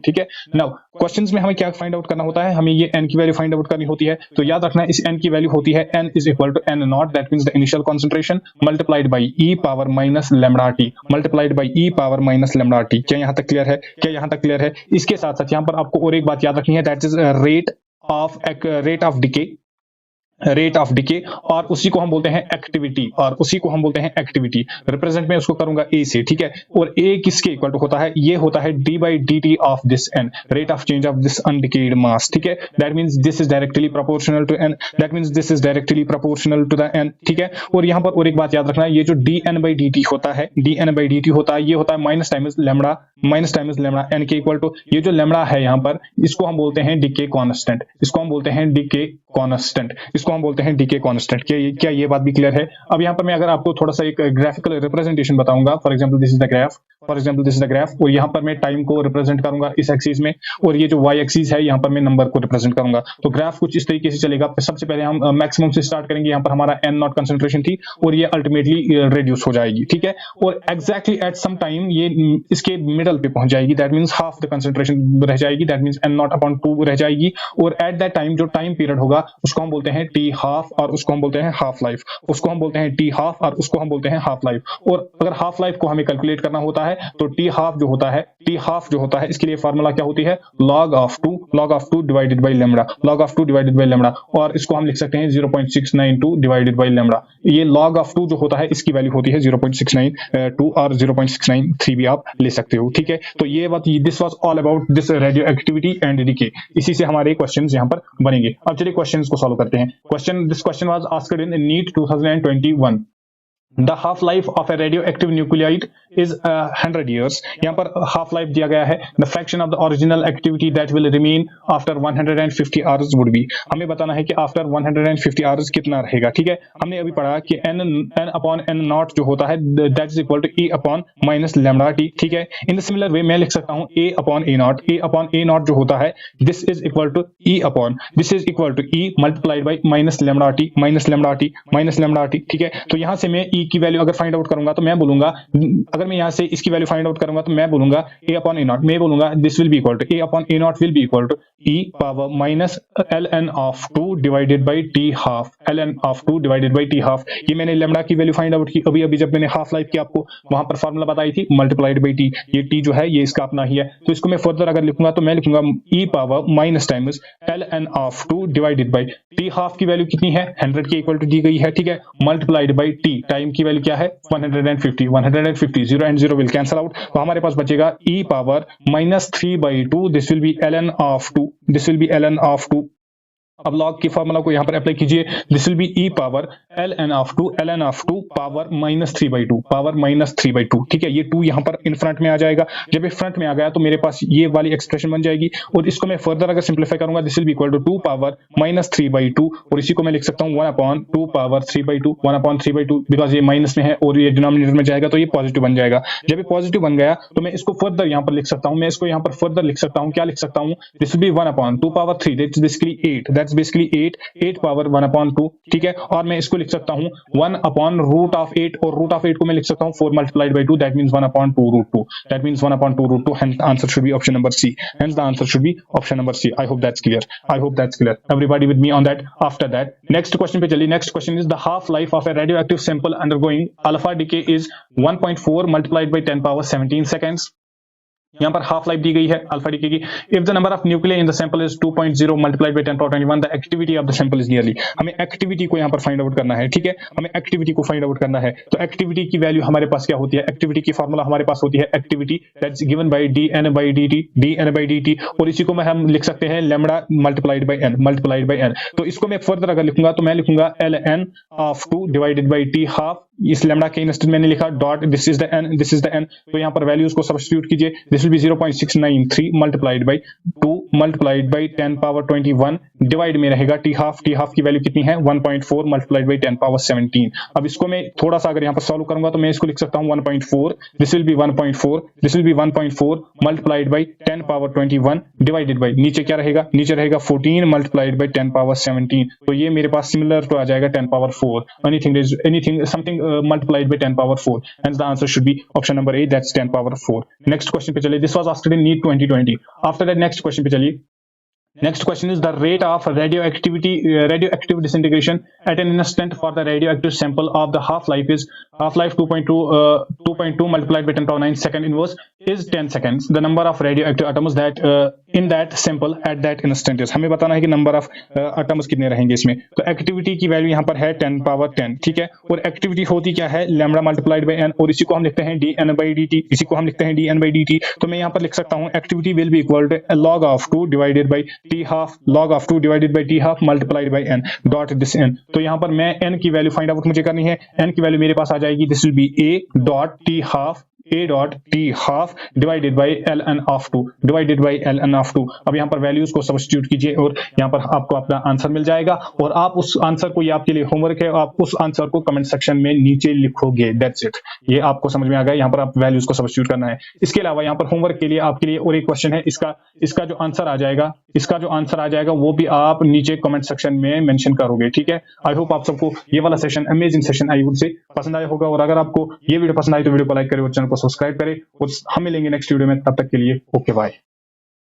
ठीक है, नाउ क्वेश्चंस में हमें क्या फाइंड आउट करना होता है, हमें ये n की वैल्यू फाइंड आउट करनी होती है। तो याद रखना इस n की वैल्यू होती है n is equal to N0, that means the initial concentration multiplied by e power minus lambda t, क्या यहाँ तक क्लियर है? इसके साथ साथ यहाँ पर आपको और एक बात याद रखनी है, that is rate of decay, और उसी को हम बोलते हैं एक्टिविटी। रिप्रेजेंट में उसको करूंगा ए से। ठीक है, और ए किसके इक्वल टू होता है? ये होता है d by dt of this n, rate of change of this undecayed mass. ठीक है, that means this is directly proportional to n, ठीक है, और यहाँ पर और एक बात याद रखना, ये जो dn by dt होता है, ये होता है माइनस टाइम्स लैम्डा n के इक्वल टू, ये जो लैम्डा है यहाँ पर इसको हम बोलते हैं डिके कांस्टेंट, क्या ये बात भी क्लियर है? अब यहाँ पर मैं अगर आपको थोड़ा सा एक ग्राफिकल रिप्रेजेंटेशन बताऊंगा, for example this is the graph, और यहाँ पर मैं टाइम को रिप्रेजेंट करूंगा इस एक्सिस में, और ये जो y एक्सिस है यहाँ पर मैं नंबर को रिप्रेजेंट करूंगा। तो ग्राफ कुछ इस तरीके से चलेगा। सबसे पहले हम मैक्सिमम से स्टार्ट करेंगे, यहाँ पर हमारा N0 कंसंट्रेशन थी और ये अल्टीमेटली रिड्यूस हो जाएगी। ठीक है, और एग्जैक्टली एट सम टाइम ये इसके मिडल पे पहुंच जाएगी, that means half the concentration रह जाएगी, दैट मींस N0/2 रह जाएगी, और एट दैट टाइम जो टाइम पीरियड होगा उसको हम बोलते हैं t हाफ, और उसको हम बोलते हैं हाफ लाइफ, और अगर हाफ लाइफ को हमें कैलकुलेट करना होता है तो t हाफ जो होता है इसके लिए फार्मूला क्या होती है? log of 2 divided by lambda, और इसको हम लिख सकते हैं 0.692 डिवाइडेड बाय लैम्डा। ये log of 2 जो होता है इसकी वैल्यू होती है 0.692 और 0.693 भी आप ले सकते हो। ठीक है, तो ये बात, this was all about this radio activity and decay. इसी से हमारे क्वेश्चंस यहाँ पर बनेंगे। अब चलिए क्वेश्चंस को सॉल्व करते हैं। This question was asked in NEET 2021। The half life of a radioactive nuclide is 100 years। यहाँ पर हाफ लाइफ दिया गया है। The fraction of the original activity that will remain after 150 hours would be. हमें बताना है कि after 150 hours कितना रहेगा। ठीक है, हमने अभी पढ़ा कि n अपॉन n नॉट जो होता है that is equal to e upon minus lambda t. ठीक है, इन द सिमिलर वे मैं लिख सकता हूँ a अपॉन a नॉट जो होता है this is equal to e upon this is equal to e multiplied by minus lambda t minus lambda t minus lambda t. ठीक है, तो यहाँ से मैं e की वैल्यू अगर फाइंड आउट करूंगा तो मैं बोलूंगा, अगर मैं यहाँ से इसकी वैल्यू फाइंड आउट करूंगा तो मैं बोलूंगा a अपॉन a नॉट, मैं बोलूंगा this will be equal to a upon a not will be equal to e power minus ln of 2 divided by t half, ln of 2 divided by t half. ये मैंने lambda की value find out की अभी जब मैंने half life की आपको वहां पर फार्मूला बताई थी मल्टीप्लाइड बाई t। ये t जो है ये इसका अपना ही है, तो इसको मैं फर्दर अगर लिखूंगा तो मैं लिखूंगा e power minus times ln of 2 divided by t half की वैल्यू कितनी है 100 के इक्वल टू दी गई है। ठीक है, मल्टीप्लाइड बाई t टाइम की वैल्यू क्या है 150 0 एंड 0 विल कैंसल आउट, तो हमारे पास बचेगा e power minus 3/2 this will B ln of 2, this will B ln of 2। अब लॉग की फार्मूला को यहाँ पर अप्लाई कीजिए, this will B e power ln of 2 power minus 3/2 ठीक है, ये 2 यहाँ पर इन फ्रंट में आ जाएगा। जब ये फ्रंट में आ गया तो मेरे पास ये वाली एक्सप्रेशन बन जाएगी और इसको मैं फर्दर अगर सिंप्लीफाई करूंगा this will be equal to 2 power minus 3/2 और इसी को मैं लिख सकता हूँ 1/2 पावर 3/2 बिकॉज ये माइनस में है और ये डिनोमिनेटर में जाएगा तो ये पॉजिटिव बन जाएगा। जब ये पॉजिटिव बन गया तो मैं इसको फर्दर यहाँ पर लिख सकता हूँ, मैं इसको यहाँ पर फर्दर लिख सकता हूँ, क्या लिख सकता हूँ, this will B 1/2 power 3 that's basically 8, that's basically 8 power 1/2। ठीक है, और मैं इसको लिख सकता हूँ 1 अपॉन रूट ऑफ 8 और रूट ऑफ 8 को मैं लिख सकता हूँ 4 multiplied by 2 that means 1/2 root 2, that means 1/2 root 2। Hence the answer should be option number C, hence the answer should be option number C. I hope that's clear, everybody with me on that. After that next question पे चलिए। Next question is the half life of a radioactive sample undergoing alpha decay is 1.4 multiplied by 10 power 17 seconds. यहाँ पर half life दी गई है alpha decay की। If the number of nuclei in the sample is 2.0 multiplied by 10 power 21 the activity of the sample is nearly. हमें activity को यहाँ पर find out करना है। ठीक है, हमें एक्टिविटी को फाइंड आउट करना है, तो एक्टिविटी की वैल्यू हमारे पास क्या होती है, एक्टिविटी की फार्मूला हमारे पास होती है activity that's given bye dn/dt और इसी को मैं हम लिख सकते हैं लैम्डा मल्टीप्लाइड बाय n। तो इसको मैं फर्दर अगर लिखूंगा तो मैं लिखूंगा ln of 2 divided by t half, इस लैम्डा के इंस्टेंट मैंने लिखा dot this is the n, तो यहाँ पर वैल्यूज को सब्स्टिट्यूट कीजिए, this will B 0.693 multiplied by 2 multiplied by 10 power 21 divide में रहेगा t हाफ की वैल्यू कितनी है 1.4 मल्टीप्लाइड बाय 10 पावर 17। अब इसको मैं थोड़ा सा अगर यहाँ पर सॉल्व करूंगा तो मैं इसको लिख सकता हूँ 1.4, this will B 1.4 multiplied by 10 power 21 divided by नीचे क्या रहेगा, नीचे रहेगा 14 मल्टीप्लाइड बाय 10 पावर 17, तो ये मेरे पास सिमिलर तो आ जाएगा 10 power 4 anything something multiplied by 10 power 4, hence the answer should be option number A, that's 10 power 4। next question पे चलिए, this was asked in NEET 2020। after that next question पे चलिए। Next question is the rate of radioactive disintegration at an instant for the radioactive sample of the half-life is 2.2 multiplied by 10 power 9 second inverse is 10 seconds। The number of radioactive atoms that in that sample at that instant is। हमें बताना है कि number of atoms कितने रहेंगे इसमें। तो activity की value यहाँ पर है 10 power 10। ठीक है, और activity होती क्या है lambda multiplied by n और इसी को हम लिखते हैं dn/dt, तो मैं यहाँ पर लिख सकता हूँ activity will be equal to log of 2 divided by t half, log of 2 divided by t half multiplied by n dot this n। तो यहाँ पर मैं n की वैल्यू फाइंड आउट मुझे करनी है, n की वैल्यू मेरे पास आ जाएगी, this will B a dot t half divided by ln of 2। अब यहाँ पर वैल्यूज को सब्स्टिट्यूट कीजिए और यहाँ पर आपको अपना आंसर मिल जाएगा और आप उस आंसर को, ये आपके लिए होमवर्क है, आप उस आंसर को कमेंट सेक्शन में नीचे लिखोगे, दैट्स इट। ये आपको समझ में आ गया, यहाँ पर आप वैल्यूज को सब्स्टिट्यूट करना है। इसके अलावा यहाँ पर होमवर्क के लिए आपके लिए और एक क्वेश्चन है, इसका जो आंसर आ जाएगा वो भी आप नीचे कमेंट सेक्शन में मेंशन करोगे। ठीक है, आई होप आप सबको ये वाला session, amazing session I would से पसंद आया होगा, और अगर आपको ये वीडियो पसंद आई तो वीडियो को लाइक करें और चैनल को सब्सक्राइब करें और हम मिलेंगे नेक्स्ट वीडियो में, तब तक के लिए ओके बाय।